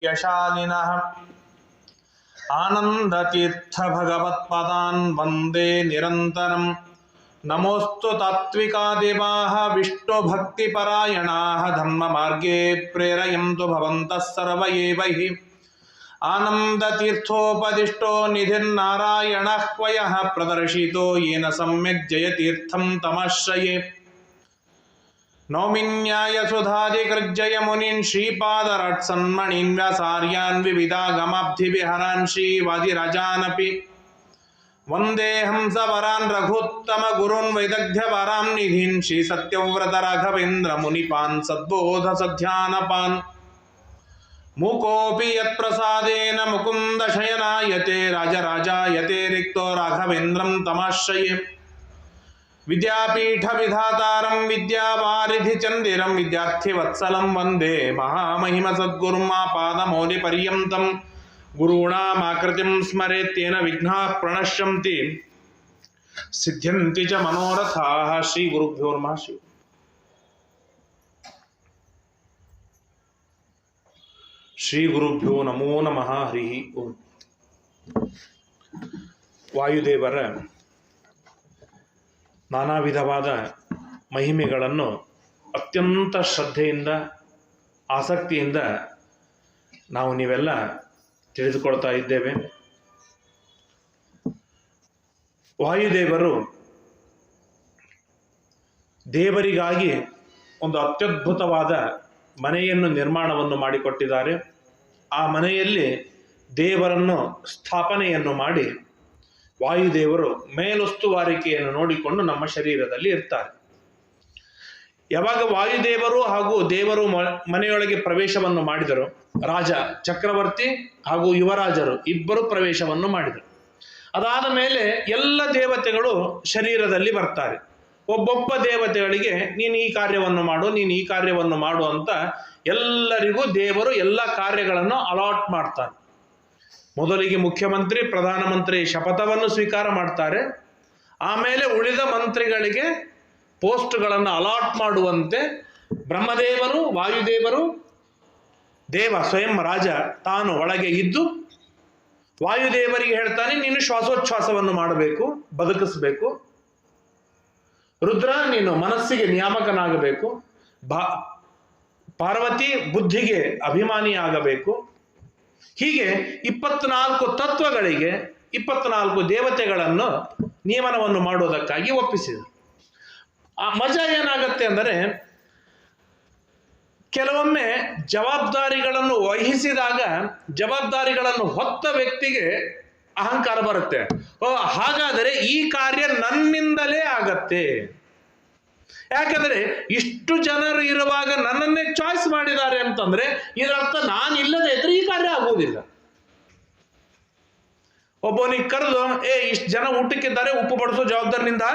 ಯಶಾಲಿನಃ ಆನಂದತೀರ್ಥ ಭಗವತ್ಪದಾನ್ ವಂದೇ ನಿರಂತರಂ. ನಮೋಸ್ತು ತಾತ್ವಿಕಾದಿವಾಃ ವಿಷ್ಣುಭಕ್ತಿಪರಾಯಣಾಃ ಧರ್ಮಮಾರ್ಗೇ ಪ್ರೇರಯಂತು ಭವಂತಃ ಸರ್ವ ಏವ ಹಿ. ಆನಂದತೀರ್ಥೋಪದಿಷ್ಟೋ ನಿಧಿರ್ನಾರಾಯಣಃ ಕ್ವಯಃ ಪ್ರದರ್ಶಿತೋ ಯೇನ ಸಮ್ಯಕ್ ಜಯತೀರ್ಥಂ ತಮಾಶ್ರಯೇ. ನೌಮಿನ್ಯಾಯಸುಧಾದಿಕೃಜ್ಜಯ ಮುನೀನ್ ಶ್ರೀಪಾದರಾಟ್ಸನ್ಮಣೀನ್ ವ್ಯಾಸಾರ್ಯಾನ್ ವಿವಿಧಾಗಮಾಬ್ಧಿವಿಹರಾನ್ ಶ್ರೀವಾದಿರಾಜಾನಪಿ. ವಂದೇ ಹಂಸವರಾನ್ ರಘುತ್ತಮ ಗುರುನ್ ವೈದಗ್ಧ್ಯವರಾಂ ನಿಧೀನ್ ಶ್ರೀ ಸತ್ಯವ್ರತ ರಾಘವೇಂದ್ರ ಮುನಿಪಾನ್ ಸದ್ಬೋಧ ಸಧ್ಯಾನಪಾನ್. ಮೂಕೋಪಿ ಯತ್ಪ್ರಸಾದೇನ ಮುಕುಂದ ಶಯನಾಯತೆ ರಾಜರಾಜಾಯತೆ ರಿಕ್ತೋ ರಾಘವೇಂದ್ರಂ ತಮಾಶ್ರಯೇ. ವಿದ್ಯಾಪೀಠ ವಿಧಾತಾರಂ ವಿದ್ಯಾವಾರಿಧಿ ಚಂದಿರಂ ವಿದ್ಯಾರ್ಥಿವತ್ಸಲಂ ವಂದೇ ಮಹಾಮಹಿಮ ಸದ್ಗುರುಂ ಆಪಾದಮೌಲಿ ಪರ್ಯಂತಂ. ಗುರುಣಾಮಾಕೃತಿಂ ಸ್ಮರೇತ್ತೇನ ವಿಘ್ನಾಃ ಪ್ರಣಶ್ಯಂತಿ ಸಿದ್ಧ್ಯಂತಿ ಚ ಮನೋರಥಾಃ. ಶ್ರೀ ಗುರುಭ್ಯೋ ನಮಃ. ಶ್ರೀ ಗುರುಭ್ಯೋ ನಮೋ ನಮಃ. ಹರಿ ಓಂ. ವಾಯುದೇವರ ನಾನಾ ವಿಧವಾದ ಮಹಿಮೆಗಳನ್ನು ಅತ್ಯಂತ ಶ್ರದ್ಧೆಯಿಂದ ಆಸಕ್ತಿಯಿಂದ ನಾವು ನೀವೆಲ್ಲ ತಿಳಿದುಕೊಳ್ತಾ ಇದ್ದೇವೆ. ವಾಯುದೇವರು ದೇವರಿಗಾಗಿ ಒಂದು ಅತ್ಯದ್ಭುತವಾದ ಮನೆಯನ್ನು ನಿರ್ಮಾಣವನ್ನು ಮಾಡಿಕೊಟ್ಟಿದ್ದಾರೆ. ಆ ಮನೆಯಲ್ಲಿ ದೇವರನ್ನು ಸ್ಥಾಪನೆಯನ್ನು ಮಾಡಿ ವಾಯುದೇವರು ಮೇಲುಸ್ತುವಾರಿಕೆಯನ್ನು ನೋಡಿಕೊಂಡು ನಮ್ಮ ಶರೀರದಲ್ಲಿ ಇರ್ತಾರೆ. ಯಾವಾಗ ವಾಯುದೇವರು ಹಾಗೂ ದೇವರು ಮನೆಯೊಳಗೆ ಪ್ರವೇಶವನ್ನು ಮಾಡಿದರು, ರಾಜ ಚಕ್ರವರ್ತಿ ಹಾಗೂ ಯುವರಾಜರು ಇಬ್ಬರು ಪ್ರವೇಶವನ್ನು ಮಾಡಿದರು. ಅದಾದ ಮೇಲೆ ಎಲ್ಲ ದೇವತೆಗಳು ಶರೀರದಲ್ಲಿ ಬರ್ತಾರೆ. ಒಬ್ಬೊಬ್ಬ ದೇವತೆಗಳಿಗೆ ನೀನು ಈ ಕಾರ್ಯವನ್ನು ಮಾಡು, ನೀನು ಈ ಕಾರ್ಯವನ್ನು ಮಾಡು ಅಂತ ಎಲ್ಲರಿಗೂ ದೇವರು ಎಲ್ಲ ಕಾರ್ಯಗಳನ್ನು ಅಲಾಟ್ ಮಾಡ್ತಾರೆ. ಮೊದಲಿಗೆ ಮುಖ್ಯಮಂತ್ರಿ ಪ್ರಧಾನಮಂತ್ರಿ ಶಪಥವನ್ನು ಸ್ವೀಕಾರ ಮಾಡ್ತಾರೆ. ಆಮೇಲೆ ಉಳಿದ ಮಂತ್ರಿಗಳಿಗೆ ಪೋಸ್ಟ್ಗಳನ್ನು ಅಲಾಟ್ ಮಾಡುವಂತೆ ಬ್ರಹ್ಮದೇವರು, ವಾಯುದೇವರು, ದೇವ ಸ್ವಯಂ ರಾಜ ತಾನು ಒಳಗೆ ಇದ್ದು ವಾಯುದೇವರಿಗೆ ಹೇಳ್ತಾನೆ, ನೀನು ಶ್ವಾಸೋಚ್ಛ್ವಾಸವನ್ನು ಮಾಡಬೇಕು, ಬದುಕಿಸಬೇಕು. ರುದ್ರ, ನೀನು ಮನಸ್ಸಿಗೆ ನಿಯಾಮಕನಾಗಬೇಕು. ಪಾರ್ವತಿ ಬುದ್ಧಿಗೆ ಅಭಿಮಾನಿಯಾಗಬೇಕು. ಹೀಗೆ 24 ತತ್ವಗಳಿಗೆ 24 ದೇವತೆಗಳನ್ನು ನಿಯಮನವನ್ನು ಮಾಡುವುದಕ್ಕಾಗಿ ಒಪ್ಪಿಸಿದರು. ಆ ಮಜಾ ಏನಾಗತ್ತೆ ಅಂದರೆ, ಕೆಲವೊಮ್ಮೆ ಜವಾಬ್ದಾರಿಗಳನ್ನು ವಹಿಸಿದಾಗ ಜವಾಬ್ದಾರಿಗಳನ್ನು ಹೊತ್ತ ವ್ಯಕ್ತಿಗೆ ಅಹಂಕಾರ ಬರುತ್ತೆ. ಹಾಗಾದರೆ ಈ ಕಾರ್ಯ ನನ್ನಿಂದಲೇ ಆಗತ್ತೆ, ಯಾಕಂದ್ರೆ ಇಷ್ಟು ಜನರು ಇರುವಾಗ ನನ್ನನ್ನೇ ಚಾಯ್ಸ್ ಮಾಡಿದ್ದಾರೆ ಅಂತಂದ್ರೆ ಇದರರ್ಥ ನಾನು ಇಲ್ಲದೆ ಇದ್ರೆ ಈ ಕಾರ್ಯ ಆಗುವುದಿಲ್ಲ. ಒಬ್ಬನಿಗೆ ಕರೆದು ಇಷ್ಟು ಜನ ಊಟಕ್ಕಿದ್ದಾರೆ, ಉಪ್ಪು ಬಡಿಸೋ ಜವಾಬ್ದಾರಿ ನಿಂದ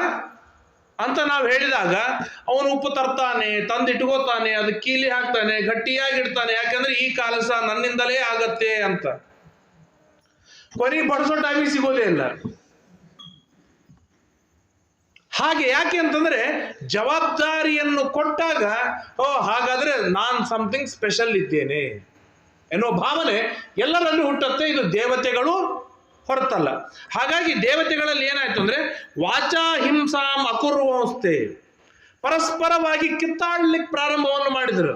ಅಂತ ನಾವು ಹೇಳಿದಾಗ ಅವನು ಉಪ್ಪು ತರ್ತಾನೆ, ತಂದಿಟ್ಕೋತಾನೆ, ಅದು ಕೀಲಿ ಹಾಕ್ತಾನೆ, ಗಟ್ಟಿಯಾಗಿಡ್ತಾನೆ, ಯಾಕಂದ್ರೆ ಈ ಕೆಲಸ ನನ್ನಿಂದಲೇ ಆಗತ್ತೆ ಅಂತ. ಕೊನೆಗೆ ಬಡಿಸೋ ಟೈಮಿಗೆ ಸಿಗೋದೇ ಇಲ್ಲ. ಹಾಗೆ ಯಾಕೆ ಅಂತಂದ್ರೆ ಜವಾಬ್ದಾರಿಯನ್ನು ಕೊಟ್ಟಾಗ ಹಾಗಾದ್ರೆ ನಾನು ಸಮಥಿಂಗ್ ಸ್ಪೆಷಲ್ ಇದ್ದೇನೆ ಎನ್ನುವ ಭಾವನೆ ಎಲ್ಲರಲ್ಲಿ ಹುಟ್ಟುತ್ತೆ. ಇದು ದೇವತೆಗಳು ಹೊರತಲ್ಲ. ಹಾಗಾಗಿ ದೇವತೆಗಳಲ್ಲಿ ಏನಾಯ್ತು ಅಂದ್ರೆ ವಾಚಾ ಹಿಂಸಾಂ ಅಕುರ್ವಂಸ್ತೆ, ಪರಸ್ಪರವಾಗಿ ಕಿತ್ತಾಡ್ಲಿಕ್ಕೆ ಪ್ರಾರಂಭವನ್ನು ಮಾಡಿದರು.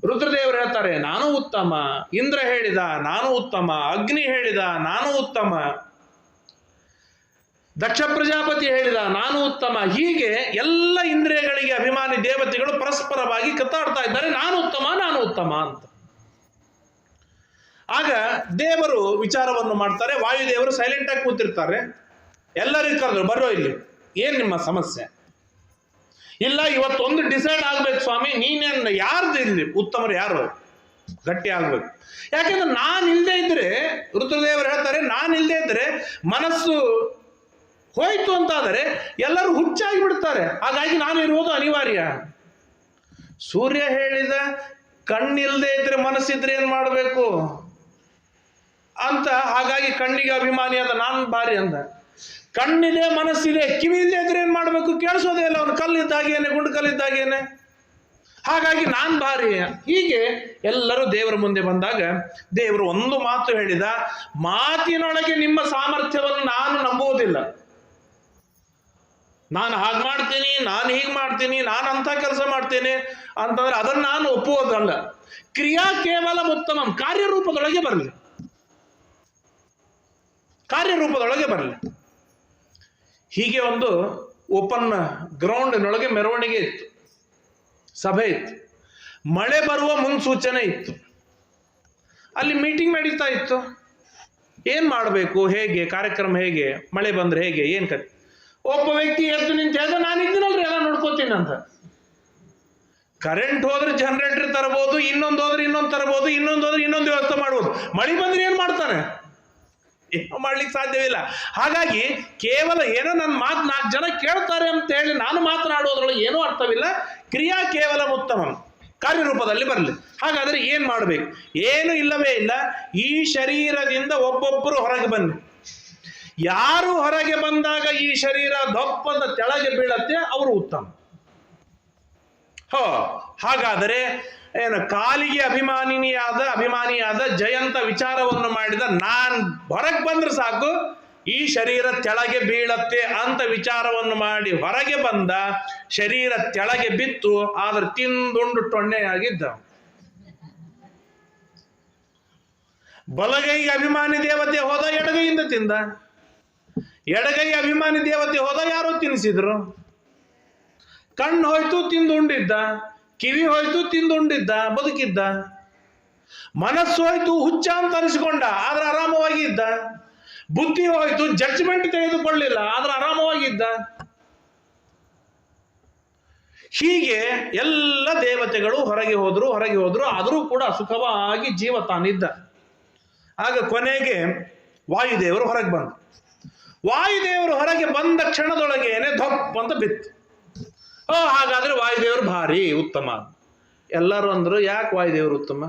ರುದ್ರದೇವರು ಹೇಳ್ತಾರೆ ನಾನು ಉತ್ತಮ, ಇಂದ್ರ ಹೇಳಿದ ನಾನು ಉತ್ತಮ, ಅಗ್ನಿ ಹೇಳಿದ ನಾನು ಉತ್ತಮ, ದಕ್ಷ ಪ್ರಜಾಪತಿ ಹೇಳಿದ ನಾನು ಉತ್ತಮ. ಹೀಗೆ ಎಲ್ಲ ಇಂದ್ರಿಯಗಳಿಗೆ ಅಭಿಮಾನಿ ದೇವತೆಗಳು ಪರಸ್ಪರವಾಗಿ ಕಿತ್ತಾಡ್ತಾ ಇದ್ದಾರೆ, ನಾನು ಉತ್ತಮ ನಾನು ಉತ್ತಮ ಅಂತ. ಆಗ ದೇವರು ವಿಚಾರವನ್ನು ಮಾಡ್ತಾರೆ. ವಾಯುದೇವರು ಸೈಲೆಂಟ್ ಆಗಿ ಕೂತಿರ್ತಾರೆ. ಎಲ್ಲರಿಗೂ ಕರೆದ್ರು, ಬರೋ ಇಲ್ಲಿ, ಏನ್ ನಿಮ್ಮ ಸಮಸ್ಯೆ? ಇಲ್ಲ, ಇವತ್ತೊಂದು ಡಿಸೈಡ್ ಆಗ್ಬೇಕು ಸ್ವಾಮಿ, ನೀನೇನು ಯಾರ್ದು ಇಲ್ಲಿ ಉತ್ತಮರು ಯಾರು ಗಟ್ಟಿ ಆಗ್ಬೇಕು. ಯಾಕೆಂದ್ರೆ ನಾನು ಇಲ್ಲದೆ ಇದ್ರೆ, ರುದ್ರದೇವರು ಹೇಳ್ತಾರೆ, ನಾನು ಇಲ್ಲದೆ ಇದ್ರೆ ಮನಸ್ಸು ಹೋಯ್ತು ಅಂತಾದರೆ ಎಲ್ಲರೂ ಹುಚ್ಚಾಗಿ ಬಿಡ್ತಾರೆ. ಹಾಗಾಗಿ ನಾನು ಇರುವುದು ಅನಿವಾರ್ಯ. ಸೂರ್ಯ ಹೇಳಿದ ಕಣ್ಣಿಲ್ಲದೆ ಇದ್ರೆ ಮನಸ್ಸಿದ್ರೆ ಏನ್ ಮಾಡಬೇಕು ಅಂತ. ಹಾಗಾಗಿ ಕಣ್ಣಿಗೆ ಅಭಿಮಾನಿಯಾದ ನಾನು ಭಾರಿ ಅಂದ. ಕಣ್ಣಿದೆ ಮನಸ್ಸಿದೆ, ಕಿವಿ ಇಲ್ಲದೆ ಇದ್ರೆ ಏನ್ ಮಾಡಬೇಕು? ಕೇಳಿಸೋದೇ ಇಲ್ಲ. ಅವನು ಕಲ್ಲಿದ್ದಾಗೇನೆ, ಗುಂಡು ಕಲ್ಲಿದ್ದಾಗೇನೆ. ಹಾಗಾಗಿ ನಾನ್ ಭಾರಿ. ಹೀಗೆ ಎಲ್ಲರೂ ದೇವರ ಮುಂದೆ ಬಂದಾಗ ದೇವರು ಒಂದು ಮಾತು ಹೇಳಿದ, ಮಾತಿನೊಳಗೆ ನಿಮ್ಮ ಸಾಮರ್ಥ್ಯವನ್ನು ನಾನು ನಂಬುವುದಿಲ್ಲ. ನಾನು ಹಾಗೆ ಮಾಡ್ತೀನಿ, ನಾನು ಹೀಗೆ ಮಾಡ್ತೀನಿ, ನಾನು ಅಂಥ ಕೆಲಸ ಮಾಡ್ತೇನೆ ಅಂತಂದ್ರೆ ಅದನ್ನು ನಾನು ಒಪ್ಪುವುದಲ್ಲ. ಕ್ರಿಯಾ ಕೇವಲ ಉತ್ತಮಂ, ಕಾರ್ಯರೂಪದೊಳಗೆ ಬರಲಿ, ಕಾರ್ಯರೂಪದೊಳಗೆ ಬರಲಿ. ಹೀಗೆ ಒಂದು ಓಪನ್ ಗ್ರೌಂಡಿನೊಳಗೆ ಮೆರವಣಿಗೆ ಇತ್ತು, ಸಭೆ ಇತ್ತು, ಮಳೆ ಬರುವ ಮುನ್ಸೂಚನೆ ಇತ್ತು, ಅಲ್ಲಿ ಮೀಟಿಂಗ್ ನಡೀತಾ ಇತ್ತು. ಏನ್ ಮಾಡಬೇಕು, ಹೇಗೆ ಕಾರ್ಯಕ್ರಮ, ಹೇಗೆ ಮಳೆ ಬಂದ್ರೆ ಹೇಗೆ, ಏನ್ ಕತೆ. ಒಬ್ಬ ವ್ಯಕ್ತಿ ಎದ್ದು ನಿಂತು ಹೇಳಿದ, ನಾನು ಇದ್ದೀನಲ್ರಿ ಎಲ್ಲ ನೋಡ್ಕೋತೀನಿ ಅಂತ. ಕರೆಂಟ್ ಹೋದ್ರೆ ಜನರೇಟರ್ ತರಬಹುದು, ಇನ್ನೊಂದು ಹೋದ್ರೆ ಇನ್ನೊಂದು ತರಬಹುದು, ಇನ್ನೊಂದು ಹೋದ್ರೆ ಇನ್ನೊಂದು ವ್ಯವಸ್ಥೆ ಮಾಡ್ಬೋದು. ಮಳೆ ಬಂದ್ರೆ ಏನ್ ಮಾಡ್ತಾನೆ, ಏನೋ ಮಾಡ್ಲಿಕ್ಕೆ ಸಾಧ್ಯವಿಲ್ಲ. ಹಾಗಾಗಿ ಕೇವಲ ಏನೋ ನನ್ನ ಮಾತು 4 ಜನ ಕೇಳ್ತಾರೆ ಅಂತ ಹೇಳಿ ನಾನು ಮಾತನಾಡುವುದ್ರೊಳಗೆ ಏನೂ ಅರ್ಥವಿಲ್ಲ. ಕ್ರಿಯಾ ಕೇವಲ ಉತ್ತಮ, ಕಾರ್ಯರೂಪದಲ್ಲಿ ಬರಲಿ. ಹಾಗಾದ್ರೆ ಏನ್ ಮಾಡಬೇಕು, ಏನು ಇಲ್ಲವೇ ಇಲ್ಲ. ಈ ಶರೀರದಿಂದ ಒಬ್ಬೊಬ್ಬರು ಹೊರಗೆ ಬನ್ನಿ. ಯಾರು ಹೊರಗೆ ಬಂದಾಗ ಈ ಶರೀರ ದಪ್ಪದ ತೆಳಗೆ ಬೀಳತ್ತೆ, ಅವರು ಉತ್ತಮ. ಹಾಗಾದರೆ ಏನು, ಕಾಲಿಗೆ ಅಭಿಮಾನಿಯಾದ ಜಯಂತ ವಿಚಾರವನ್ನು ಮಾಡಿದ, ನಾನ್ ಹೊರಗೆ ಬಂದ್ರೆ ಸಾಕು ಈ ಶರೀರ ತೆಳಗೆ ಬೀಳತ್ತೆ ಅಂತ ವಿಚಾರವನ್ನು ಮಾಡಿ ಹೊರಗೆ ಬಂದ, ಶರೀರ ತೆಳಗೆ ಬಿತ್ತು, ಆದ್ರೆ ತಿಂದುಂಡು ಟೊಣ್ಣೆಯಾಗಿದ್ದ. ಬಲಗೈಗೆ ಅಭಿಮಾನಿ ದೇವತೆ ಹೋದ, ಎಡಗೈಯಿಂದ ತಿಂದ. ಎಡಗೈ ಅಭಿಮಾನಿ ದೇವತೆ ಹೋದ, ಯಾರೋ ತಿನ್ನಿಸಿದ್ರು. ಕಣ್ಣು ಹೋಯ್ತು, ತಿಂದುಂಡಿದ್ದ. ಕಿವಿ ಹೋಯ್ತು, ತಿಂದುಂಡಿದ್ದ, ಬದುಕಿದ್ದ. ಮನಸ್ಸು ಹೋಯ್ತು, ಹುಚ್ಚ ಅಂತ ಅನಿಸಿಕೊಂಡ, ಆದ್ರೆ ಆರಾಮವಾಗಿದ್ದ. ಬುದ್ಧಿ ಹೋಯ್ತು, ಜಡ್ಜ್ಮೆಂಟ್ ತೆಗೆದುಕೊಳ್ಳಿಲ್ಲ, ಆದ್ರೆ ಆರಾಮವಾಗಿದ್ದ. ಹೀಗೆ ಎಲ್ಲ ದೇವತೆಗಳು ಹೊರಗೆ ಹೋದ್ರು, ಆದರೂ ಕೂಡ ಸುಖವಾಗಿ ಜೀವ ತಾನಿದ್ದ. ಆಗ ಕೊನೆಗೆ ವಾಯುದೇವರು ಹೊರಗೆ ಬಂದರು. ವಾಯುದೇವರು ಹೊರಗೆ ಬಂದ ಕ್ಷಣದೊಳಗೇನೆ ಧಪ್ ಅಂತ ಬಿತ್ತು. ಹಾಗಾದ್ರೆ ವಾಯುದೇವರು ಭಾರಿ ಉತ್ತಮ. ಎಲ್ಲರೂ ಅಂದ್ರು, ಯಾಕೆ ವಾಯುದೇವರು ಉತ್ತಮ?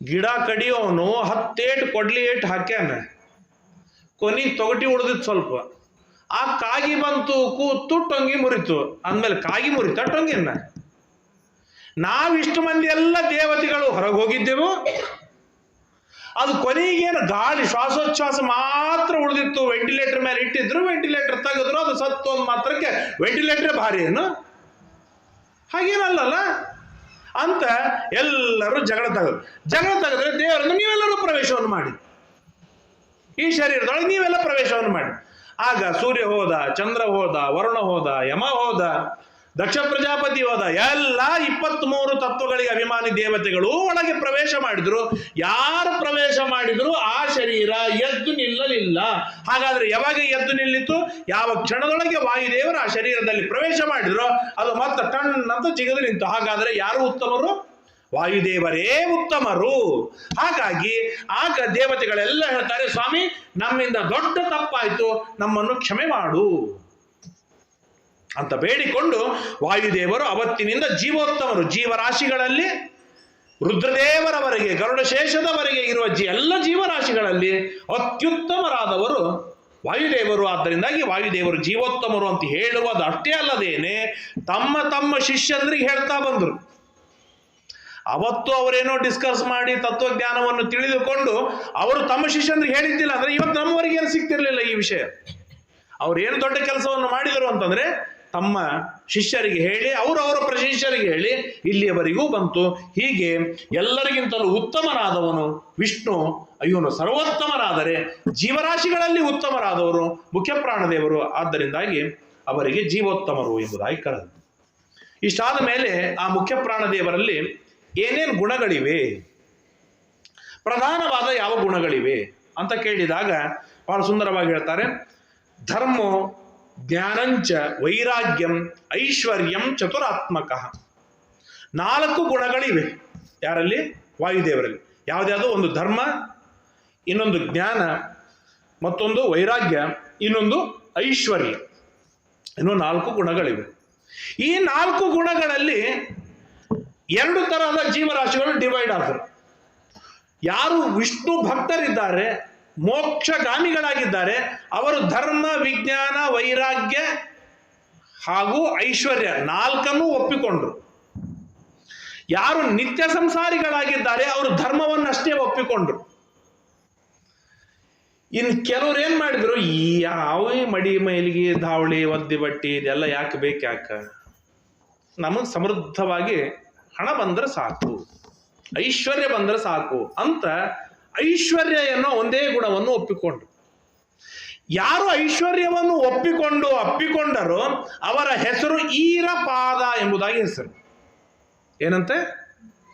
ಗಿಡ ಕಡಿಯೋನು 10 ಏಟು ಕೊಡ್ಲಿ ಏಟು ಹಾಕ್ಯಾನ, ಕೊನೆಗೆ ತೊಗಟಿ ಉಳಿದಿತ್ತು ಸ್ವಲ್ಪ. ಆ ಕಾಗಿ ಬಂತು, ಕೂತು ಟೊಂಗಿ ಮುರಿತು. ಅಂದ್ಮೇಲೆ ಕಾಗಿ ಮುರಿತ ಟೊಂಗಿನ. ನಾವಿಷ್ಟು ಮಂದಿ ಎಲ್ಲ ದೇವತೆಗಳು ಹೊರಗೆ ಹೋಗಿದ್ದೆವು, ಅದು ಕೊನೆಗೇನು ಗಾಳಿ ಶ್ವಾಸೋಚ್ಛ್ವಾಸ ಮಾತ್ರ ಉಳಿದಿತ್ತು. ವೆಂಟಿಲೇಟರ್ ಮೇಲೆ ಇಟ್ಟಿದ್ರು, ವೆಂಟಿಲೇಟರ್ ತೆಗೆದ್ರು, ಅದು ಸತ್ತು ಒಂದು ಮಾತ್ರಕ್ಕೆ ವೆಂಟಿಲೇಟರ್ ಭಾರಿ ಏನು, ಹಾಗೇನಲ್ಲ ಅಂತ ಎಲ್ಲರೂ ಜಗಳ ತೆಗೆದ್ರೆ ದೇವರನ್ನು ನೀವೆಲ್ಲರೂ ಪ್ರವೇಶವನ್ನು ಮಾಡಿ, ಈ ಶರೀರದೊಳಗೆ ನೀವೆಲ್ಲ ಪ್ರವೇಶವನ್ನು ಮಾಡಿ. ಆಗ ಸೂರ್ಯ ಹೋದ, ಚಂದ್ರ ಹೋದ, ವರುಣ ಹೋದ, ಯಮ ಹೋದ, ದಕ್ಷ ಪ್ರಜಾಪತಿ ಹೋದ. ಎಲ್ಲ 23 ತತ್ವಗಳಿಗೆ ಅಭಿಮಾನಿ ದೇವತೆಗಳು ಒಳಗೆ ಪ್ರವೇಶ ಮಾಡಿದ್ರು. ಯಾರು ಪ್ರವೇಶ ಮಾಡಿದ್ರು ಆ ಶರೀರ ಎದ್ದು ನಿಲ್ಲಲಿಲ್ಲ. ಹಾಗಾದ್ರೆ ಯಾವಾಗ ಎದ್ದು ನಿಲ್ಲಿತು? ಯಾವ ಕ್ಷಣದೊಳಗೆ ವಾಯುದೇವರು ಆ ಶರೀರದಲ್ಲಿ ಪ್ರವೇಶ ಮಾಡಿದ್ರು, ಅದು ಮತ್ತೆ ಕಣ್ಣಂತ ಜಿಗಿದು ನಿಂತು. ಹಾಗಾದ್ರೆ ಯಾರು ಉತ್ತಮರು? ವಾಯುದೇವರೇ ಉತ್ತಮರು. ಹಾಗಾಗಿ ಆಗ ದೇವತೆಗಳೆಲ್ಲ ಹೇಳ್ತಾರೆ, ಸ್ವಾಮಿ ನಮ್ಮಿಂದ ದೊಡ್ಡ ತಪ್ಪಾಯ್ತು, ನಮ್ಮನ್ನು ಕ್ಷಮೆ ಮಾಡು ಅಂತ ಬೇಡಿಕೊಂಡು ವಾಯುದೇವರು ಅವತ್ತಿನಿಂದ ಜೀವೋತ್ತಮರು. ಜೀವರಾಶಿಗಳಲ್ಲಿ ರುದ್ರದೇವರವರೆಗೆ, ಗರುಡಶೇಷದವರೆಗೆ ಇರುವ ಎಲ್ಲ ಜೀವರಾಶಿಗಳಲ್ಲಿ ಅತ್ಯುತ್ತಮರಾದವರು ವಾಯುದೇವರು. ಆದ್ದರಿಂದಾಗಿ ವಾಯುದೇವರು ಜೀವೋತ್ತಮರು ಅಂತ ಹೇಳುವುದು ಅಷ್ಟೇ ಅಲ್ಲದೇನೆ ತಮ್ಮ ಶಿಷ್ಯಂದ್ರಿಗೆ ಹೇಳ್ತಾ ಬಂದರು. ಅವತ್ತು ಅವರೇನೋ ಡಿಸ್ಕಸ್ ಮಾಡಿ ತತ್ವಜ್ಞಾನವನ್ನು ತಿಳಿದುಕೊಂಡು ಅವರು ತಮ್ಮ ಶಿಷ್ಯಂದ್ರಿಗೆ ಹೇಳಿದ್ದಿಲ್ಲ ಅಂದ್ರೆ ಇವತ್ತು ನಮ್ಮವರಿಗೆ ಏನು ಸಿಗ್ತಿರ್ಲಿಲ್ಲ ಈ ವಿಷಯ. ಅವ್ರೇನು ದೊಡ್ಡ ಕೆಲಸವನ್ನು ಮಾಡಿದರು ಅಂತಂದ್ರೆ ತಮ್ಮ ಶಿಷ್ಯರಿಗೆ ಹೇಳಿ, ಅವರ ಶಿಷ್ಯರಿಗೆ ಹೇಳಿ ಇಲ್ಲಿಯವರೆಗೂ ಬಂತು. ಹೀಗೆ ಎಲ್ಲರಿಗಿಂತಲೂ ಉತ್ತಮರಾದವನು ವಿಷ್ಣು. ಇವನು ಸರ್ವೋತ್ತಮರಾದರೆ ಜೀವರಾಶಿಗಳಲ್ಲಿ ಉತ್ತಮರಾದವರು ಮುಖ್ಯ ಪ್ರಾಣದೇವರು. ಆದ್ದರಿಂದಾಗಿ ಅವರಿಗೆ ಜೀವೋತ್ತಮರು ಎಂಬುದಾಗಿ ಕರೆದು. ಇಷ್ಟಾದ ಮೇಲೆ ಆ ಮುಖ್ಯ ಪ್ರಾಣದೇವರಲ್ಲಿ ಏನೇನು ಗುಣಗಳಿವೆ, ಪ್ರಧಾನವಾದ ಯಾವ ಗುಣಗಳಿವೆ ಅಂತ ಕೇಳಿದಾಗ ಬಹಳ ಸುಂದರವಾಗಿ ಹೇಳ್ತಾರೆ. ಧರ್ಮೋ ಜ್ಞಾನಂಚ ವೈರಾಗ್ಯಂ ಐಶ್ವರ್ಯಂ ಚತುರಾತ್ಮಕ. 4 ಗುಣಗಳಿವೆ ಯಾರಲ್ಲಿ? ವಾಯುದೇವರಲ್ಲಿ. ಯಾವುದ್ಯಾವುದು? ಒಂದು ಧರ್ಮ, ಇನ್ನೊಂದು ಜ್ಞಾನ, ಮತ್ತೊಂದು ವೈರಾಗ್ಯ, ಇನ್ನೊಂದು ಐಶ್ವರ್ಯ. ಇನ್ನು 4 ಗುಣಗಳಿವೆ. ಈ 4 ಗುಣಗಳಲ್ಲಿ 2 ತರಹದ ಜೀವರಾಶಿಗಳು ಡಿವೈಡ್ ಆದರು. ಯಾರು ವಿಷ್ಣು ಭಕ್ತರಿದ್ದಾರೆ, ಮೋಕ್ಷಗಾಮಿಗಳಾಗಿದ್ದಾರೆ, ಅವರು ಧರ್ಮ, ವಿಜ್ಞಾನ, ವೈರಾಗ್ಯ ಹಾಗೂ ಐಶ್ವರ್ಯ ನಾಲ್ಕನ್ನೂ ಒಪ್ಪಿಕೊಂಡ್ರು. ಯಾರು ನಿತ್ಯ ಸಂಸಾರಿಗಳಾಗಿದ್ದಾರೆ ಅವರು ಧರ್ಮವನ್ನಷ್ಟೇ ಒಪ್ಪಿಕೊಂಡ್ರು. ಇನ್ನು ಕೆಲವ್ರು ಏನ್ ಮಾಡಿದ್ರು, ಈ ಯಾವ ಮಡಿ ಮೈಲಿಗೆ ಧಾವಳಿ ಒದ್ದಿ ಬಟ್ಟಿ ಇದೆಲ್ಲ ಯಾಕೆ ಬೇಕು, ನಮಗೆ ಸಮೃದ್ಧವಾಗಿ ಹಣ ಬಂದ್ರೆ ಸಾಕು, ಐಶ್ವರ್ಯ ಬಂದ್ರೆ ಸಾಕು ಅಂತ ಐಶ್ವರ್ಯ ಎನ್ನೋ ಒಂದೇ ಗುಣವನ್ನು ಒಪ್ಪಿಕೊಂಡ್ರು. ಯಾರು ಐಶ್ವರ್ಯವನ್ನು ಅಪ್ಪಿಕೊಂಡರೋ ಅವರ ಹೆಸರು ಈರಪಾದ ಎಂಬುದಾಗಿ ಹೆಸರು. ಏನಂತೆ?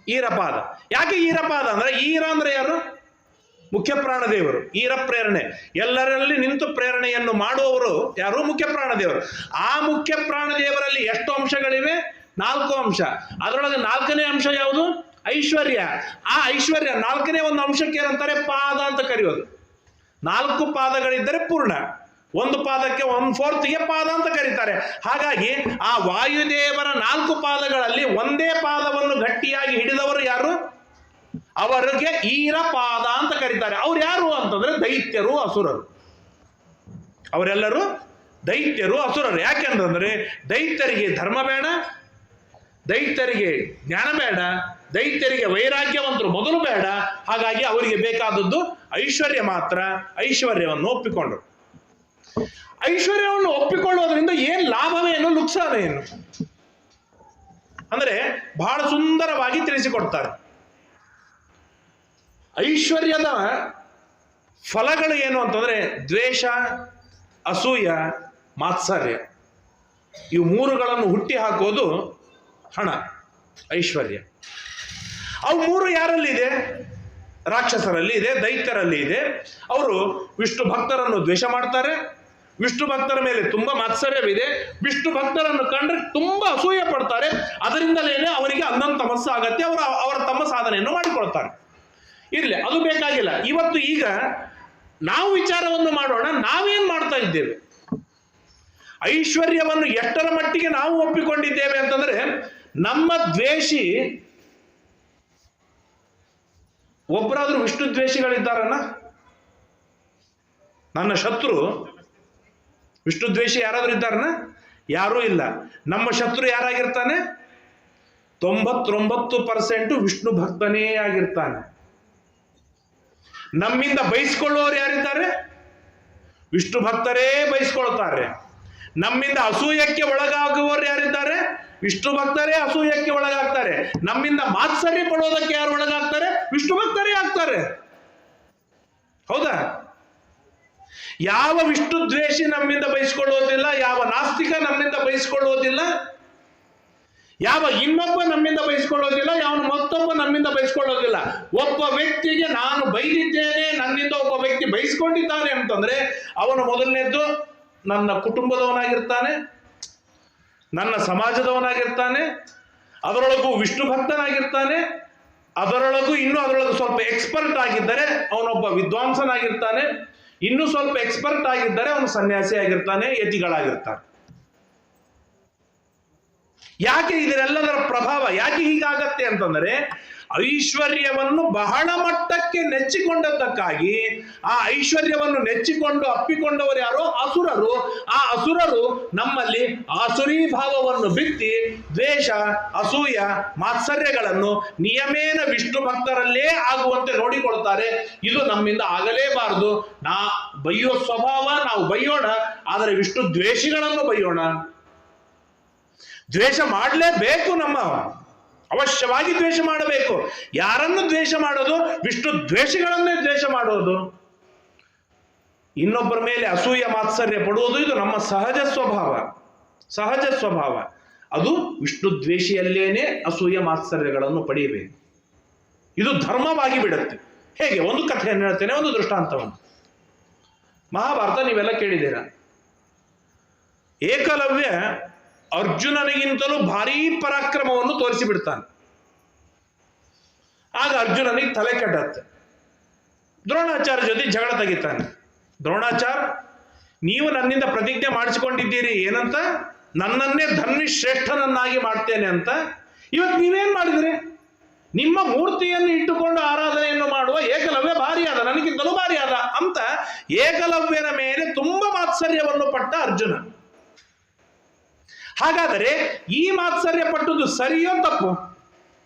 ಈರಪಾದ. ಯಾಕೆ ಈರಪಾದ ಅಂದ್ರೆ, ಈರ ಅಂದ್ರೆ ಯಾರು? ಮುಖ್ಯ ಪ್ರಾಣದೇವರು. ಈರ ಪ್ರೇರಣೆ, ಎಲ್ಲರಲ್ಲಿ ನಿಂತು ಪ್ರೇರಣೆಯನ್ನು ಮಾಡುವವರು ಯಾರು? ಮುಖ್ಯ ಪ್ರಾಣದೇವರು. ಆ ಮುಖ್ಯ ಪ್ರಾಣದೇವರಲ್ಲಿ ಎಷ್ಟು ಅಂಶಗಳಿವೆ? 4 ಅಂಶ. ಅದರೊಳಗೆ 4ನೇ ಅಂಶ ಯಾವುದು? ಐಶ್ವರ್ಯ. ಆ ಐಶ್ವರ್ಯ 4ನೇ ಒಂದು ಅಂಶಕ್ಕೆ ಏನಂತಾರೆ? ಪಾದ ಅಂತ ಕರೆಯೋದು. 4 ಪಾದಗಳಿದ್ದರೆ ಪೂರ್ಣ, ಒಂದು ಪಾದಕ್ಕೆ 1/4 ಪಾದ ಅಂತ ಕರೀತಾರೆ. ಹಾಗಾಗಿ ಆ ವಾಯುದೇವರ 4 ಪಾದಗಳಲ್ಲಿ ಒಂದೇ ಪಾದವನ್ನು ಗಟ್ಟಿಯಾಗಿ ಹಿಡಿದವರು ಯಾರು? ಅವರಿಗೆ ಈರಪಾದ ಅಂತ ಕರೀತಾರೆ. ಅವ್ರು ಯಾರು ಅಂತಂದ್ರೆ ದೈತ್ಯರು, ಅಸುರರು. ಅವರೆಲ್ಲರೂ ದೈತ್ಯರು, ಅಸುರರು. ಯಾಕೆಂತಂದ್ರೆ ದೈತ್ಯರಿಗೆ ಧರ್ಮ ಬೇಡ, ದೈತ್ಯರಿಗೆ ಜ್ಞಾನ ಬೇಡ, ದೈತ್ಯರಿಗೆ ವೈರಾಗ್ಯವಂತರು ಮೊದಲು ಬೇಡ. ಹಾಗಾಗಿ ಅವರಿಗೆ ಬೇಕಾದದ್ದು ಐಶ್ವರ್ಯ ಮಾತ್ರ. ಐಶ್ವರ್ಯವನ್ನು ಒಪ್ಪಿಕೊಂಡರು. ಐಶ್ವರ್ಯವನ್ನು ಒಪ್ಪಿಕೊಳ್ಳೋದ್ರಿಂದ ಏನ್ ಲಾಭವೇನು, ನುಕ್ಸಾನೇನು ಅಂದ್ರೆ ಬಹಳ ಸುಂದರವಾಗಿ ತಿಳಿಸಿಕೊಡ್ತಾರೆ. ಐಶ್ವರ್ಯದ ಫಲಗಳು ಏನು ಅಂತಂದ್ರೆ ದ್ವೇಷ, ಅಸೂಯ, ಮಾತ್ಸರ್ಯ. ಇವು 3ಗಳನ್ನು ಹುಟ್ಟಿ ಹಾಕೋದು ಹಣ, ಐಶ್ವರ್ಯ. ಅವು 3 ಯಾರಲ್ಲಿದೆ? ರಾಕ್ಷಸರಲ್ಲಿ ಇದೆ, ದೈತ್ಯರಲ್ಲಿ ಇದೆ. ಅವರು ವಿಷ್ಣು ಭಕ್ತರನ್ನು ದ್ವೇಷ ಮಾಡ್ತಾರೆ, ವಿಷ್ಣು ಭಕ್ತರ ಮೇಲೆ ತುಂಬಾ ಮಾತ್ಸರ್ಯವಿದೆ, ವಿಷ್ಣು ಭಕ್ತರನ್ನು ಕಂಡ್ರೆ ತುಂಬಾ ಅಸೂಯೆ ಪಡ್ತಾರೆ. ಅದರಿಂದಲೇನೆ ಅವರಿಗೆ ಅನ್ನೊಂದು ತಮಸ್ಸು ಆಗತ್ತೆ. ಅವರ ತಮ್ಮ ಸಾಧನೆಯನ್ನು ಮಾಡಿಕೊಳ್ತಾರೆ. ಇರ್ಲಿ, ಅದು ಬೇಕಾಗಿಲ್ಲ. ಈಗ ನಾವು ವಿಚಾರವನ್ನು ಮಾಡೋಣ. ನಾವೇನ್ ಮಾಡ್ತಾ ಇದ್ದೇವೆ? ಐಶ್ವರ್ಯವನ್ನು ಎಷ್ಟರ ಮಟ್ಟಿಗೆ ನಾವು ಒಪ್ಪಿಕೊಂಡಿದ್ದೇವೆ ಅಂತಂದ್ರೆ, ನಮ್ಮ ದ್ವೇಷಿ ಒಬ್ಬರಾದ್ರೂ ವಿಷ್ಣು ದ್ವೇಷಿಗಳಿದ್ದಾರನ್ನ? ನನ್ನ ಶತ್ರು ವಿಷ್ಣು ದ್ವೇಷಿ ಯಾರಾದ್ರೂ ಇದ್ದಾರನ್ನ? ಯಾರೂ ಇಲ್ಲ. ನಮ್ಮ ಶತ್ರು ಯಾರಾಗಿರ್ತಾನೆ? 99% ವಿಷ್ಣು ಭಕ್ತನೇ ಆಗಿರ್ತಾನೆ. ನಮ್ಮಿಂದ ಬಯಸ್ಕೊಳ್ಳೋರು ಯಾರಿದ್ದಾರೆ? ವಿಷ್ಣು ಭಕ್ತರೇ ಬಯಸ್ಕೊಳ್ತಾರೆ. ನಮ್ಮಿಂದ ಅಸೂಯಕ್ಕೆ ಒಳಗಾಗುವವರು ಯಾರಿದ್ದಾರೆ? ವಿಷ್ಣು ಭಕ್ತರೇ ಅಸೂಯಕ್ಕೆ ಒಳಗಾಗ್ತಾರೆ. ನಮ್ಮಿಂದ ಮಾತ್ಸರ್ಯ ಪಡೋದಕ್ಕೆ ಯಾರು ಒಳಗಾಗ್ತಾರೆ? ವಿಷ್ಣು ಭಕ್ತರೇ ಆಗ್ತಾರೆ. ಹೌದಾ? ಯಾವ ವಿಷ್ಣು ದ್ವೇಷಿ ನಮ್ಮಿಂದ ಬಯಸ್ಕೊಳ್ಳೋದಿಲ್ಲ, ಯಾವ ನಾಸ್ತಿಕ ನಮ್ಮಿಂದ ಬಯಸ್ಕೊಳ್ಳೋದಿಲ್ಲ, ಯಾವ ಇನ್ನೊಬ್ಬ ನಮ್ಮಿಂದ ಬಯಸ್ಕೊಳ್ಳೋದಿಲ್ಲ, ಯಾವ ಮತ್ತೊಬ್ಬ ನಮ್ಮಿಂದ ಬಯಸ್ಕೊಳ್ಳೋದಿಲ್ಲ. ಒಬ್ಬ ವ್ಯಕ್ತಿಗೆ ನಾನು ಬೈದಿದ್ದೇನೆ, ನನ್ನಿಂದ ಒಬ್ಬ ವ್ಯಕ್ತಿ ಬಯಸ್ಕೊಂಡಿದ್ದಾನೆ ಅಂತಂದ್ರೆ ಅವನು ಮೊದಲನೇದ್ದು ನನ್ನ ಕುಟುಂಬದವನಾಗಿರ್ತಾನೆ, ನನ್ನ ಸಮಾಜದವನಾಗಿರ್ತಾನೆ, ಅದರೊಳಗೂ ವಿಷ್ಣು ಭಕ್ತನಾಗಿರ್ತಾನೆ, ಅದರೊಳಗೂ ಸ್ವಲ್ಪ ಎಕ್ಸ್ಪರ್ಟ್ ಆಗಿದ್ದರೆ ಅವನೊಬ್ಬ ವಿದ್ವಾಂಸನಾಗಿರ್ತಾನೆ, ಇನ್ನೂ ಸ್ವಲ್ಪ ಎಕ್ಸ್ಪರ್ಟ್ ಆಗಿದ್ದರೆ ಅವನು ಸನ್ಯಾಸಿ ಆಗಿರ್ತಾನೆ, ಯತಿಗಳಾಗಿರ್ತಾನೆ. ಯಾಕೆ ಇದರೆಲ್ಲದರ ಪ್ರಭಾವ ಯಾಕೆ ಹೀಗಾಗತ್ತೆ ಅಂತಂದ್ರೆ, ಐಶ್ವರ್ಯವನ್ನು ಬಹಳ ಮಟ್ಟಕ್ಕೆ ನೆಚ್ಚಿಕೊಂಡದ್ದಕ್ಕಾಗಿ ಆ ಐಶ್ವರ್ಯವನ್ನು ನೆಚ್ಚಿಕೊಂಡು ಅಪ್ಪಿಕೊಂಡವರು ಯಾರೋ? ಅಸುರರು. ಆ ಅಸುರರು ನಮ್ಮಲ್ಲಿ ಆಸುರಿ ಭಾವವನ್ನು ಬಿತ್ತಿ ದ್ವೇಷ, ಅಸೂಯ, ಮಾತ್ಸರ್ಯಗಳನ್ನು ನಿಯಮೇನ ವಿಷ್ಣು ಭಕ್ತರಲ್ಲೇ ಆಗುವಂತೆ ನೋಡಿಕೊಳ್ತಾರೆ. ಇದು ನಮ್ಮಿಂದ ಆಗಲೇಬಾರದು. ಬೈಯೋ ಸ್ವಭಾವ ನಾವು ಬೈಯೋಣ, ಆದರೆ ವಿಷ್ಣು ದ್ವೇಷಿಗಳನ್ನು ಬೈಯೋಣ. ದ್ವೇಷ ಮಾಡಲೇಬೇಕು. ಅವಶ್ಯವಾಗಿ ದ್ವೇಷ ಮಾಡಬೇಕು. ಯಾರನ್ನು ದ್ವೇಷ ಮಾಡೋದು? ವಿಷ್ಣು ದ್ವೇಷಗಳನ್ನೇ ದ್ವೇಷ ಮಾಡೋದು. ಇನ್ನೊಬ್ಬರ ಮೇಲೆ ಅಸೂಯ ಮಾತ್ಸರ್ಯ ಪಡುವುದು ಇದು ನಮ್ಮ ಸಹಜ ಸ್ವಭಾವ. ಅದು ವಿಷ್ಣು ದ್ವೇಷಿಯಲ್ಲೇನೆ ಅಸೂಯ ಮಾತ್ಸರ್ಯಗಳನ್ನು ಪಡೆಯಬೇಕು. ಇದು ಧರ್ಮವಾಗಿ ಬಿಡುತ್ತೆ. ಹೇಗೆ? ಒಂದು ಕಥೆಯನ್ನು ಹೇಳ್ತೇನೆ, ಒಂದು ದೃಷ್ಟಾಂತವನ್ನು. ಮಹಾಭಾರತ ನೀವೆಲ್ಲ ಕೇಳಿದ್ದೀರ. ಏಕಲವ್ಯ ಅರ್ಜುನನಿಗಿಂತಲೂ ಭಾರೀ ಪರಾಕ್ರಮವನ್ನು ತೋರಿಸಿಬಿಡ್ತಾನೆ. ಆಗ ಅರ್ಜುನನಿಗೆ ತಲೆ ಕೆಟ್ಟತ್ತೆ. ದ್ರೋಣಾಚಾರ್ಯ ಜೊತೆ ಜಗಳ ತೆಗಿತಾನೆ. ದ್ರೋಣಾಚಾರ್ಯ, ನೀವು ನನ್ನಿಂದ ಪ್ರತಿಜ್ಞೆ ಮಾಡಿಸಿಕೊಂಡಿದ್ದೀರಿ ಏನಂತ? ನನ್ನನ್ನೇ ಧನ್ವಿ ಶ್ರೇಷ್ಠನನ್ನಾಗಿ ಮಾಡ್ತೇನೆ ಅಂತ. ಇವತ್ತು ನೀವೇನ್ ಮಾಡಿದ್ರಿ? ನಿಮ್ಮ ಮೂರ್ತಿಯನ್ನು ಇಟ್ಟುಕೊಂಡು ಆರಾಧನೆಯನ್ನು ಮಾಡುವ ಏಕಲವ್ಯ ಭಾರಿ ಆದ, ನನಗಿಂತಲೂ ಭಾರಿ ಆದ ಅಂತ ಏಕಲವ್ಯನ ಮೇಲೆ ತುಂಬಾ ಮಾತ್ಸರ್ಯವನ್ನು ಪಟ್ಟ ಅರ್ಜುನ. ಹಾಗಾದರೆ ಈ ಮಾತ್ಸರ್ಯ ಪಟ್ಟದ್ದು ಸರಿಯೋ ತಪ್ಪು?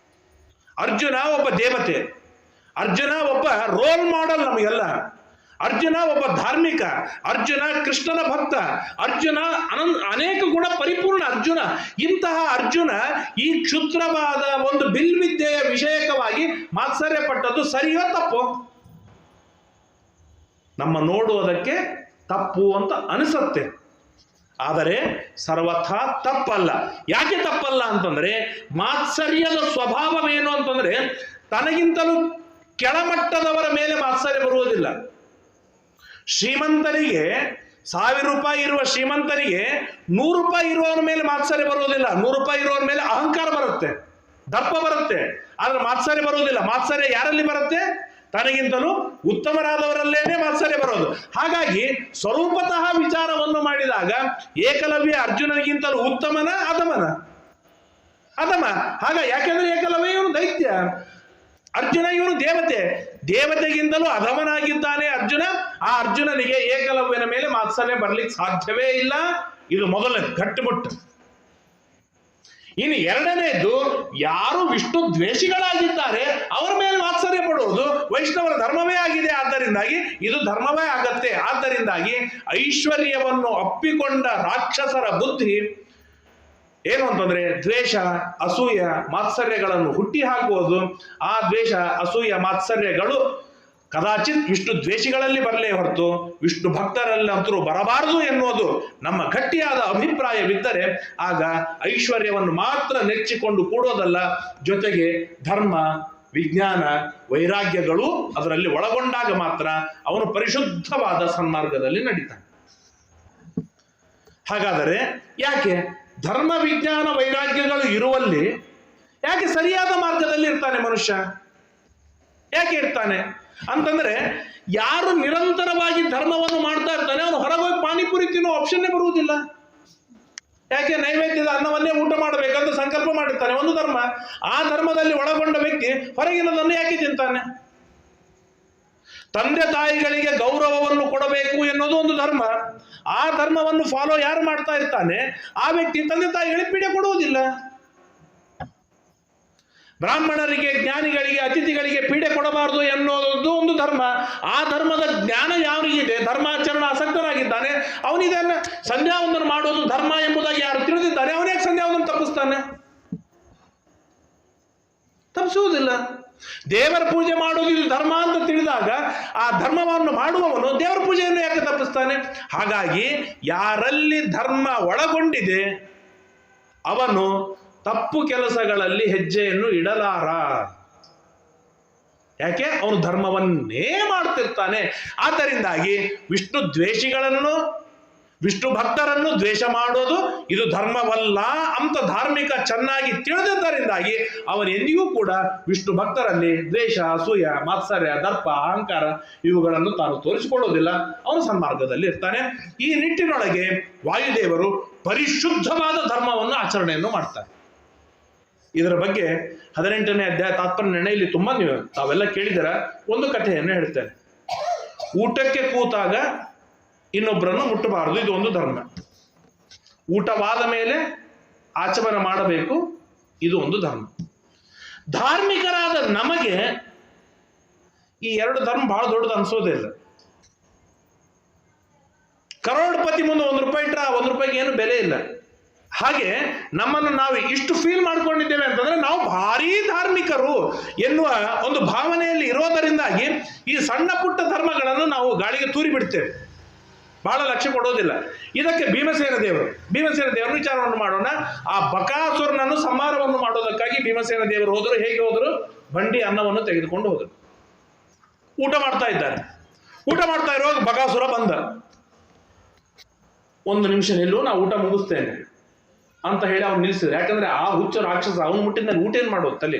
ಅರ್ಜುನ ಒಬ್ಬ ದೇವತೆ, ಅರ್ಜುನ ಒಬ್ಬ ರೋಲ್ ಮಾಡೆಲ್ ನಮಗೆಲ್ಲ, ಅರ್ಜುನ ಒಬ್ಬ ಧಾರ್ಮಿಕ, ಅರ್ಜುನ ಕೃಷ್ಣನ ಭಕ್ತ, ಅರ್ಜುನ ಅನೇಕ ಗುಣ ಪರಿಪೂರ್ಣ ಅರ್ಜುನ. ಇಂತಹ ಅರ್ಜುನ ಈ ಕ್ಷುದ್ರವಾದ ಒಂದು ಬಿಲ್ವಿದ್ಯೆಯ ವಿಷಯಕವಾಗಿ ಮಾತ್ಸರ್ಯ ಪಟ್ಟದ್ದು ಸರಿಯೋ ತಪ್ಪು? ನಮ್ಮ ನೋಡುವುದಕ್ಕೆ ತಪ್ಪು ಅಂತ ಅನಿಸುತ್ತೆ, ಆದರೆ ಸರ್ವಥಾ ತಪ್ಪಲ್ಲ. ಯಾಕೆ ತಪ್ಪಲ್ಲ ಅಂತಂದ್ರೆ, ಮಾತ್ಸರ್ಯದ ಸ್ವಭಾವವೇನು ಅಂತಂದ್ರೆ, ತನಗಿಂತಲೂ ಕೆಳಮಟ್ಟದವರ ಮೇಲೆ ಮಾತ್ಸರ್ಯ ಬರುವುದಿಲ್ಲ. ಶ್ರೀಮಂತನಿಗೆ 1000 ರೂಪಾಯಿ ಇರುವ ಶ್ರೀಮಂತನಿಗೆ 100 ರೂಪಾಯಿ ಇರುವವನ ಮೇಲೆ ಮಾತ್ಸರ್ಯ ಬರುವುದಿಲ್ಲ. 100 ರೂಪಾಯಿ ಇರುವವನ ಮೇಲೆ ಅಹಂಕಾರ ಬರುತ್ತೆ, ದರ್ಪ ಬರುತ್ತೆ, ಆದ್ರೆ ಮಾತ್ಸರ್ಯ ಬರುವುದಿಲ್ಲ. ಮಾತ್ಸರ್ಯ ಯಾರಲ್ಲಿ ಬರುತ್ತೆ? ತನಗಿಂತಲೂ ಉತ್ತಮರಾದವರಲ್ಲೇನೆ ಮಾತ್ಸರ್ಯ ಬರೋದು. ಹಾಗಾಗಿ ಸ್ವರೂಪತಃ ವಿಚಾರವನ್ನು ಮಾಡಿದಾಗ ಏಕಲವ್ಯ ಅರ್ಜುನನಿಗಿಂತಲೂ ಉತ್ತಮನ ಅಧಮನ? ಅಧಮ. ಯಾಕೆಂದ್ರೆ ಏಕಲವ್ಯ ಇವನು ದೈತ್ಯ, ಅರ್ಜುನ ಇವನು ದೇವತೆ. ದೇವತೆಗಿಂತಲೂ ಅಧಮನಾಗಿದ್ದಾನೆ ಅರ್ಜುನ. ಆ ಅರ್ಜುನನಿಗೆ ಏಕಲವ್ಯನ ಮೇಲೆ ಮಾತ್ಸರ್ಯ ಬರ್ಲಿಕ್ಕೆ ಸಾಧ್ಯವೇ ಇಲ್ಲ. ಇದು ಮೊದಲನೇ ಗಟ್ಟಿಮುಟ್ಟು. ಇನ್ನು ಎರಡನೇದು, ಯಾರು ವಿಷ್ಣು ದ್ವೇಷಿಗಳಾಗಿದ್ದಾರೆ ಅವರ ಮೇಲೆ ಮಾತ್ಸರ್ಯ ಪಡುವುದು ವೈಷ್ಣವರ ಧರ್ಮವೇ ಆಗಿದೆ. ಆದ್ದರಿಂದಾಗಿ ಇದು ಧರ್ಮವೇ ಆಗತ್ತೆ. ಆದ್ದರಿಂದಾಗಿ ಐಶ್ವರ್ಯವನ್ನು ಅಪ್ಪಿಕೊಂಡ ರಾಕ್ಷಸರ ಬುದ್ಧಿ ಏನು ಅಂತಂದ್ರೆ, ದ್ವೇಷ, ಅಸೂಯ, ಮಾತ್ಸರ್ಯಗಳನ್ನು ಹುಟ್ಟಿ ಹಾಕುವುದು. ಆ ದ್ವೇಷ, ಅಸೂಯ, ಮಾತ್ಸರ್ಯಗಳು ಕದಾಚಿತ್ ವಿಷ್ಣು ದ್ವೇಷಿಗಳಲ್ಲಿ ಬರಲೇ ಹೊರತು ವಿಷ್ಣು ಭಕ್ತರಲ್ಲಂತರೂ ಬರಬಾರದು ಎನ್ನುವುದು ನಮ್ಮ ಗಟ್ಟಿಯಾದ ಅಭಿಪ್ರಾಯವಿದ್ದರೆ, ಆಗ ಐಶ್ವರ್ಯವನ್ನು ಮಾತ್ರ ನೆಚ್ಚಿಕೊಂಡು ಕೂಡೋದಲ್ಲ, ಜೊತೆಗೆ ಧರ್ಮ, ವಿಜ್ಞಾನ, ವೈರಾಗ್ಯಗಳು ಅದರಲ್ಲಿ ಒಳಗೊಂಡಾಗ ಮಾತ್ರ ಅವನು ಪರಿಶುದ್ಧವಾದ ಸನ್ಮಾರ್ಗದಲ್ಲಿ ನಡೀತಾನೆ. ಹಾಗಾದರೆ ಯಾಕೆ ಧರ್ಮ, ವಿಜ್ಞಾನ, ವೈರಾಗ್ಯಗಳು ಇರುವಲ್ಲಿ ಯಾಕೆ ಸರಿಯಾದ ಮಾರ್ಗದಲ್ಲಿ ಇರ್ತಾನೆ ಮನುಷ್ಯ? ಯಾಕೆ ಇರ್ತಾನೆ ಅಂತಂದ್ರೆ, ಯಾರು ನಿರಂತರವಾಗಿ ಧರ್ಮವನ್ನು ಮಾಡ್ತಾ ಇರ್ತಾನೆ ಅವನು ಹೊರಗೋಗಿ ಪಾನಿಪುರಿ ತಿನ್ನೋ ಆಪ್ಷನ್ನೇ ಬರುವುದಿಲ್ಲ. ಯಾಕೆ? ನೈವೇದ್ಯದ ಅನ್ನವನ್ನೇ ಊಟ ಮಾಡಬೇಕಂತ ಸಂಕಲ್ಪ ಮಾಡಿರ್ತಾನೆ, ಒಂದು ಧರ್ಮ. ಆ ಧರ್ಮದಲ್ಲಿ ಒಳಗೊಂಡ ವ್ಯಕ್ತಿ ಹೊರಗಿನದನ್ನು ಯಾಕೆ ತಿಂತಾನೆ? ತಂದೆ ತಾಯಿಗಳಿಗೆ ಗೌರವವನ್ನು ಕೊಡಬೇಕು ಎನ್ನುವುದು ಒಂದು ಧರ್ಮ. ಆ ಧರ್ಮವನ್ನು ಫಾಲೋ ಯಾರು ಮಾಡ್ತಾ ಇರ್ತಾನೆ ಆ ವ್ಯಕ್ತಿ ತಂದೆ ತಾಯಿಗಳಿಗೆ ಪೀಡೆ ಕೊಡುವುದಿಲ್ಲ. ಬ್ರಾಹ್ಮಣರಿಗೆ, ಜ್ಞಾನಿಗಳಿಗೆ, ಅತಿಥಿಗಳಿಗೆ ಪೀಡೆ ಕೊಡಬಾರದು ಎನ್ನುವುದು ಒಂದು ಧರ್ಮ. ಆ ಧರ್ಮದ ಜ್ಞಾನ ಯಾರಿಗಿದೆ, ಧರ್ಮಾಚರಣೆ ಆಸಕ್ತನಾಗಿದ್ದಾನೆ, ಅವನಿದೆಲ್ಲ ಸಂಧ್ಯಾವಂದನ ಮಾಡೋದು ಧರ್ಮ ಎಂಬುದಾಗಿ ಯಾರು ತಿಳಿದಿದ್ದಾನೆ ಅವನೇ ಸಂಧ್ಯಾವಂದನ ತಪ್ಪಿಸ್ತಾನೆ? ತಪ್ಪಿಸುವುದಿಲ್ಲ. ದೇವರ ಪೂಜೆ ಮಾಡುವುದು ಇದು ಧರ್ಮ ಅಂತ ತಿಳಿದಾಗ ಆ ಧರ್ಮವನ್ನು ಮಾಡುವವನು ದೇವರ ಪೂಜೆಯನ್ನು ಯಾಕೆ ತಪ್ಪಿಸ್ತಾನೆ? ಹಾಗಾಗಿ ಯಾರಲ್ಲಿ ಧರ್ಮ ಒಳಗೊಂಡಿದೆ ಅವನು ತಪ್ಪು ಕೆಲಸಗಳಲ್ಲಿ ಹೆಜ್ಜೆಯನ್ನು ಇಡಲಾರ. ಯಾಕೆ? ಅವನು ಧರ್ಮವನ್ನೇ ಮಾಡ್ತಿರ್ತಾನೆ. ಆದ್ದರಿಂದಾಗಿ ವಿಷ್ಣು ದ್ವೇಷಿಗಳನ್ನು, ವಿಷ್ಣು ಭಕ್ತರನ್ನು ದ್ವೇಷ ಮಾಡೋದು ಇದು ಧರ್ಮವಲ್ಲ ಅಂತ ಧಾರ್ಮಿಕ ಚೆನ್ನಾಗಿ ತಿಳಿದಿದ್ದರಿಂದಾಗಿ ಅವನು ಎಂದಿಗೂ ಕೂಡ ವಿಷ್ಣು ಭಕ್ತರಲ್ಲಿ ದ್ವೇಷ, ಅಸೂಯ, ಮಾತ್ಸರ್ಯ, ದರ್ಪ, ಅಹಂಕಾರ ಇವುಗಳನ್ನು ತಾನು ತೋರಿಸಿಕೊಳ್ಳುವುದಿಲ್ಲ. ಅವನು ಸನ್ಮಾರ್ಗದಲ್ಲಿ ಇರ್ತಾನೆ. ಈ ನಿಟ್ಟಿನೊಳಗೆ ವಾಯುದೇವರು ಪರಿಶುದ್ಧವಾದ ಧರ್ಮವನ್ನು ಆಚರಣೆಯನ್ನು ಮಾಡ್ತಾರೆ. ಇದರ ಬಗ್ಗೆ 18ನೇ ಅಧ್ಯಾಯ ತಾತ್ಪರ್ಯ ನಿರ್ಣಯಲ್ಲಿ ತುಂಬಾ ನೀವು ತಾವೆಲ್ಲ ಕೇಳಿದರ. ಒಂದು ಕಥೆಯನ್ನು ಹೇಳ್ತೇನೆ. ಊಟಕ್ಕೆ ಕೂತಾಗ ಇನ್ನೊಬ್ಬರನ್ನು ಮುಟ್ಟಬಾರದು, ಇದು ಒಂದು ಧರ್ಮ. ಊಟವಾದ ಮೇಲೆ ಆಚಮನ ಮಾಡಬೇಕು, ಇದು ಒಂದು ಧರ್ಮ. ಧಾರ್ಮಿಕರಾದ ನಮಗೆ ಈ ಎರಡು ಧರ್ಮ ಬಹಳ ದೊಡ್ಡದು ಅನ್ಸೋದೇ ಇಲ್ಲ. ಕರೋಡ್ಪತಿ ಮುಂದೆ 1 ರೂಪಾಯಿ ಇಟ್ರ 1 ರೂಪಾಯಿಗೆ ಏನು ಬೆಲೆ ಇಲ್ಲ. ಹಾಗೆ ನಮ್ಮನ್ನು ನಾವು ಇಷ್ಟು ಫೀಲ್ ಮಾಡ್ಕೊಂಡಿದ್ದೇವೆ ಅಂತಂದ್ರೆ ನಾವು ಭಾರೀ ಧಾರ್ಮಿಕರು ಎನ್ನುವ ಒಂದು ಭಾವನೆಯಲ್ಲಿ ಇರೋದರಿಂದಾಗಿ ಈ ಸಣ್ಣ ಪುಟ್ಟ ಧರ್ಮಗಳನ್ನು ನಾವು ಗಾಳಿಗೆ ತೂರಿ ಬಿಡ್ತೇವೆ, ಬಹಳ ಲಕ್ಷ್ಯ ಕೊಡೋದಿಲ್ಲ. ಇದಕ್ಕೆ ಭೀಮಸೇನ ದೇವರು ವಿಚಾರವನ್ನು ಮಾಡೋಣ. ಆ ಬಕಾಸುರನನ್ನು ಸಂಹಾರವನ್ನು ಮಾಡೋದಕ್ಕಾಗಿ ಭೀಮಸೇನ ದೇವರು ಹೋದರು. ಹೇಗೆ ಹೋದರು? ಬಂಡಿ ಅನ್ನವನ್ನು ತೆಗೆದುಕೊಂಡು ಹೋದರು. ಊಟ ಮಾಡ್ತಾ ಇದ್ದಾರೆ. ಊಟ ಮಾಡ್ತಾ ಇರುವಾಗ ಬಕಾಸುರ ಬಂದ. 1 ನಿಮಿಷ ನಿಲ್ಲು, ನಾ ಊಟ ಮುಗಿಸ್ತೇನೆ ಅಂತ ಹೇಳಿ ಅವ್ನು ನಿಲ್ಲಿಸಿದ್ರು. ಯಾಕಂದ್ರೆ ಆ ಹುಚ್ಚ ರಾಕ್ಷಸ ಅವನು ಮುಟ್ಟಿದ ಊಟ ಏನ್ ಮಾಡೋದು ತಲೆ.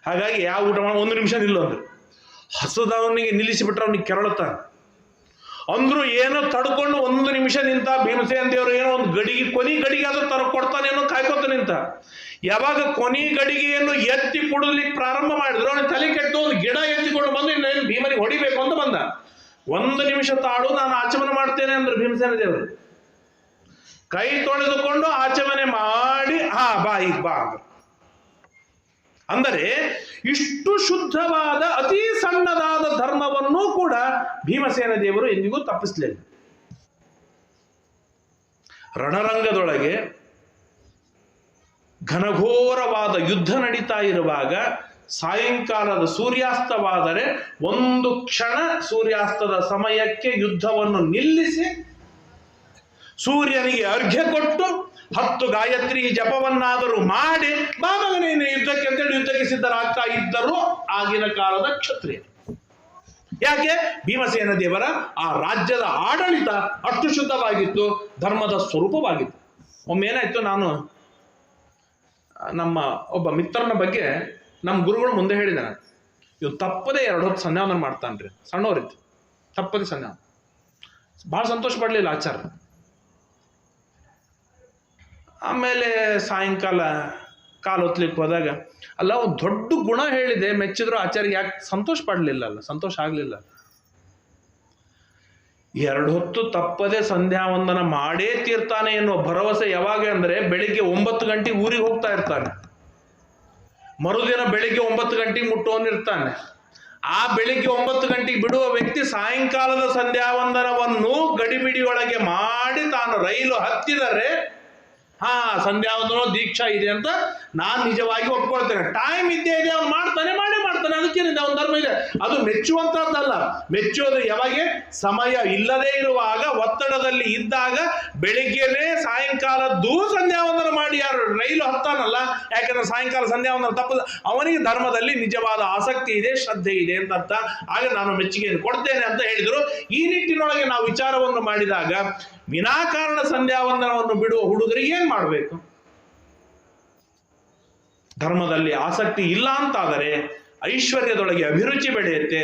ಹಾಗಾಗಿ ಯಾವ ಊಟ ಮಾಡೋ 1 ನಿಮಿಷ ನಿಲ್ಲು ಅಂದ್ರು. ಹಸದವನಿಗೆ ನಿಲ್ಲಿಸಿಬಿಟ್ರೆ ಅವನಿಗೆ ಕೆರಳುತ್ತಾನೆ ಅಂದ್ರು. ಏನೋ ತಡ್ಕೊಂಡು 1 ನಿಮಿಷ ನಿಂತ ಭೀಮಸೇನ ದೇವರು. ಏನೋ ಒಂದು ಗಡಿಗೆ, ಕೊನಿ ಗಡಿಗೆ ಆದ್ರೂ ತರ ಕೊಡ್ತಾನೇನೋ ಕಾಯ್ಕೊತ ನಿಂತ. ಯಾವಾಗ ಕೊನಿ ಗಡಿಗೆಯನ್ನು ಎತ್ತಿ ಕುಡಲಿಕ್ಕೆ ಪ್ರಾರಂಭ ಮಾಡಿದ್ರು ಅವನ ತಲೆ ಕೆಟ್ಟು ಒಂದು ಗಿಡ ಎತ್ತಿಕೊಂಡು ಬಂದು ಇನ್ನೇನು ಭೀಮನಿಗೆ ಹೊಡಿಬೇಕು ಅಂತ ಬಂದ. 1 ನಿಮಿಷ ತಾಡು, ನಾನು ಆಚಮನ ಮಾಡ್ತೇನೆ ಅಂದ್ರು ಭೀಮಸೇನ ದೇವರು. ಕೈ ತೊಳೆದುಕೊಂಡು ಆಚಮನೆ ಮಾಡಿ ಬಾ ಈಗ ಬಾ. ಅಂದರೆ ಇಷ್ಟು ಶುದ್ಧವಾದ ಅತಿ ಸಣ್ಣದಾದ ಧರ್ಮವನ್ನು ಕೂಡ ಭೀಮಸೇನ ದೇವರು ಎಂದಿಗೂ ತಪ್ಪಿಸಲಿಲ್ಲ. ರಣರಂಗದೊಳಗೆ ಘನಘೋರವಾದ ಯುದ್ಧ ನಡೀತಾ ಇರುವಾಗ ಸಾಯಂಕಾಲದ ಸೂರ್ಯಾಸ್ತವಾದರೆ ಒಂದು ಕ್ಷಣ ಸೂರ್ಯಾಸ್ತದ ಸಮಯಕ್ಕೆ ಯುದ್ಧವನ್ನು ನಿಲ್ಲಿಸಿ ಸೂರ್ಯನಿಗೆ ಅರ್ಘ್ಯ ಕೊಟ್ಟು 10 ಗಾಯತ್ರಿ ಜಪವನ್ನಾದರೂ ಮಾಡಿ ಬಾಮಗನೇನೆ ಯುದ್ಧಕ್ಕೆ ಅಂತೇಳಿ ಯುದ್ಧಕ್ಕೆ ಸಿದ್ಧರಾಗ್ತಾ ಇದ್ದರು ಆಗಿನ ಕಾಲದ ಕ್ಷತ್ರಿಯ. ಯಾಕೆ? ಭೀಮಸೇನ ದೇವರ ಆ ರಾಜ್ಯದ ಆಡಳಿತ ಅಷ್ಟು ಶುದ್ಧವಾಗಿತ್ತು, ಧರ್ಮದ ಸ್ವರೂಪವಾಗಿತ್ತು. ಒಮ್ಮೇನಾಯ್ತು, ನಾನು ನಮ್ಮ ಒಬ್ಬ ಮಿತ್ರನ ಬಗ್ಗೆ ನಮ್ಮ ಗುರುಗಳು ಮುಂದೆ ಹೇಳಿದ, ಇವ್ ತಪ್ಪದೇ 2 ಹೊತ್ತು ಸಂಧ್ಯಾವಂದನ ಮಾಡ್ತಾನ್ರಿ, ಸಣ್ಣವರಿತ್ತು, ತಪ್ಪದೇ ಸಂಧ್ಯಾವಂದನ. ಬಹಳ ಸಂತೋಷ ಪಡಲಿಲ್ಲ ಆಚಾರ್ಯ. ಆಮೇಲೆ ಸಾಯಂಕಾಲ ಕಾಲು ಹೊತ್ಲಿಕ್ಕೆ ಹೋದಾಗ, ಅಲ್ಲ ಒಂದು ದೊಡ್ಡ ಗುಣ ಹೇಳಿದೆ, ಮೆಚ್ಚಿದ್ರು ಆಚಾರ್ಯ ಯಾಕೆ ಸಂತೋಷ ಪಡಲಿಲ್ಲ, ಅಲ್ಲ ಸಂತೋಷ ಆಗಲಿಲ್ಲ. 2 ಹೊತ್ತು ತಪ್ಪದೆ ಸಂಧ್ಯಾವಂದನ ಮಾಡೇ ತೀರ್ತಾನೆ ಎನ್ನುವ ಭರವಸೆ ಯಾವಾಗ ಅಂದರೆ ಬೆಳಿಗ್ಗೆ 9 ಗಂಟೆಗೆ ಊರಿಗೆ ಹೋಗ್ತಾ ಇರ್ತಾನೆ, ಮರುದಿನ ಬೆಳಿಗ್ಗೆ 9 ಗಂಟೆಗೆ ಮುಟ್ಟೋನಿರ್ತಾನೆ. ಆ ಬೆಳಿಗ್ಗೆ 9 ಗಂಟೆಗೆ ಬಿಡುವ ವ್ಯಕ್ತಿ ಸಾಯಂಕಾಲದ ಸಂಧ್ಯಾವಂದನವನ್ನು ಗಡಿಬಿಡಿಯೊಳಗೆ ಮಾಡಿ ತಾನು ರೈಲು ಹತ್ತಿದರೆ ಸಂಧ್ಯಾವಂದನ ದೀಕ್ಷಾ ಇದೆ ಅಂತ ನಾನು ನಿಜವಾಗಿ ಒಪ್ಕೊಳ್ತೇನೆ. ಟೈಮ್ ಇದ್ದೇ ಇದೆ, ಅವ್ನು ಮಾಡ್ತಾನೆ, ಮಾಡೇ ಮಾಡ್ತಾನೆ, ಅದಕ್ಕೇನಿದೆ, ಅವನ ಧರ್ಮ ಇದೆ. ಅದು ಮೆಚ್ಚುವಂತಹದ್ದಲ್ಲ. ಮೆಚ್ಚೋದು ಯಾವಾಗ? ಸಮಯ ಇಲ್ಲದೇ ಇರುವಾಗ, ಒತ್ತಡದಲ್ಲಿ ಇದ್ದಾಗ ಬೆಳಿಗ್ಗೆನೆ ಸಾಯಂಕಾಲದ್ದು ಸಂಧ್ಯಾವಂದನ ಮಾಡಿ ಯಾರು ರೈಲು ಹತ್ತಾನಲ್ಲ, ಯಾಕಂದ್ರೆ ಸಾಯಂಕಾಲ ಸಂಧ್ಯಾವಂದನ ತಪ್ಪದ, ಅವನಿಗೆ ಧರ್ಮದಲ್ಲಿ ನಿಜವಾದ ಆಸಕ್ತಿ ಇದೆ, ಶ್ರದ್ಧೆ ಇದೆ ಅಂತ ಅರ್ಥ. ಆಗ ನಾನು ಮೆಚ್ಚುಗೆಯನ್ನು ಕೊಡ್ತೇನೆ ಅಂತ ಹೇಳಿದರು. ಈ ನಿಟ್ಟಿನೊಳಗೆ ನಾವು ವಿಚಾರವನ್ನು ಮಾಡಿದಾಗ ವಿನಾಕಾರಣ ಸಂಧ್ಯಾವಂದನವನ್ನು ಬಿಡುವ ಹುಡುಗರಿಗೆ ಏನ್ ಮಾಡಬೇಕು? ಧರ್ಮದಲ್ಲಿ ಆಸಕ್ತಿ ಇಲ್ಲ ಅಂತಾದರೆ ಐಶ್ವರ್ಯದೊಳಗೆ ಅಭಿರುಚಿ ಬೆಳೆಯುತ್ತೆ.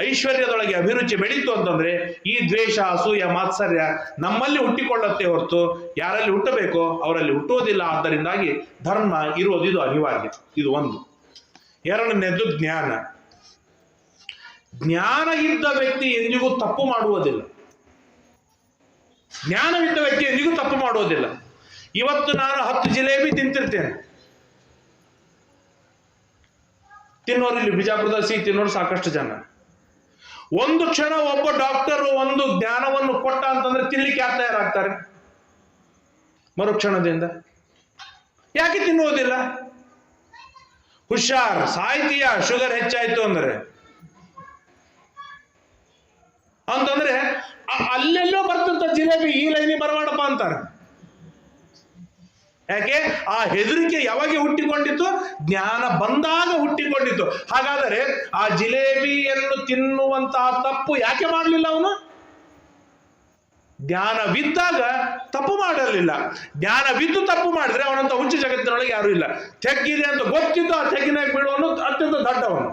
ಐಶ್ವರ್ಯದೊಳಗೆ ಅಭಿರುಚಿ ಬೆಳೀತು ಅಂತಂದ್ರೆ ಈ ದ್ವೇಷ, ಅಸೂಯ, ಮಾತ್ಸರ್ಯ ನಮ್ಮಲ್ಲಿ ಹುಟ್ಟಿಕೊಳ್ಳುತ್ತೆ ಹೊರತು ಯಾರಲ್ಲಿ ಹುಟ್ಟಬೇಕೋ ಅವರಲ್ಲಿ ಹುಟ್ಟುವುದಿಲ್ಲ. ಆದ್ದರಿಂದಾಗಿ ಧರ್ಮ ಇರೋದು ಇದು ಅನಿವಾರ್ಯ. ಇದು ಒಂದು. ಎರಡನೇದು ಜ್ಞಾನ. ಜ್ಞಾನ ಇದ್ದ ವ್ಯಕ್ತಿ ಎಂದಿಗೂ ತಪ್ಪು ಮಾಡುವುದಿಲ್ಲ. ಜ್ಞಾನವಿದ್ದ ವ್ಯಕ್ತಿ ಎಂದಿಗೂ ತಪ್ಪು ಮಾಡುವುದಿಲ್ಲ. ಇವತ್ತು ನಾನು 10 ಜಿಲೇಬಿ ತಿಂತಿರ್ತೇನೆ, ತಿನ್ನೋರು ಇಲ್ಲಿ ಬಿಜಾಪುರದಲ್ಲಿ ಸಿಹಿ ತಿನ್ನೋರು ಸಾಕಷ್ಟು ಜನ. ಒಂದು ಕ್ಷಣ ಒಬ್ಬ ಡಾಕ್ಟರ್ ಒಂದು ಜ್ಞಾನವನ್ನು ಕೊಟ್ಟ ಅಂತಂದ್ರೆ ತಿನ್ಲಿಕ್ಕೆ ಯಾಕೆ ತಯಾರಾಗ್ತಾರೆ? ಮರುಕ್ಷಣದಿಂದ ಯಾಕೆ ತಿನ್ನುವುದಿಲ್ಲ? ಹುಷಾರ್, ಸಾಯ್ತೀಯ ಶುಗರ್ ಹೆಚ್ಚಾಯ್ತು ಅಂತಂದ್ರೆ ಅಲ್ಲೆಲ್ಲೋ ಬರ್ತಿರ್ತ ಜಿಲೇಬಿ, ಈ ಲೈನಿ ಬರಬೇಡಪ್ಪ ಅಂತಾರೆ. ಯಾಕೆ? ಆ ಹೆದರಿಕೆ ಯಾವಾಗ ಹುಟ್ಟಿಕೊಂಡಿತ್ತು? ಜ್ಞಾನ ಬಂದಾಗ ಹುಟ್ಟಿಕೊಂಡಿತ್ತು. ಹಾಗಾದರೆ ಆ ಜಿಲೇಬಿಯನ್ನು ತಿನ್ನುವಂತಹ ತಪ್ಪು ಯಾಕೆ ಮಾಡಲಿಲ್ಲ ಅವನು? ಜ್ಞಾನವಿದ್ದಾಗ ತಪ್ಪು ಮಾಡಲಿಲ್ಲ. ಜ್ಞಾನವಿದ್ದು ತಪ್ಪು ಮಾಡಿದ್ರೆ ಅವನಂತ ಹುಚ್ಚು ಜಗತ್ತಿನೊಳಗೆ ಯಾರು ಇಲ್ಲ. ತೆಗ್ಗಿದೆ ಅಂತ ಗೊತ್ತಿದ್ದು ಆ ತೆಗ್ಗಿನಾಗ ಬೀಳುವನು ಅತ್ಯಂತ ದೊಡ್ಡವನು.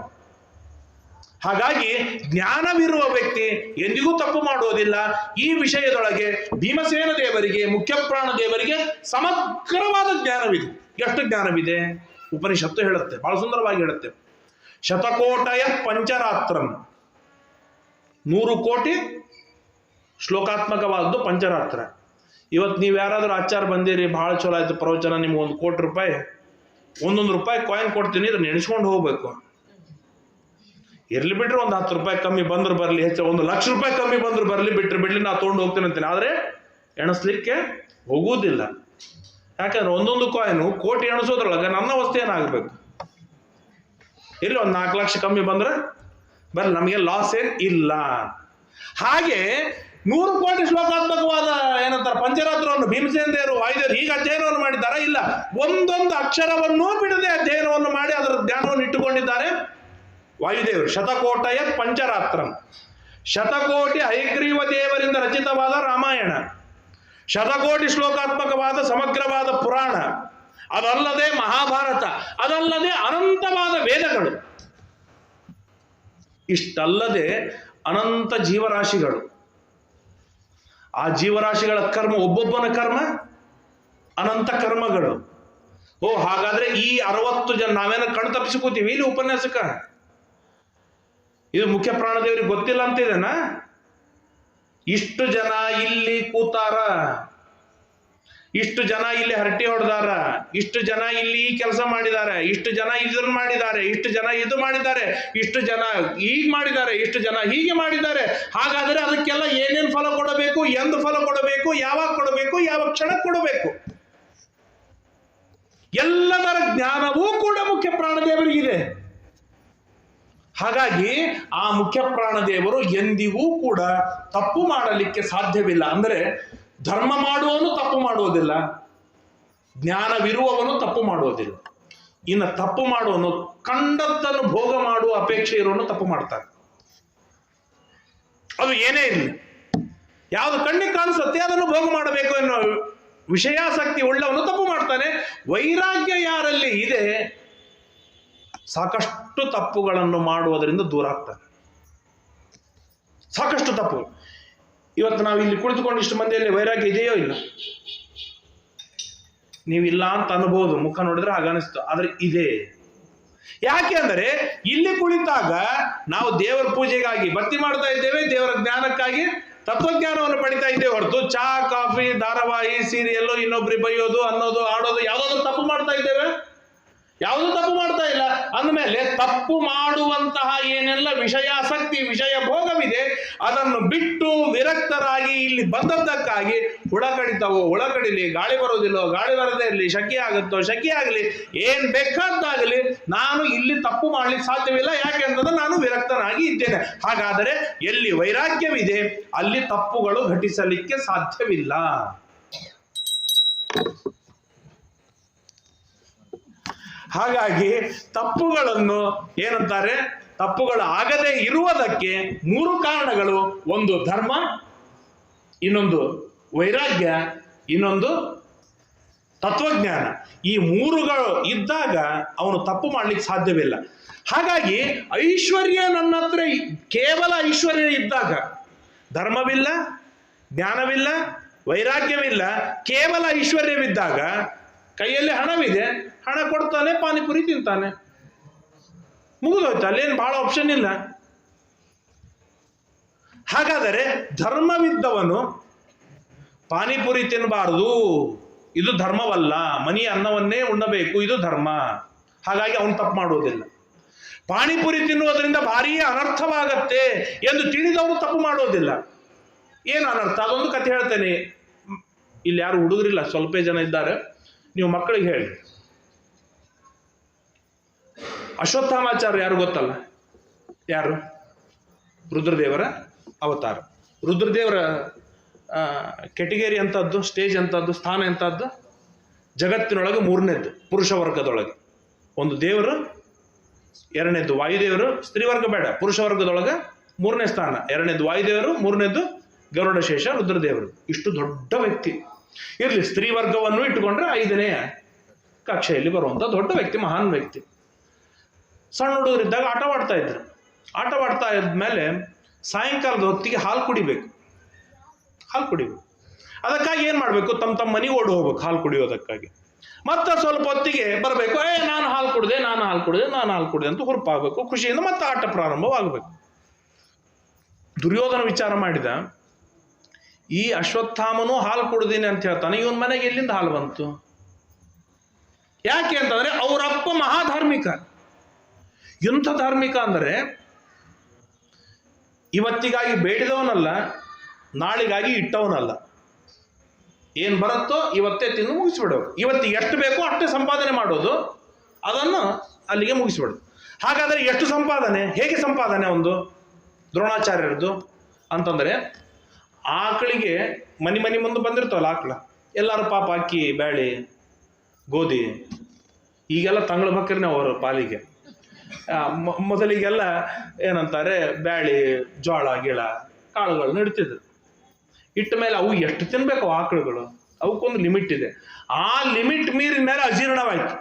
ಹಾಗಾಗಿ ಜ್ಞಾನವಿರುವ ವ್ಯಕ್ತಿ ಎಂದಿಗೂ ತಪ್ಪು ಮಾಡುವುದಿಲ್ಲ. ಈ ವಿಷಯದೊಳಗೆ ಭೀಮಸೇನ ದೇವರಿಗೆ, ಮುಖ್ಯಪ್ರಾಣ ದೇವರಿಗೆ ಸಮಗ್ರವಾದ ಜ್ಞಾನವಿದೆ. ಎಷ್ಟು ಜ್ಞಾನವಿದೆ? ಉಪನಿಷತ್ತು ಹೇಳುತ್ತೆ, ಬಹಳ ಸುಂದರವಾಗಿ ಹೇಳುತ್ತೆ. ಶತಕೋಟಯ ಪಂಚರಾತ್ರಂ, 100 ಕೋಟಿ ಶ್ಲೋಕಾತ್ಮಕವಾದದ್ದು ಪಂಚರಾತ್ರ. ಇವತ್ತು ನೀವು ಯಾರಾದ್ರೂ ಆಚಾರ ಬಂದಿರಿ, ಬಹಳ ಚಲೋ ಆಯ್ತು ಪ್ರವಚನ, ನಿಮ್ಗೆ 1 ಕೋಟಿ ರೂಪಾಯಿ, 1 ರೂಪಾಯಿ ಕಾಯಿನ್ ಕೊಡ್ತೀನಿ, ಇದನ್ನ ಎಣಿಸ್ಕೊಂಡು ಹೋಗ್ಬೇಕು. ಇರ್ಲಿ ಬಿಟ್ರೆ ಒಂದು 10 ರೂಪಾಯಿ ಕಮ್ಮಿ ಬಂದ್ರು ಬರಲಿ, ಹೆಚ್ಚು 1 ಲಕ್ಷ ರೂಪಾಯಿ ಕಮ್ಮಿ ಬಂದ್ರು ಬರಲಿ, ಬಿಟ್ರೆ ಬಿಡ್ಲಿ, ನಾ ತೊಗೊಂಡು ಹೋಗ್ತೇನೆ ಅಂತೀನಿ. ಆದರೆ ಎಣಿಸ್ಲಿಕ್ಕೆ ಹೋಗುವುದಿಲ್ಲ. ಯಾಕಂದ್ರೆ ಒಂದೊಂದು ಕಾಯಿನು ಕೋಟಿ ಎಣಿಸೋದ್ರೊಳಗೆ ನನ್ನ ಅವಸ್ಥೆ ಏನಾಗಬೇಕು? ಇಲ್ಲಿ 4 ಲಕ್ಷ ಕಮ್ಮಿ ಬಂದ್ರೆ ಬರಲಿ, ನಮಗೆ ಲಾಸ್ ಏನ್ ಇಲ್ಲ. ಹಾಗೆ 100 ಕೋಟಿ ಶ್ಲೋಕಾತ್ಮಕವಾದ ಏನಂತಾರೆ ಪಂಚರಾತ್ರವನ್ನು ಭೀಮಸೇನ ದೇವರು, ವಾಯುದೇವರು ಹೀಗೆ ಅಧ್ಯಯನವನ್ನು ಮಾಡಿದ್ದಾರೆ. ಇಲ್ಲ, ಒಂದೊಂದು ಅಕ್ಷರವನ್ನೂ ಬಿಡದೆ ಅಧ್ಯಯನವನ್ನು ಮಾಡಿ ಅದರ ಜ್ಞಾನವನ್ನು ಇಟ್ಟುಕೊಂಡಿದ್ದಾರೆ ವಾಯುದೇವರು. ಶತಕೋಟಯ ಪಂಚರಾತ್ರಂ, ಶತಕೋಟಿ ಹಯಗ್ರೀವ ದೇವರಿಂದ ರಚಿತವಾದ ರಾಮಾಯಣ, ಶತಕೋಟಿ ಶ್ಲೋಕಾತ್ಮಕವಾದ ಸಮಗ್ರವಾದ ಪುರಾಣ, ಅದಲ್ಲದೆ ಮಹಾಭಾರತ, ಅದಲ್ಲದೆ ಅನಂತವಾದ ವೇದಗಳು, ಇಷ್ಟಲ್ಲದೆ ಅನಂತ ಜೀವರಾಶಿಗಳು. ಆ ಜೀವರಾಶಿಗಳ ಕರ್ಮ, ಒಬ್ಬೊಬ್ಬನ ಕರ್ಮ ಅನಂತ ಕರ್ಮಗಳು. ಹಾಗಾದ್ರೆ ಈ 60 ಜನ ನಾವೇನ ಕಣ್ ತಪ್ಪಿಸಿ ಕೂತೀವಿ ಇಲ್ಲಿ ಉಪನ್ಯಾಸಕ? ಇದು ಮುಖ್ಯ ಪ್ರಾಣದೇವರಿಗೆ ಗೊತ್ತಿಲ್ಲ ಅಂತಿದೆನಾ? ಇಷ್ಟು ಜನ ಇಲ್ಲಿ ಕೂತಾರ, ಇಷ್ಟು ಜನ ಇಲ್ಲಿ ಹರಟಿ ಹೊಡೆದಾರ, ಇಷ್ಟು ಜನ ಇಲ್ಲಿ ಈ ಕೆಲಸ ಮಾಡಿದ್ದಾರೆ, ಇಷ್ಟು ಜನ ಇದನ್ನು ಮಾಡಿದ್ದಾರೆ, ಇಷ್ಟು ಜನ ಇದು ಮಾಡಿದ್ದಾರೆ, ಇಷ್ಟು ಜನ ಹೀಗೆ ಮಾಡಿದ್ದಾರೆ, ಇಷ್ಟು ಜನ ಹೀಗೆ ಮಾಡಿದ್ದಾರೆ. ಹಾಗಾದರೆ ಅದಕ್ಕೆಲ್ಲ ಏನೇನು ಫಲ ಕೊಡಬೇಕು, ಎಂದು ಫಲ ಕೊಡಬೇಕು, ಯಾವಾಗ ಕೊಡಬೇಕು, ಯಾವ ಕ್ಷಣ ಕೊಡಬೇಕು, ಎಲ್ಲದರ ಜ್ಞಾನವೂ ಕೂಡ ಮುಖ್ಯ ಪ್ರಾಣದೇವರಿಗಿದೆ. ಹಾಗಾಗಿ ಆ ಮುಖ್ಯ ಪ್ರಾಣದೇವರು ಎಂದಿಗೂ ಕೂಡ ತಪ್ಪು ಮಾಡಲಿಕ್ಕೆ ಸಾಧ್ಯವಿಲ್ಲ. ಅಂದರೆ ಧರ್ಮ ಮಾಡುವವನು ತಪ್ಪು ಮಾಡುವುದಿಲ್ಲ, ಜ್ಞಾನವಿರುವವನು ತಪ್ಪು ಮಾಡುವುದಿಲ್ಲ. ಇನ್ನು ತಪ್ಪು ಮಾಡುವನು ಕಂಡದ್ದನ್ನು ಭೋಗ ಮಾಡುವ ಅಪೇಕ್ಷೆ ಇರುವವನು ತಪ್ಪು ಮಾಡ್ತಾನೆ. ಅದು ಏನೇ ಇರಲಿ, ಯಾವುದು ಕಣ್ಣಿಗೆ ಕಾಣಿಸುತ್ತೆ ಅದನ್ನು ಭೋಗ ಮಾಡಬೇಕು ಎನ್ನುವ ವಿಷಯಾಸಕ್ತಿ ಉಳ್ಳವನು ತಪ್ಪು ಮಾಡ್ತಾನೆ. ವೈರಾಗ್ಯ ಯಾರಲ್ಲಿ ಇದೆ ಸಾಕಷ್ಟು ತಪ್ಪುಗಳನ್ನು ಮಾಡುವುದರಿಂದ ದೂರ ಆಗ್ತಾನೆ. ಸಾಕಷ್ಟು ತಪ್ಪು. ಇವತ್ತು ನಾವು ಇಲ್ಲಿ ಕುಳಿತುಕೊಂಡು ಇಷ್ಟು ಮಂದಿಯಲ್ಲಿ ವೈರಾಗ್ಯ ಇದೆಯೋ ಇಲ್ಲ? ನೀವಿಲ್ಲ ಅಂತ ಅನ್ಬೋದು, ಮುಖ ನೋಡಿದ್ರೆ ಹಾಗನಿಸ್ತು, ಆದ್ರೆ ಇದೆ. ಯಾಕೆ ಅಂದರೆ ಇಲ್ಲಿ ಕುಳಿತಾಗ ನಾವು ದೇವರ ಪೂಜೆಗಾಗಿ ಭಕ್ತಿ ಮಾಡ್ತಾ ಇದ್ದೇವೆ, ದೇವರ ಜ್ಞಾನಕ್ಕಾಗಿ ತತ್ವಜ್ಞಾನವನ್ನು ಪಡಿತಾ ಇದ್ದೇವೆ ಹೊರತು ಚಾ, ಕಾಫಿ, ಧಾರಾವಾಹಿ, ಸೀರಿಯಲ್ಲು, ಇನ್ನೊಬ್ರಿಗೆ ಬೈಯೋದು, ಅನ್ನೋದು, ಆಡೋದು ಯಾವುದಾದ್ರು ತಪ್ಪು ಮಾಡ್ತಾ ಇದ್ದೇವೆ? ಯಾವುದೂ ತಪ್ಪು ಮಾಡ್ತಾ ಇಲ್ಲ. ಅಂದಮೇಲೆ ತಪ್ಪು ಮಾಡುವಂತಹ ಏನೆಲ್ಲ ವಿಷಯಾಸಕ್ತಿ, ವಿಷಯ ಭೋಗವಿದೆ ಅದನ್ನು ಬಿಟ್ಟು ವಿರಕ್ತರಾಗಿ ಇಲ್ಲಿ ಬಂದದ್ದಕ್ಕಾಗಿ ಹುಳ ಕಡಿತಾವೋ ಹುಳ ಕಡಿಲಿ, ಗಾಳಿ ಬರೋದಿಲ್ಲೋ ಗಾಳಿ ಬರದೇ ಇರಲಿ, ಶೆಕೆ ಆಗುತ್ತೋ ಶೆಕೆ ಆಗಲಿ, ಏನ್ ಬೇಕಾದ್ದಾಗಲಿ ನಾನು ಇಲ್ಲಿ ತಪ್ಪು ಮಾಡ್ಲಿಕ್ಕೆ ಸಾಧ್ಯವಿಲ್ಲ. ಯಾಕೆ ಅಂತಂದ್ರೆ ನಾನು ವಿರಕ್ತನಾಗಿ ಇದ್ದೇನೆ. ಹಾಗಾದರೆ ಎಲ್ಲಿ ವೈರಾಗ್ಯವಿದೆ ಅಲ್ಲಿ ತಪ್ಪುಗಳು ಘಟಿಸಲಿಕ್ಕೆ ಸಾಧ್ಯವಿಲ್ಲ. ಹಾಗಾಗಿ ತಪ್ಪುಗಳನ್ನು ಏನಂತಾರೆ, ತಪ್ಪುಗಳು ಆಗದೆ ಇರುವುದಕ್ಕೆ 3 ಕಾರಣಗಳು. ಒಂದು ಧರ್ಮ, ಇನ್ನೊಂದು ವೈರಾಗ್ಯ, ಇನ್ನೊಂದು ತತ್ವಜ್ಞಾನ. ಈ 3ಗಳು ಇದ್ದಾಗ ಅವನು ತಪ್ಪು ಮಾಡ್ಲಿಕ್ಕೆ ಸಾಧ್ಯವಿಲ್ಲ. ಹಾಗಾಗಿ ಐಶ್ವರ್ಯ ನನ್ನ ಹತ್ರ ಕೇವಲ ಐಶ್ವರ್ಯ ಇದ್ದಾಗ, ಧರ್ಮವಿಲ್ಲ, ಜ್ಞಾನವಿಲ್ಲ, ವೈರಾಗ್ಯವಿಲ್ಲ, ಕೇವಲ ಐಶ್ವರ್ಯವಿದ್ದಾಗ ಕೈಯಲ್ಲಿ ಹಣವಿದೆ, ಹಣ ಕೊಡ್ತಾನೆ, ಪಾನಿಪುರಿ ತಿಂತಾನೆ, ಮುಗಿದೋಯ್ತು. ಅಲ್ಲೇನು ಬಹಳ ಆಪ್ಷನ್ ಇಲ್ಲ. ಹಾಗಾದರೆ ಧರ್ಮವಿದ್ದವನು ಪಾನಿಪುರಿ ತಿನ್ನಬಾರದು, ಇದು ಧರ್ಮವಲ್ಲ, ಮನಿ ಅನ್ನವನ್ನೇ ಉಣ್ಣಬೇಕು, ಇದು ಧರ್ಮ. ಹಾಗಾಗಿ ಅವನು ತಪ್ಪು ಮಾಡುವುದಿಲ್ಲ. ಪಾನಿಪುರಿ ತಿನ್ನುವುದರಿಂದ ಭಾರೀ ಅನರ್ಥವಾಗತ್ತೆ ಎಂದು ತಿಳಿದವನು ತಪ್ಪು ಮಾಡೋದಿಲ್ಲ. ಏನು ಅನರ್ಥ? ಅದೊಂದು ಕಥೆ ಹೇಳ್ತೇನೆ. ಇಲ್ಲಿ ಯಾರು ಹುಡುಗರಿಲ್ಲ, ಸ್ವಲ್ಪ ಜನ ಇದ್ದಾರೆ, ನೀವು ಮಕ್ಕಳಿಗೆ ಹೇಳಿ. ಅಶ್ವತ್ಥಾಮಾಚಾರ್ಯ ಯಾರು ಗೊತ್ತಲ್ಲ? ಯಾರು? ರುದ್ರದೇವರ ಅವತಾರ. ರುದ್ರದೇವರ ಕೆಟಗರಿ ಅಂತದ್ದು, ಸ್ಟೇಜ್ ಅಂತದ್ದು, ಸ್ಥಾನ ಎಂತದ್ದು? ಜಗತ್ತಿನೊಳಗೆ 3ನೇದ್ದು, ಪುರುಷ ವರ್ಗದೊಳಗೆ. ಒಂದು ದೇವರು, 2ನೇದ್ದು ವಾಯುದೇವರು, ಸ್ತ್ರೀ ವರ್ಗ ಬೇಡ, ಪುರುಷ ವರ್ಗದೊಳಗೆ 3ನೇ ಸ್ಥಾನ, 2ನೇದ್ದು ವಾಯುದೇವರು, 3ನೇದ್ದು ಗರುಡಶೇಷ ರುದ್ರದೇವರು. ಇಷ್ಟು ದೊಡ್ಡ ವ್ಯಕ್ತಿ ಇರಲಿ, ಸ್ತ್ರೀ ವರ್ಗವನ್ನು ಇಟ್ಟುಕೊಂಡ್ರೆ 5ನೇ ಕಕ್ಷೆಯಲ್ಲಿ ಬರುವಂಥ ದೊಡ್ಡ ವ್ಯಕ್ತಿ, ಮಹಾನ್ ವ್ಯಕ್ತಿ. ಸಣ್ಣ ಹುಡುಗರಿದ್ದಾಗ ಆಟವಾಡ್ತಾ ಇದ್ರು. ಆಟವಾಡ್ತಾ ಇದ್ಮೇಲೆ ಸಾಯಂಕಾಲದ ಹೊತ್ತಿಗೆ ಹಾಲು ಕುಡಿಬೇಕು. ಅದಕ್ಕಾಗಿ ಏನು ಮಾಡಬೇಕು? ತಮ್ಮ ಮನೆಗೆ ಓಡಿ ಹೋಗ್ಬೇಕು ಹಾಲು ಕುಡಿಯೋದಕ್ಕಾಗಿ. ಮತ್ತೆ ಸ್ವಲ್ಪ ಹೊತ್ತಿಗೆ ಬರಬೇಕು, ನಾನು ಹಾಲು ಕುಡಿದೆ ಅಂತ ಹುರುಪಾಗಬೇಕು. ಖುಷಿಯಿಂದ ಮತ್ತೆ ಆಟ ಪ್ರಾರಂಭವಾಗಬೇಕು. ದುರ್ಯೋಧನ ವಿಚಾರ ಮಾಡಿದ, ಈ ಅಶ್ವತ್ಥಾಮನು ಹಾಲು ಕುಡ್ದೀನಿ ಅಂತ ಹೇಳ್ತಾನೆ, ಇವನ್ ಮನೆಗೆ ಎಲ್ಲಿಂದ ಹಾಲು ಬಂತು? ಯಾಕೆ ಅಂತಂದ್ರೆ ಅವರಪ್ಪ ಮಹಾಧಾರ್ಮಿಕ. ಎಂಥ ಧಾರ್ಮಿಕ ಅಂದರೆ ಇವತ್ತಿಗಾಗಿ ಬೇಡಿದವನಲ್ಲ, ನಾಳಿಗಾಗಿ ಇಟ್ಟವನಲ್ಲ. ಏನು ಬರುತ್ತೋ ಇವತ್ತೇ ತಿಂದು ಮುಗಿಸ್ಬಿಡೋದು. ಇವತ್ತಿಗೆ ಎಷ್ಟು ಬೇಕೋ ಅಷ್ಟೇ ಸಂಪಾದನೆ ಮಾಡೋದು, ಅದನ್ನು ಅಲ್ಲಿಗೆ ಮುಗಿಸ್ಬಿಡೋದು. ಹಾಗಾದರೆ ಎಷ್ಟು ಸಂಪಾದನೆ, ಹೇಗೆ ಸಂಪಾದನೆ ಒಂದು ದ್ರೋಣಾಚಾರ್ಯರದ್ದು ಅಂತಂದರೆ, ಆಕಳಿಗೆ ಮನೆ ಮುಂದೆ ಬಂದಿರ್ತಾವಲ್ಲ ಆಕಳ, ಎಲ್ಲರೂ ಪಾಪ ಅಕ್ಕಿ, ಬೇಳೆ, ಗೋಧಿ ಈಗೆಲ್ಲ ತಂಗಳ ಬಕ್ಕರ್ನೇ ಅವರ ಪಾಲಿಗೆ. ಮೊದಲಿಗೆಲ್ಲ ಏನಂತಾರೆ, ಬ್ಯಾಳಿ, ಜೋಳ, ಗಿಳ, ಕಾಳುಗಳು ಇಡ್ತಿದ್ರು. ಇಟ್ಟ ಮೇಲೆ ಅವು ಎಷ್ಟು ತಿನ್ಬೇಕು ಆಕಳುಗಳು, ಅವಕ್ಕೊಂದು ಲಿಮಿಟ್ ಇದೆ. ಆ ಲಿಮಿಟ್ ಮೀರಿದ ಮೇಲೆ ಅಜೀರ್ಣವಾಯ್ತು.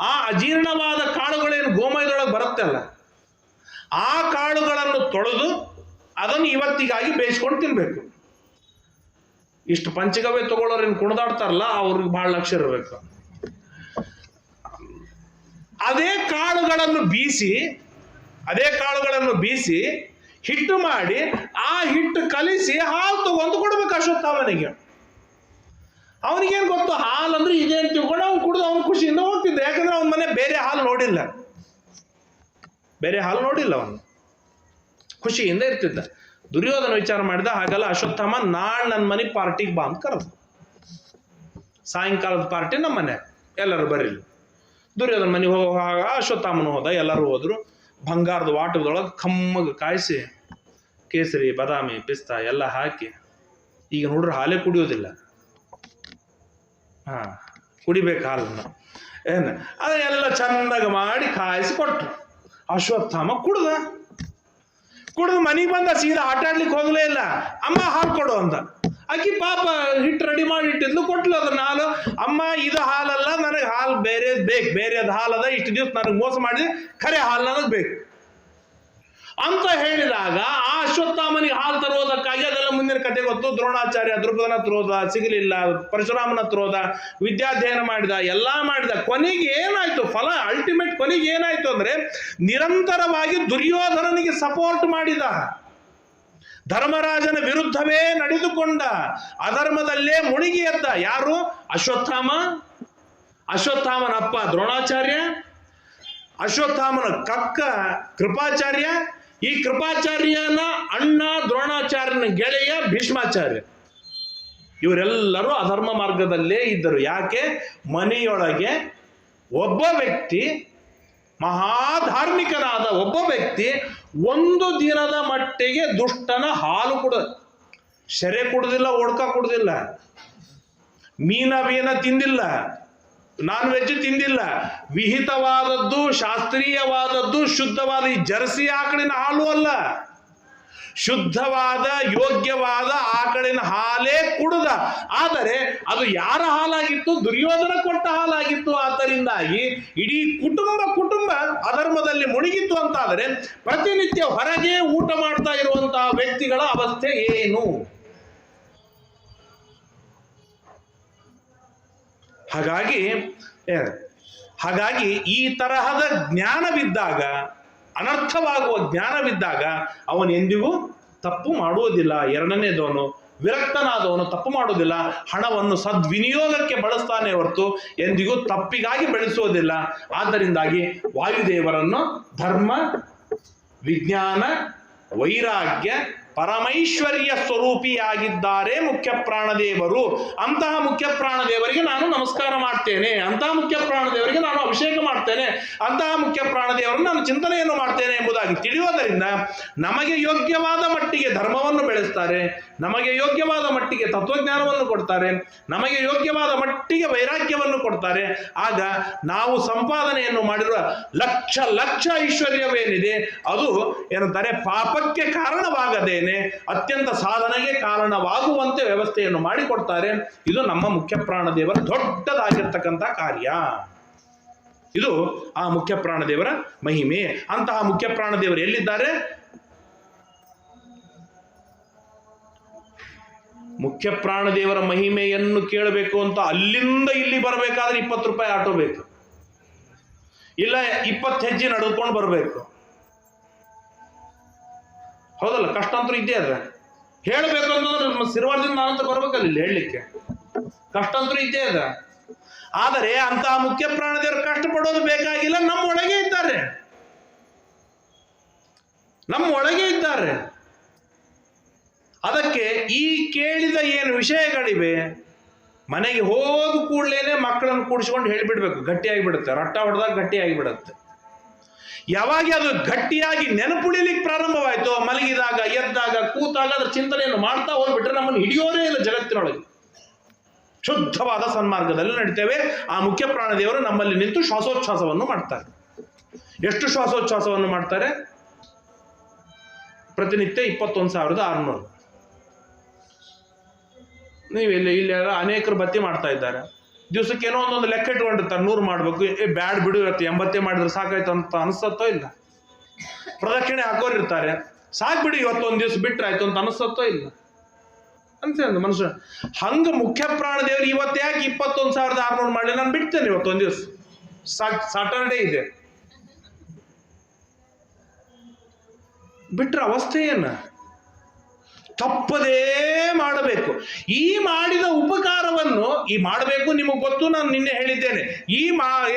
ಆ ಅಜೀರ್ಣವಾದ ಕಾಳುಗಳೇನು ಗೋಮಯದೊಳಗೆ ಬರುತ್ತೆ ಅಲ್ಲ, ಆ ಕಾಳುಗಳನ್ನು ತೊಳೆದು ಅದನ್ನು ಇವತ್ತಿಗಾಗಿ ಬೇಯಿಸ್ಕೊಂಡು ತಿನ್ಬೇಕು. ಇಷ್ಟು ಪಂಚಗವ್ಯ ತಗೊಳ್ಳೋರೇನು ಕುಣಿದಾಡ್ತಾರಲ್ಲ, ಅವ್ರಿಗೆ ಬಹಳ ಲಕ್ಷ್ಯ ಇರಬೇಕು. ಅದೇ ಕಾಳುಗಳನ್ನು ಬೀಸಿ ಹಿಟ್ಟು ಮಾಡಿ ಆ ಹಿಟ್ಟು ಕಲಿಸಿ ಹಾಲು ತಗೊಂಡು ಕೊಡ್ಬೇಕು ಅಶ್ವತ್ಥಾಮನಿಗೆ. ಅವನಿಗೇನು ಗೊತ್ತು ಹಾಲು ಅಂದ್ರೆ ಇದೆ ಅಂತ ತಿಳ್ಕೊಂಡು ಅವ್ನು ಕುಡಿದು ಅವ್ನು ಖುಷಿಯಿಂದ ಹೋಗ್ತಿದ್ದ. ಯಾಕಂದ್ರೆ ಅವನ ಮನೆ ಬೇರೆ ಹಾಲು ನೋಡಿಲ್ಲ, ಅವನು ಖುಷಿಯಿಂದ ಇರ್ತಿದ್ದ. ದುರ್ಯೋಧನ ವಿಚಾರ ಮಾಡಿದ ಹಾಗಲ್ಲ, ಅಶ್ವತ್ಥಾಮ ನಾಳೆ ನನ್ನ ಮನೆ ಪಾರ್ಟಿಗೆ ಬಾ ಅಂತ ಕರೆದು, ಸಾಯಂಕಾಲದ ಪಾರ್ಟಿ ನಮ್ಮ ಮನೆ, ಎಲ್ಲರೂ ಬರ್ರಿ. ದುರ್ಯೋಧನ ಮನೆಗೆ ಹೋಗುವಾಗ ಅಶ್ವತ್ಥಾಮನು ಹೋದ, ಎಲ್ಲರೂ ಹೋದ್ರು. ಬಂಗಾರದ ವಾಟದೊಳಗೆ ಕಮ್ಮಗೆ ಕಾಯಿಸಿ ಕೇಸರಿ, ಬಾದಾಮಿ, ಪಿಸ್ತಾ ಎಲ್ಲ ಹಾಕಿ, ಈಗ ನೋಡ್ರಿ ಹಾಲೇ ಕುಡಿಯೋದಿಲ್ಲ, ಕುಡಿಬೇಕು ಹಾಲನ್ನು, ಅದನ್ನೆಲ್ಲ ಚಂದಾಗ ಮಾಡಿ ಕಾಯಿಸಿ ಕೊಟ್ಟರು. ಅಶ್ವತ್ಥಾಮ ಕುಡ್ದು ಮನೆಗೆ ಬಂದ, ಸೀದಾ ಆಟ ಆಡ್ಲಿಕ್ಕೆ ಹೋಗಲೇ ಇಲ್ಲ. ಅಮ್ಮ ಹಾಲು ಕೊಡು ಅಂದ. ಆಕಿ ಪಾಪ ಹಿಟ್ಟು ರೆಡಿ ಮಾಡಿ ಇಟ್ಟಿದ್ಲು, ಕೊಟ್ಲು ಅದನ್ನ ಹಾಲು. ಅಮ್ಮ ಇದು ಹಾಲಲ್ಲ, ನನಗೆ ಹಾಲು ಬೇರೆದು ಹಾಲದ, ಇಷ್ಟು ದಿವಸ ನನಗೆ ಮೋಸ ಮಾಡಿದೆ, ಖರೆ ಹಾಲು ನನಗೆ ಬೇಕು ಅಂತ ಹೇಳಿದಾಗ ಆ ಅಶ್ವತ್ಥಾಮನಿಗೆ ಹಾಲು ತರುವುದಕ್ಕಾಗಿ, ಅದೆಲ್ಲ ಮುಂದಿನ ಕತೆ ಗೊತ್ತು, ದ್ರೋಣಾಚಾರ್ಯ ದ್ರುಪದನ ಹತ್ರ ಹೋದ, ಸಿಗಲಿಲ್ಲ, ಪರಶುರಾಮನ ಹತ್ರ ಹೋದ, ವಿದ್ಯಾಧ್ಯಯನ ಮಾಡಿದ, ಎಲ್ಲ ಮಾಡಿದ. ಕೊನೆಗೆ ಏನಾಯ್ತು ಫಲ, ಅಲ್ಟಿಮೇಟ್ ಕೊನೆಗೆ ಏನಾಯ್ತು ಅಂದ್ರೆ ನಿರಂತರವಾಗಿ ದುರ್ಯೋಧನನಿಗೆ ಸಪೋರ್ಟ್ ಮಾಡಿದ, ಧರ್ಮರಾಜನ ವಿರುದ್ಧವೇ ನಡೆದುಕೊಂಡ, ಅಧರ್ಮದಲ್ಲೇ ಮುಳುಗಿ ಎದ್ದ. ಯಾರು? ಅಶ್ವತ್ಥಾಮನ ಅಪ್ಪ ದ್ರೋಣಾಚಾರ್ಯ, ಅಶ್ವತ್ಥಾಮನ ಕಕ್ಕ ಕೃಪಾಚಾರ್ಯ, ಈ ಕೃಪಾಚಾರ್ಯನ ಅಣ್ಣ ದ್ರೋಣಾಚಾರ್ಯನ ಗೆಳೆಯ ಭೀಷ್ಮಾಚಾರ್ಯ. ಇವರೆಲ್ಲರೂ ಅಧರ್ಮ ಮಾರ್ಗದಲ್ಲೇ ಇದ್ದರು. ಯಾಕೆ? ಮನೆಯೊಳಗೆ ಒಬ್ಬ ವ್ಯಕ್ತಿ, ಮಹಾಧಾರ್ಮಿಕನಾದ ಒಬ್ಬ ವ್ಯಕ್ತಿ, ಒಂದು ದಿನದ ಮಟ್ಟಿಗೆ ದುಷ್ಟನ ಹಾಲು ಶೆರೆ ಕುಡುದಿಲ್ಲ, ಓಡ್ಕ ಕುಡುದಿಲ್ಲ, ಮೀನ ತಿಂದಿಲ್ಲ, ನಾನ್ ವೆಜ್ ತಿಂದಿಲ್ಲ, ವಿಹಿತವಾದದ್ದು, ಶಾಸ್ತ್ರೀಯವಾದದ್ದು, ಶುದ್ಧವಾದ ಈ ಜರ್ಸಿ ಆಕಳಿನ ಹಾಲು ಅಲ್ಲ, ಶುದ್ಧವಾದ ಯೋಗ್ಯವಾದ ಆಕಳಿನ ಹಾಲೇ ಕುಡಿದ. ಆದರೆ ಅದು ಯಾರ ಹಾಲಾಗಿತ್ತು? ದುರ್ಯೋಧನ ಕೊಟ್ಟ ಹಾಲಾಗಿತ್ತು. ಆದ್ದರಿಂದಾಗಿ ಇಡೀ ಕುಟುಂಬ ಅಧರ್ಮದಲ್ಲಿ ಮುಳುಗಿತ್ತು ಅಂತಾದರೆ ಪ್ರತಿನಿತ್ಯ ಹೊರಗೆ ಊಟ ಮಾಡ್ತಾ ಇರುವಂತಹ ವ್ಯಕ್ತಿಗಳ ಅವಸ್ಥೆ ಏನು? ಹಾಗಾಗಿ ಈ ತರಹದ ಜ್ಞಾನವಿದ್ದಾಗ, ಅನರ್ಥವಾಗುವ ಜ್ಞಾನವಿದ್ದಾಗ ಅವನೆಂದಿಗೂ ತಪ್ಪು ಮಾಡುವುದಿಲ್ಲ. ಎರಡನೇದವನು ವಿರಕ್ತನಾದವನು ತಪ್ಪು ಮಾಡುವುದಿಲ್ಲ, ಹಣವನ್ನು ಸದ್ವಿನಿಯೋಗಕ್ಕೆ ಬಳಸ್ತಾನೆ ಹೊರತು ಎಂದಿಗೂ ತಪ್ಪಿಗಾಗಿ ಬೆಳೆಸುವುದಿಲ್ಲ. ಆದ್ದರಿಂದಾಗಿ ವಾಯುದೇವರನ್ನು ಧರ್ಮ, ವಿಜ್ಞಾನ, ವೈರಾಗ್ಯ, ಪರಮೈಶ್ವರ್ಯ ಸ್ವರೂಪಿಯಾಗಿದ್ದಾರೆ ಮುಖ್ಯ ಪ್ರಾಣದೇವರು. ಅಂತಹ ಮುಖ್ಯ ಪ್ರಾಣದೇವರಿಗೆ ನಾನು ನಮಸ್ಕಾರ ಮಾಡ್ತೇನೆ, ಅಂತಹ ಮುಖ್ಯ ಪ್ರಾಣದೇವರಿಗೆ ನಾನು ಅಭಿಷೇಕ ಮಾಡ್ತೇನೆ, ಅಂತಹ ಮುಖ್ಯ ಪ್ರಾಣದೇವರನ್ನು ನಾನು ಚಿಂತನೆಯನ್ನು ಮಾಡ್ತೇನೆ ಎಂಬುದಾಗಿ ತಿಳಿಯೋದರಿಂದ ನಮಗೆ ಯೋಗ್ಯವಾದ ಮಟ್ಟಿಗೆ ಧರ್ಮವನ್ನು ಬೆಳೆಸ್ತಾರೆ, ನಮಗೆ ಯೋಗ್ಯವಾದ ಮಟ್ಟಿಗೆ ತತ್ವಜ್ಞಾನವನ್ನು ಕೊಡ್ತಾರೆ, ನಮಗೆ ಯೋಗ್ಯವಾದ ಮಟ್ಟಿಗೆ ವೈರಾಗ್ಯವನ್ನು ಕೊಡ್ತಾರೆ. ಆಗ ನಾವು ಸಂಪಾದನೆಯನ್ನು ಮಾಡಿರುವ ಲಕ್ಷ ಐಶ್ವರ್ಯವೇನಿದೆ ಅದು ಏನಂತಾರೆ ಪಾಪಕ್ಕೆ ಕಾರಣವಾಗದೇನೆ ಅತ್ಯಂತ ಸಾಧನೆಗೆ ಕಾರಣವಾಗುವಂತೆ ವ್ಯವಸ್ಥೆಯನ್ನು ಮಾಡಿಕೊಡ್ತಾರೆ. ಇದು ನಮ್ಮ ಮುಖ್ಯ ಪ್ರಾಣದೇವರ ದೊಡ್ಡದಾಗಿರ್ತಕ್ಕಂಥ ಕಾರ್ಯ. ಇದು ಆ ಮುಖ್ಯ ಪ್ರಾಣದೇವರ ಮಹಿಮೆ. ಅಂತಹ ಮುಖ್ಯ ಪ್ರಾಣದೇವರು ಎಲ್ಲಿದ್ದಾರೆ? ಮುಖ್ಯ ಪ್ರಾಣದೇವರ ಮಹಿಮೆಯನ್ನು ಕೇಳಬೇಕು ಅಂತ ಅಲ್ಲಿಂದ ಇಲ್ಲಿ ಬರಬೇಕಾದ್ರೆ 20 ರೂಪಾಯಿ ಆಟೋ ಬೇಕು, ಇಲ್ಲ 20 ಹೆಜ್ಜೆ ನಡೆದುಕೊಂಡು ಬರಬೇಕು. ಹೌದಲ್ಲ? ಕಷ್ಟ ಅಂತೂ ಇದ್ದೇ ಅದ. ಹೇಳಬೇಕು ಅಂತಂದ್ರೆ ನಮ್ಮ ಸಿರುವಾರದಿಂದ ನಾನಂತ ಬರ್ಬೇಕಲ್ಲ ಇಲ್ಲಿ ಹೇಳಲಿಕ್ಕೆ, ಕಷ್ಟ ಅಂತೂ ಇದ್ದೇ ಅದ. ಆದರೆ ಅಂತಹ ಮುಖ್ಯ ಪ್ರಾಣದೇವರು ಕಷ್ಟಪಡೋದು ಬೇಕಾಗಿಲ್ಲ, ನಮ್ಮ ಒಳಗೆ ಇದ್ದಾರೆ. ಅದಕ್ಕೆ ಈ ಕೇಳಿದ ಏನು ವಿಷಯಗಳಿವೆ ಮನೆಗೆ ಹೋದ ಕೂಡಲೇ ಮಕ್ಕಳನ್ನು ಕೂಡಿಸ್ಕೊಂಡು ಹೇಳಿಬಿಡ್ಬೇಕು, ಗಟ್ಟಿಯಾಗಿ ಬಿಡುತ್ತೆ. ರಟ್ಟ ಹೊಡೆದಾಗ ಗಟ್ಟಿಯಾಗಿ ಬಿಡುತ್ತೆ. ಯಾವಾಗ ಅದು ಗಟ್ಟಿಯಾಗಿ ನೆನಪುಳಿಲಿಕ್ಕೆ ಪ್ರಾರಂಭವಾಯಿತು, ಮಲಗಿದಾಗ, ಎದ್ದಾಗ, ಕೂತಾಗ ಅದರ ಚಿಂತನೆಯನ್ನು ಮಾಡ್ತಾ ಹೋಗ್ಬಿಟ್ರೆ ನಮ್ಮನ್ನು ಹಿಡಿಯೋದೇ ಇಲ್ಲ ಜಗತ್ತಿನೊಳಗೆ. ಶುದ್ಧವಾದ ಸನ್ಮಾರ್ಗದಲ್ಲಿ ನಡೀತೇವೆ. ಆ ಮುಖ್ಯ ಪ್ರಾಣದೇವರು ನಮ್ಮಲ್ಲಿ ನಿಂತು ಶ್ವಾಸೋಚ್ಛ್ವಾಸವನ್ನು ಮಾಡ್ತಾರೆ. ಎಷ್ಟು ಶ್ವಾಸೋಚ್ಛ್ವಾಸವನ್ನು ಮಾಡ್ತಾರೆ? ಪ್ರತಿನಿತ್ಯ 21,600. ನೀವು ಇಲ್ಲಿ ಅನೇಕರು ಬತ್ತಿ ಮಾಡ್ತಾ ಇದ್ದಾರೆ. ದಿವಸಕ್ಕೆ ಏನೋ ಒಂದೊಂದು ಲೆಕ್ಕ ಇಟ್ಕೊಂಡಿರ್ತಾರೆ, 100 ಮಾಡಬೇಕು, ಬ್ಯಾಡ್ ಬಿಡು, 80 ಮಾಡಿದ್ರೆ ಸಾಕಾಯ್ತು ಅಂತ ಅನಿಸ್ತತ್ತೋ ಇಲ್ಲ. ಪ್ರದಕ್ಷಿಣೆ ಹಾಕೋರಿರ್ತಾರೆ, ಸಾಕು ಬಿಡಿ ಇವತ್ತೊಂದು ದಿವಸ ಬಿಟ್ರೆ ಆಯ್ತು ಅಂತ ಅನಿಸ್ತತ್ತೋ ಇಲ್ಲ ಅಂತ ಮನುಷ್ಯ. ಹಂಗ ಮುಖ್ಯ ಪ್ರಾಣದೇವರು ಇವತ್ತು ಯಾಕೆ 21,600 ಮಾಡಲಿ, ನಾನು ಬಿಡ್ತೇನೆ ಇವತ್ತೊಂದು ದಿವಸ, ಸಾಟರ್ಡೇ ಇದೆ, ಬಿಟ್ರೆ ಅವಸ್ಥೆ ಏನ? ತಪ್ಪದೇ ಮಾಡಬೇಕು. ಈ ಮಾಡಿದ ಉಪಕಾರವನ್ನು ಈ ಮಾಡಬೇಕು, ನಿಮಗೆ ಗೊತ್ತು, ನಾನು ನಿನ್ನೆ ಹೇಳಿದ್ದೇನೆ.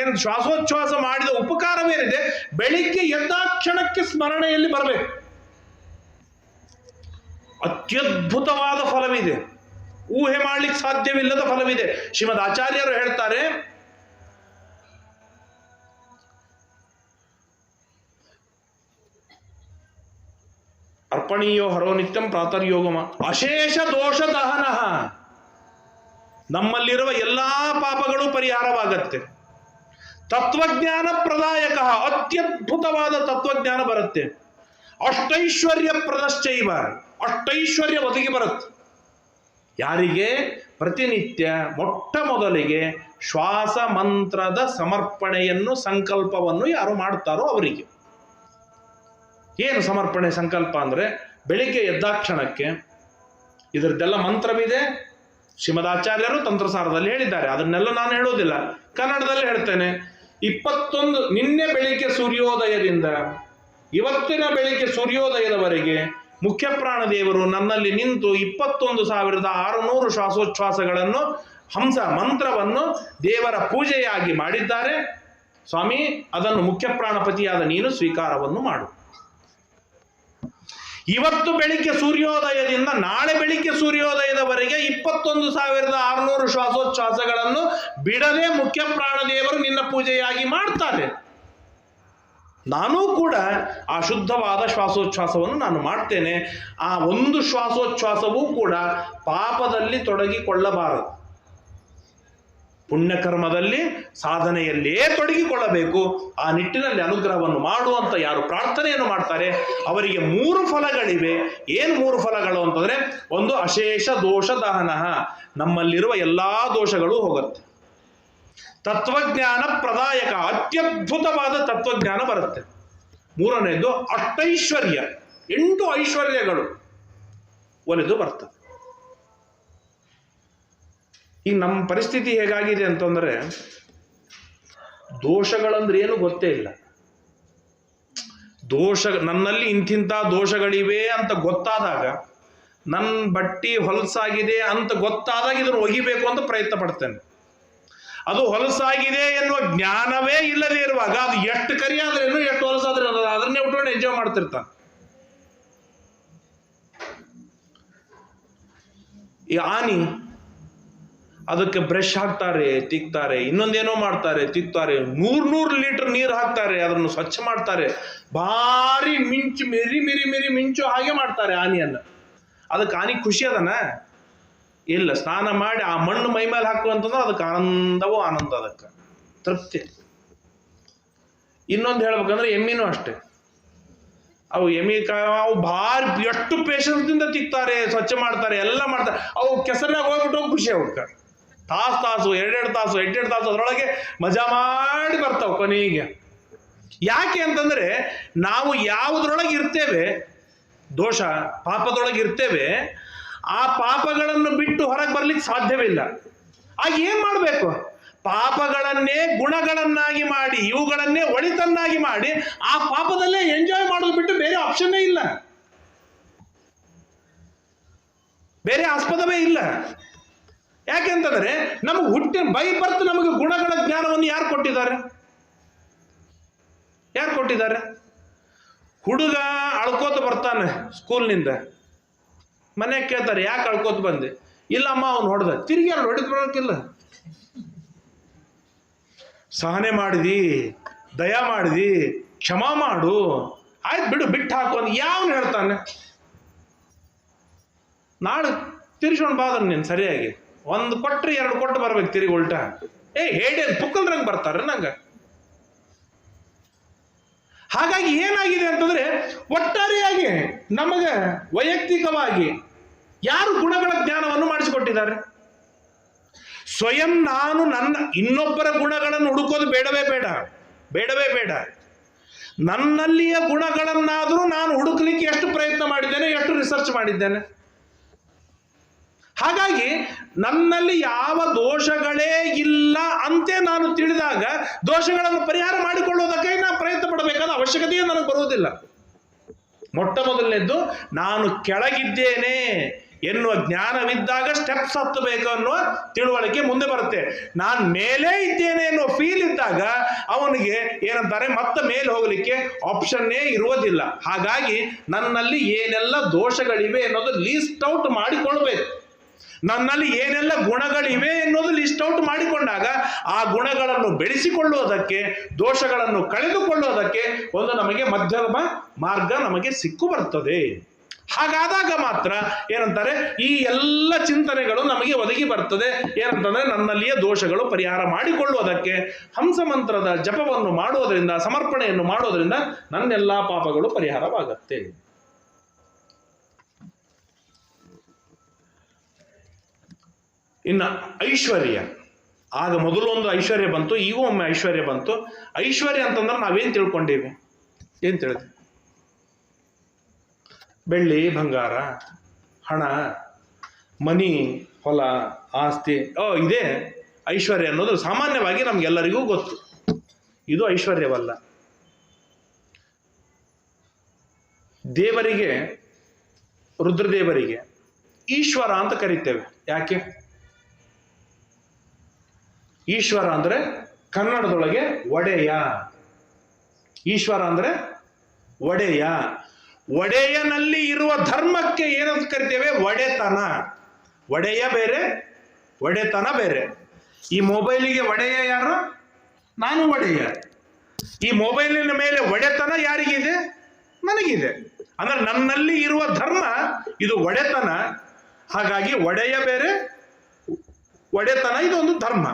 ಏನು ಶ್ವಾಸೋಚ್ಛ್ವಾಸ ಮಾಡಿದ ಉಪಕಾರವೇನಿದೆ, ಬೆಳಿಗ್ಗೆ ಎದ್ದಾಕ್ಷಣಕ್ಕೆ ಸ್ಮರಣೆಯಲ್ಲಿ ಬರಬೇಕು. ಅತ್ಯದ್ಭುತವಾದ ಫಲವಿದೆ, ಊಹೆ ಮಾಡ್ಲಿಕ್ಕೆ ಸಾಧ್ಯವಿಲ್ಲದ ಫಲವಿದೆ. ಶ್ರೀಮದ್ ಆಚಾರ್ಯರು ಹೇಳ್ತಾರೆ, ಅರ್ಪಣೀಯೋ ಹರೋ ನಿತ್ಯಂ ಪ್ರಾತರ್ಯೋಗಮ ಅಶೇಷ ದೋಷ ದಹನ. ನಮ್ಮಲ್ಲಿರುವ ಎಲ್ಲಾ ಪಾಪಗಳು ಪರಿಹಾರವಾಗತ್ತೆ. ತತ್ವಜ್ಞಾನ ಪ್ರದಾಯಕ, ಅತ್ಯದ್ಭುತವಾದ ತತ್ವಜ್ಞಾನ ಬರುತ್ತೆ. ಅಷ್ಟೈಶ್ವರ್ಯ ಪ್ರದಶ್ಚೈವ, ಅಷ್ಟೈಶ್ವರ್ಯ ಒದಗಿ ಬರುತ್ತೆ. ಯಾರಿಗೆ? ಪ್ರತಿನಿತ್ಯ ಮೊಟ್ಟ ಮೊದಲಿಗೆ ಶ್ವಾಸ ಮಂತ್ರದ ಸಮರ್ಪಣೆಯನ್ನು, ಸಂಕಲ್ಪವನ್ನು ಯಾರು ಮಾಡ್ತಾರೋ ಅವರಿಗೆ. ಏನು ಸಮರ್ಪಣೆ ಸಂಕಲ್ಪ ಅಂದರೆ, ಬೆಳಿಗ್ಗೆ ಎದ್ದಾಕ್ಷಣಕ್ಕೆ ಇದರದ್ದೆಲ್ಲ ಮಂತ್ರವಿದೆ. ಶ್ರೀಮದಾಚಾರ್ಯರು ತಂತ್ರಸಾರದಲ್ಲಿ ಹೇಳಿದ್ದಾರೆ, ಅದನ್ನೆಲ್ಲ ನಾನು ಹೇಳೋದಿಲ್ಲ, ಕನ್ನಡದಲ್ಲಿ ಹೇಳ್ತೇನೆ. 21 ನಿನ್ನೆ ಬೆಳಿಗ್ಗೆ ಸೂರ್ಯೋದಯದಿಂದ ಇವತ್ತಿನ ಬೆಳಿಗ್ಗೆ ಸೂರ್ಯೋದಯದವರೆಗೆ ಮುಖ್ಯ ಪ್ರಾಣದೇವರು ನನ್ನಲ್ಲಿ ನಿಂತು 21,600 ಶ್ವಾಸೋಚ್ಛ್ವಾಸಗಳನ್ನು, ಹಂಸ ಮಂತ್ರವನ್ನು ದೇವರ ಪೂಜೆಯಾಗಿ ಮಾಡಿದ್ದಾರೆ. ಸ್ವಾಮಿ, ಅದನ್ನು ಮುಖ್ಯ ಪ್ರಾಣಪತಿಯಾದ ನೀನು ಸ್ವೀಕಾರವನ್ನು ಮಾಡು. ಇವತ್ತು ಬೆಳಿಗ್ಗೆ ಸೂರ್ಯೋದಯದಿಂದ ನಾಳೆ ಬೆಳಿಗ್ಗೆ ಸೂರ್ಯೋದಯದವರೆಗೆ 21,600 ಶ್ವಾಸೋಚ್ಛ್ವಾಸಗಳನ್ನು ಬಿಡದೆ ಮುಖ್ಯ ಪ್ರಾಣದೇವರು ನಿನ್ನ ಪೂಜೆಯಾಗಿ ಮಾಡ್ತಾರೆ. ನಾನೂ ಕೂಡ ಆ ಶುದ್ಧವಾದ ಶ್ವಾಸೋಚ್ಛ್ವಾಸವನ್ನು ನಾನು ಮಾಡ್ತೇನೆ. ಆ ಒಂದು ಶ್ವಾಸೋಚ್ಛ್ವಾಸವೂ ಕೂಡ ಪಾಪದಲ್ಲಿ ತೊಡಗಿಕೊಳ್ಳಬಾರದು, ಪುಣ್ಯಕರ್ಮದಲ್ಲಿ ಸಾಧನೆಯಲ್ಲೇ ತೊಡಗಿಕೊಳ್ಳಬೇಕು. ಆ ನಿಟ್ಟಿನಲ್ಲಿ ಅನುಗ್ರಹವನ್ನು ಮಾಡುವಂತ ಯಾರು ಪ್ರಾರ್ಥನೆಯನ್ನು ಮಾಡ್ತಾರೆ ಅವರಿಗೆ 3 ಫಲಗಳಿವೆ. ಏನು 3 ಫಲಗಳು ಅಂತಂದ್ರೆ, ಒಂದು ಅಶೇಷ ದೋಷ ದಹನ, ನಮ್ಮಲ್ಲಿರುವ ಎಲ್ಲಾ ದೋಷಗಳು ಹೋಗುತ್ತೆ. ತತ್ವಜ್ಞಾನ ಪ್ರದಾಯಕ, ಅತ್ಯದ್ಭುತವಾದ ತತ್ವಜ್ಞಾನ ಬರುತ್ತೆ. 3ನೇದು ಅಷ್ಟೈಶ್ವರ್ಯ, 8 ಐಶ್ವರ್ಯಗಳು ಒಲಿದು ಬರ್ತದೆ. ಈಗ ನಮ್ಮ ಪರಿಸ್ಥಿತಿ ಹೇಗಾಗಿದೆ ಅಂತಂದ್ರೆ, ದೋಷಗಳಂದ್ರೆ ಏನು ಗೊತ್ತೇ ಇಲ್ಲ. ನನ್ನಲ್ಲಿ ಇಂತಿಂಥ ದೋಷಗಳಿವೆ ಅಂತ ಗೊತ್ತಾದಾಗ, ನನ್ನ ಬಟ್ಟಿ ಹೊಲಸಾಗಿದೆ ಅಂತ ಗೊತ್ತಾದಾಗ ಇದನ್ನು ಒಗಿಬೇಕು ಅಂತ ಪ್ರಯತ್ನ ಪಡ್ತೇನೆ. ಅದು ಹೊಲಸಾಗಿದೆ ಎನ್ನುವ ಜ್ಞಾನವೇ ಇಲ್ಲದೆ ಇರುವಾಗ ಅದು ಎಷ್ಟು ಕರಿ ಆದ್ರೇನು, ಎಷ್ಟು ಹೊಲಸಾದ್ರೆ ಅದನ್ನೇ ಉಟ್ಕೊಂಡು ಎಂಜಾಯ್ ಮಾಡ್ತಿರ್ತಾನೆ. ಈ ಆನಿ, ಅದಕ್ಕೆ ಬ್ರಷ್ ಹಾಕ್ತಾರೆ, ತಿಕ್ತಾರೆ, ಇನ್ನೊಂದೇನೋ ಮಾಡ್ತಾರೆ, ತಿಕ್ತಾರೆ, 100 ಲೀಟರ್ ನೀರು ಹಾಕ್ತಾರೆ, ಅದನ್ನು ಸ್ವಚ್ಛ ಮಾಡ್ತಾರೆ, ಭಾರಿ ಮಿಂಚು ಮಿರಿ ಮಿಂಚು ಹಾಗೆ ಮಾಡ್ತಾರೆ ಆನಿಯನ್ನು. ಅದಕ್ಕೆ ಆನಿ ಖುಷಿ ಅದನ ಇಲ್ಲ. ಸ್ನಾನ ಮಾಡಿ ಆ ಮಣ್ಣು ಮೈ ಮೇಲೆ ಹಾಕುವಂತಂದ್ರೆ ಅದಕ್ಕೆ ಆನಂದವೋ ಆನಂದ, ಅದಕ್ಕೆ ತೃಪ್ತಿ. ಇನ್ನೊಂದು ಹೇಳ್ಬೇಕಂದ್ರೆ ಎಮ್ಮಿನೂ ಅಷ್ಟೇ. ಅವು ಅವು ಭಾರಿ ಎಷ್ಟು ಪೇಷನ್ಸ್ದಿಂದ ತಿಕ್ತಾರೆ, ಸ್ವಚ್ಛ ಮಾಡ್ತಾರೆ, ಎಲ್ಲ ಮಾಡ್ತಾರೆ. ಅವು ಕೆಸರಿನಾಗ ಹೋಗ್ಬಿಟ್ಟು ಖುಷಿ ಅವಕ್ಕೆ ತಾಸು 2 ತಾಸು ಅದರೊಳಗೆ ಮಜಾ ಮಾಡಿ ಬರ್ತಾವೆ ಕೊನೆಗೆ. ಯಾಕೆ ಅಂತಂದ್ರೆ, ನಾವು ಯಾವುದ್ರೊಳಗೆ ಇರ್ತೇವೆ, ದೋಷ ಪಾಪದೊಳಗೆ ಇರ್ತೇವೆ, ಆ ಪಾಪಗಳನ್ನು ಬಿಟ್ಟು ಹೊರಗೆ ಬರ್ಲಿಕ್ಕೆ ಸಾಧ್ಯವಿಲ್ಲ. ಆಗ ಏನ್ ಮಾಡಬೇಕು? ಪಾಪಗಳನ್ನೇ ಗುಣಗಳನ್ನಾಗಿ ಮಾಡಿ, ಇವುಗಳನ್ನೇ ಒಳಿತನ್ನಾಗಿ ಮಾಡಿ ಆ ಪಾಪದಲ್ಲೇ ಎಂಜಾಯ್ ಮಾಡೋದು ಬಿಟ್ಟು ಬೇರೆ ಆಪ್ಷನ್ನೇ ಇಲ್ಲ, ಬೇರೆ ಆಸ್ಪದವೇ ಇಲ್ಲ. ಯಾಕೆಂತಂದ್ರೆ ನಮಗೆ ಹುಟ್ಟಿನ ಬೈ ಬರ್ತ್ ನಮಗೆ ಗುಣಗಳ ಜ್ಞಾನವನ್ನು ಯಾರು ಕೊಟ್ಟಿದ್ದಾರೆ? ಹುಡುಗ ಅಳ್ಕೋತ ಬರ್ತಾನೆ ಸ್ಕೂಲ್ನಿಂದ, ಮನೆಗೆ ಕೇಳ್ತಾರೆ, ಯಾಕೆ ಅಳ್ಕೋತ ಬಂದೆ? ಇಲ್ಲಮ್ಮ ಅವ್ನು ಹೊಡೆದ. ತಿರುಗಿ ಅಲ್ಲಿ ಹೊಡೆದು ಬರೋಕ್ಕಿಲ್ಲ. ಸಹನೆ ಮಾಡಿದಿ, ದಯಾ ಮಾಡಿದಿ, ಕ್ಷಮಾ ಮಾಡು, ಆಯ್ತು ಬಿಡು, ಬಿಟ್ಟು ಹಾಕು ಅಂತ ಯಾವನು ಹೇಳ್ತಾನೆ? ನಾಳೆ ತಿರ್ಸ್ಕೊಂಡು ಬಾದನ್ ನೀನು ಸರಿಯಾಗಿ 1 ಕೊಟ್ರೆ 2 ಕೊಟ್ಟು ಬರ್ಬೇಕು ತಿರುಗಿ ಉಲ್ಟಾ. ಹೇಳಿ ಪುಕ್ಕಲ್ರಂಗೆ ಬರ್ತಾರೆ ನಂಗೆ. ಹಾಗಾಗಿ ಏನಾಗಿದೆ ಅಂತಂದ್ರೆ, ಒಟ್ಟಾರೆಯಾಗಿ ನಮಗೆ ವೈಯಕ್ತಿಕವಾಗಿ ಯಾರು ಗುಣಗಳ ಜ್ಞಾನವನ್ನು ಮಾಡಿಸಿಕೊಟ್ಟಿದ್ದಾರೆ? ಸ್ವಯಂ ನಾನು ಇನ್ನೊಬ್ಬರ ಗುಣಗಳನ್ನು ಹುಡುಕೋದು ಬೇಡವೇ ಬೇಡ. ನನ್ನಲ್ಲಿಯ ಗುಣಗಳನ್ನಾದರೂ ನಾನು ಹುಡುಕಲಿಕ್ಕೆ ಎಷ್ಟು ಪ್ರಯತ್ನ ಮಾಡಿದ್ದೇನೆ, ಎಷ್ಟು ರಿಸರ್ಚ್ ಮಾಡಿದ್ದೇನೆ. ಹಾಗಾಗಿ ನನ್ನಲ್ಲಿ ಯಾವ ದೋಷಗಳೇ ಇಲ್ಲ ಅಂತೆ ನಾನು ತಿಳಿದಾಗ ದೋಷಗಳನ್ನು ಪರಿಹಾರ ಮಾಡಿಕೊಳ್ಳುವುದಕ್ಕೆ ನಾನು ಪ್ರಯತ್ನ ಪಡಬೇಕಾದ ಅವಶ್ಯಕತೆಯೇ ನನಗೆ ಬರುವುದಿಲ್ಲ. ಮೊಟ್ಟ ಮೊದಲನೇದ್ದು ನಾನು ಕೆಳಗಿದ್ದೇನೆ ಎನ್ನುವ ಜ್ಞಾನವಿದ್ದಾಗ ಸ್ಟೆಪ್ಸ್ ಹತ್ತಬೇಕು ಅನ್ನುವ ತಿಳುವಳಿಕೆ ಮುಂದೆ ಬರುತ್ತೆ. ನಾನು ಮೇಲೆ ಇದ್ದೇನೆ ಎನ್ನುವ ಫೀಲ್ ಇದ್ದಾಗ ಅವನಿಗೆ ಏನಂತಾರೆ, ಮತ್ತೆ ಮೇಲೆ ಹೋಗಲಿಕ್ಕೆ ಆಪ್ಷನ್ನೇ ಇರುವುದಿಲ್ಲ. ಹಾಗಾಗಿ ನನ್ನಲ್ಲಿ ಏನೆಲ್ಲ ದೋಷಗಳಿವೆ ಅನ್ನೋದು ಲೀಸ್ಟ್ ಔಟ್ ಮಾಡಿಕೊಳ್ಬೇಕು. ನನ್ನಲ್ಲಿ ಏನೆಲ್ಲ ಗುಣಗಳಿವೆ ಎನ್ನುವುದು ಲಿಸ್ಟ್ ಔಟ್ ಮಾಡಿಕೊಂಡಾಗ ಆ ಗುಣಗಳನ್ನು ಬೆಳೆಸಿಕೊಳ್ಳುವುದಕ್ಕೆ, ದೋಷಗಳನ್ನು ಕಳೆದುಕೊಳ್ಳುವುದಕ್ಕೆ ಒಂದು ನಮಗೆ ಮಧ್ಯಮ ಮಾರ್ಗ ನಮಗೆ ಸಿಕ್ಕು ಬರ್ತದೆ. ಹಾಗಾದಾಗ ಮಾತ್ರ ಏನಂತಾರೆ, ಈ ಎಲ್ಲ ಚಿಂತನೆಗಳು ನಮಗೆ ಒದಗಿ ಬರ್ತದೆ. ಏನಂತಂದ್ರೆ ನನ್ನಲ್ಲಿಯೇ ದೋಷಗಳು ಪರಿಹಾರ ಮಾಡಿಕೊಳ್ಳುವುದಕ್ಕೆ ಹಂಸ ಮಂತ್ರದ ಜಪವನ್ನು ಮಾಡುವುದರಿಂದ, ಸಮರ್ಪಣೆಯನ್ನು ಮಾಡುವುದರಿಂದ ನನ್ನೆಲ್ಲ ಪಾಪಗಳು ಪರಿಹಾರವಾಗತ್ತೆ. ಇನ್ನು ಐಶ್ವರ್ಯ, ಆಗ ಮೊದಲು ಒಂದು ಐಶ್ವರ್ಯ ಬಂತು, ಈಗ ಒಮ್ಮೆ ಐಶ್ವರ್ಯ ಬಂತು. ಐಶ್ವರ್ಯ ಅಂತಂದ್ರೆ ನಾವೇನ್ ತಿಳ್ಕೊಂಡೀವಿ? ಏನ್ ತಿಳಿದ್ವಿ? ಬೆಳ್ಳಿ ಬಂಗಾರ, ಹಣ, ಮನಿ, ಹೊಲ, ಆಸ್ತಿ, ಇದೇ ಐಶ್ವರ್ಯ ಅನ್ನೋದು ಸಾಮಾನ್ಯವಾಗಿ ನಮ್ಗೆಲ್ಲರಿಗೂ ಗೊತ್ತು. ಇದು ಐಶ್ವರ್ಯವಲ್ಲ. ದೇವರಿಗೆ, ರುದ್ರದೇವರಿಗೆ ಈಶ್ವರ ಅಂತ ಕರಿತೇವೆ. ಯಾಕೆ? ಈಶ್ವರ ಅಂದ್ರೆ ಕನ್ನಡದೊಳಗೆ ಒಡೆಯ. ಈಶ್ವರ ಅಂದ್ರೆ ಒಡೆಯ. ಒಡೆಯನಲ್ಲಿ ಇರುವ ಧರ್ಮಕ್ಕೆ ಏನಂತ ಕರಿತೇವೆ? ಒಡೆತನ. ಒಡೆಯ ಬೇರೆ, ಒಡೆತನ ಬೇರೆ. ಈ ಮೊಬೈಲಿಗೆ ಒಡೆಯ ಯಾರು? ನಾನು ಒಡೆಯ. ಈ ಮೊಬೈಲಿನ ಮೇಲೆ ಒಡೆತನ ಯಾರಿಗಿದೆ? ನನಗಿದೆ. ಅಂದ್ರೆ ನನ್ನಲ್ಲಿ ಇರುವ ಧರ್ಮ ಇದು ಒಡೆತನ. ಹಾಗಾಗಿ ಒಡೆಯ ಬೇರೆ, ಒಡೆತನ ಇದೊಂದು ಧರ್ಮ.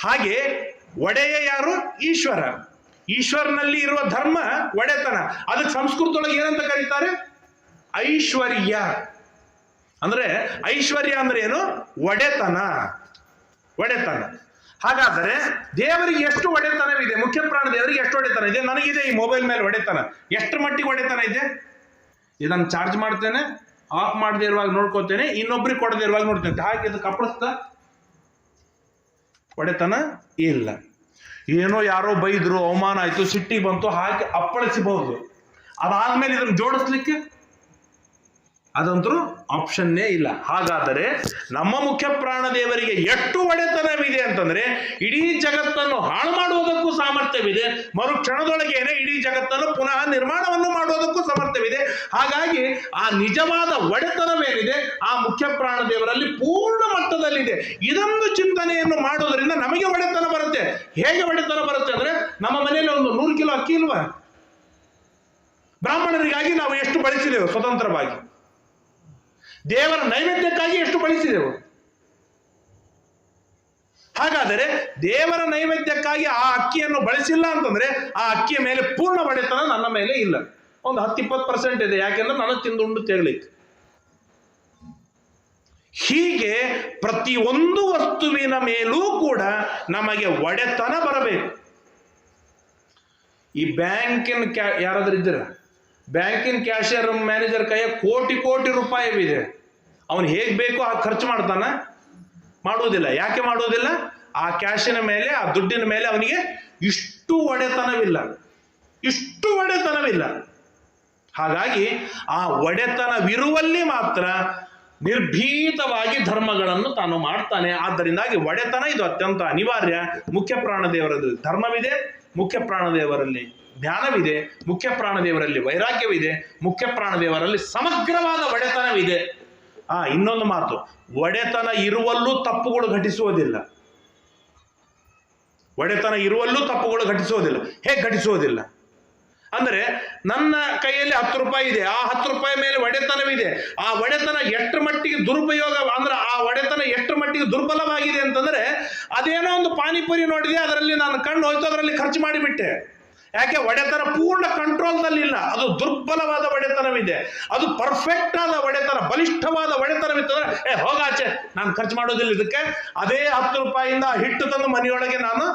ಹಾಗೆ ಒಡೆಯ ಯಾರು? ಈಶ್ವರ. ಈಶ್ವರನಲ್ಲಿ ಇರುವ ಧರ್ಮ ಒಡೆತನ. ಅದಕ್ಕೆ ಸಂಸ್ಕೃತದೊಳಗೆ ಏನಂತ ಕರೀತಾರೆ? ಐಶ್ವರ್ಯ. ಅಂದ್ರೆ ಐಶ್ವರ್ಯ ಅಂದ್ರೆ ಏನು? ಒಡೆತನ. ಒಡೆತನ. ಹಾಗಾದರೆ ದೇವರಿಗೆ ಎಷ್ಟು ಒಡೆತನವಿದೆ? ಮುಖ್ಯ ಪ್ರಾಣ ದೇವರಿಗೆ ಎಷ್ಟು ಒಡೆತನ ಇದೆ? ನನಗಿದೆ ಈ ಮೊಬೈಲ್ ಮೇಲೆ ಒಡೆತನ. ಎಷ್ಟು ಮಟ್ಟಿಗೆ ಒಡೆತನ ಇದೆ? ಇದನ್ನು ಚಾರ್ಜ್ ಮಾಡ್ತೇನೆ, ಆಫ್ ಮಾಡದೇ ಇರುವಾಗ ನೋಡ್ಕೋತೇನೆ, ಇನ್ನೊಬ್ರಿಗೆ ಕೊಡದೇ ಇರುವಾಗ ನೋಡ್ತೇನೆ. ಹಾಗೆ ಇದು ಕಪ್ಪಳಿಸ್ತಾ ಒಡೆತನ ಇಲ್ಲ. ಏನೋ ಯಾರೋ ಬೈದ್ರು, ಅವಮಾನ ಆಯ್ತು, ಸಿಟ್ಟಿಗೆ ಬಂತು, ಹಾಕಿ ಅಪ್ಪಳಿಸಬಹುದು. ಅದಾದ್ಮೇಲೆ ಇದನ್ನು ಜೋಡಿಸ್ಲಿಕ್ಕೆ ಅದಂತರೂ ಆಪ್ಷನ್ನೇ ಇಲ್ಲ. ಹಾಗಾದರೆ ನಮ್ಮ ಮುಖ್ಯ ಪ್ರಾಣ ದೇವರಿಗೆ ಎಷ್ಟು ಒಡೆತನವಿದೆ ಅಂತಂದ್ರೆ ಇಡೀ ಜಗತ್ತನ್ನು ಹಾಳು ಮಾಡುವುದಕ್ಕೂ ಸಾಮರ್ಥ್ಯವಿದೆ. ಮರುಕ್ಷಣದೊಳಗೇನೆ ಇಡೀ ಜಗತ್ತನ್ನು ಪುನಃ ನಿರ್ಮಾಣವನ್ನು ಮಾಡುವುದಕ್ಕೂ ಸಾಮರ್ಥ್ಯವಿದೆ. ಹಾಗಾಗಿ ಆ ನಿಜವಾದ ಒಡೆತನವೇನಿದೆ ಆ ಮುಖ್ಯ ಪ್ರಾಣ ದೇವರಲ್ಲಿ ಪೂರ್ಣ ಮಟ್ಟದಲ್ಲಿದೆ. ಇದೊಂದು ಚಿಂತನೆಯನ್ನು ಮಾಡುವುದರಿಂದ ನಮಗೆ ಒಡೆತನ ಬರುತ್ತೆ. ಹೇಗೆ ಒಡೆತನ ಬರುತ್ತೆ ಅಂದ್ರೆ, ನಮ್ಮ ಮನೆಯಲ್ಲಿ ಒಂದು 100 ಕಿಲೋ ಅಕ್ಕಿ ಇಲ್ವಾ? ಬ್ರಾಹ್ಮಣರಿಗಾಗಿ ನಾವು ಎಷ್ಟು ಬಳಸಿದೆವು ಸ್ವತಂತ್ರವಾಗಿ? ದೇವರ ನೈವೇದ್ಯಕ್ಕಾಗಿ ಎಷ್ಟು ಬಳಸಿದೆವು? ಹಾಗಾದರೆ ದೇವರ ನೈವೇದ್ಯಕ್ಕಾಗಿ ಆ ಅಕ್ಕಿಯನ್ನು ಬಳಸಿಲ್ಲ ಅಂತಂದ್ರೆ ಆ ಅಕ್ಕಿಯ ಮೇಲೆ ಪೂರ್ಣ ಒಡೆತನ ನನ್ನ ಮೇಲೆ ಇಲ್ಲ. ಒಂದು 10-20% ಇದೆ. ಯಾಕೆಂದ್ರೆ ನಾನು ತಿಂದುಂಡು ತೇಗಲಿಕ್ಕೆ. ಹೀಗೆ ಪ್ರತಿಯೊಂದು ವಸ್ತುವಿನ ಮೇಲೂ ಕೂಡ ನಮಗೆ ಒಡೆತನ ಬರಬೇಕು. ಈ ಬ್ಯಾಂಕಿನ ಯಾರಾದ್ರೂ ಇದ್ದೀರ? ಬ್ಯಾಂಕಿನ ಕ್ಯಾಶಿಯರ್ ಮ್ಯಾನೇಜರ್ ಕೈಯ ಕೋಟಿ ರೂಪಾಯಿವಿದೆ. ಅವನು ಹೇಗೆ ಬೇಕೋ ಹಾಗೆ ಖರ್ಚು ಮಾಡ್ತಾನ? ಮಾಡುವುದಿಲ್ಲ. ಯಾಕೆ ಮಾಡುವುದಿಲ್ಲ? ಆ ಕ್ಯಾಶಿನ ಮೇಲೆ, ಆ ದುಡ್ಡಿನ ಮೇಲೆ ಅವನಿಗೆ ಇಷ್ಟು ಒಡೆತನವಿಲ್ಲ. ಇಷ್ಟು ಒಡೆತನವಿಲ್ಲ. ಹಾಗಾಗಿ ಆ ಒಡೆತನವಿರುವಲ್ಲಿ ಮಾತ್ರ ನಿರ್ಭೀತವಾಗಿ ಧರ್ಮಗಳನ್ನು ತಾನು ಮಾಡ್ತಾನೆ. ಆದ್ದರಿಂದಾಗಿ ಒಡೆತನ ಇದು ಅತ್ಯಂತ ಅನಿವಾರ್ಯ. ಮುಖ್ಯ ಪ್ರಾಣ ದೇವರದ್ದು ಧರ್ಮವಿದೆ, ಮುಖ್ಯ ಪ್ರಾಣ ದೇವರಲ್ಲಿ ಜ್ಞಾನವಿದೆ, ಮುಖ್ಯ ಪ್ರಾಣ ದೇವರಲ್ಲಿ ವೈರಾಗ್ಯವಿದೆ, ಮುಖ್ಯ ಪ್ರಾಣ ದೇವರಲ್ಲಿ ಸಮಗ್ರವಾದ ಒಡೆತನವಿದೆ. ಇನ್ನೊಂದು ಮಾತು, ಒಡೆತನ ಇರುವಲ್ಲೂ ತಪ್ಪುಗಳು ಘಟಿಸುವುದಿಲ್ಲ. ಒಡೆತನ ಇರುವಲ್ಲೂ ತಪ್ಪುಗಳು ಘಟಿಸುವುದಿಲ್ಲ. ಹೇಗೆ ಘಟಿಸುವುದಿಲ್ಲ ಅಂದ್ರೆ, ನನ್ನ ಕೈಯಲ್ಲಿ 10 ರೂಪಾಯಿ ಇದೆ, ಆ 10 ರೂಪಾಯಿ ಮೇಲೆ ಒಡೆತನವಿದೆ. ಆ ಒಡೆತನ ಎಷ್ಟರ ಮಟ್ಟಿಗೆ ದುರುಪಯೋಗ ಅಂದ್ರೆ, ಆ ಒಡೆತನ ಎಷ್ಟರ ಮಟ್ಟಿಗೆ ದುರ್ಬಲವಾಗಿದೆ ಅಂತಂದ್ರೆ, ಅದೇನೋ ಒಂದು ಪಾನಿಪುರಿ ನೋಡಿದೆ, ಅದರಲ್ಲಿ ನಾನು ಕಣ್ಣು ಹೋಯ್ತು, ಅದರಲ್ಲಿ ಖರ್ಚು ಮಾಡಿಬಿಟ್ಟೆ. ಯಾಕೆ? ಒಡೆತನ ಪೂರ್ಣ ಕಂಟ್ರೋಲ್ನಲ್ಲಿಲ್ಲ. ಅದು ದುರ್ಬಲವಾದ ಒಡೆತನವಿದೆ. ಅದು ಪರ್ಫೆಕ್ಟ್ ಆದ ಒಡೆತನ, ಬಲಿಷ್ಠವಾದ ಒಡೆತನವಿತ್ತಂದ್ರೆ ಹೋಗಾಚೆ, ನಾನು ಖರ್ಚು ಮಾಡೋದಿಲ್ಲ ಇದಕ್ಕೆ. ಅದೇ 10 ರೂಪಾಯಿಯಿಂದ ಹಿಟ್ಟು ತಂದು ಮನೆಯೊಳಗೆ ನಾನು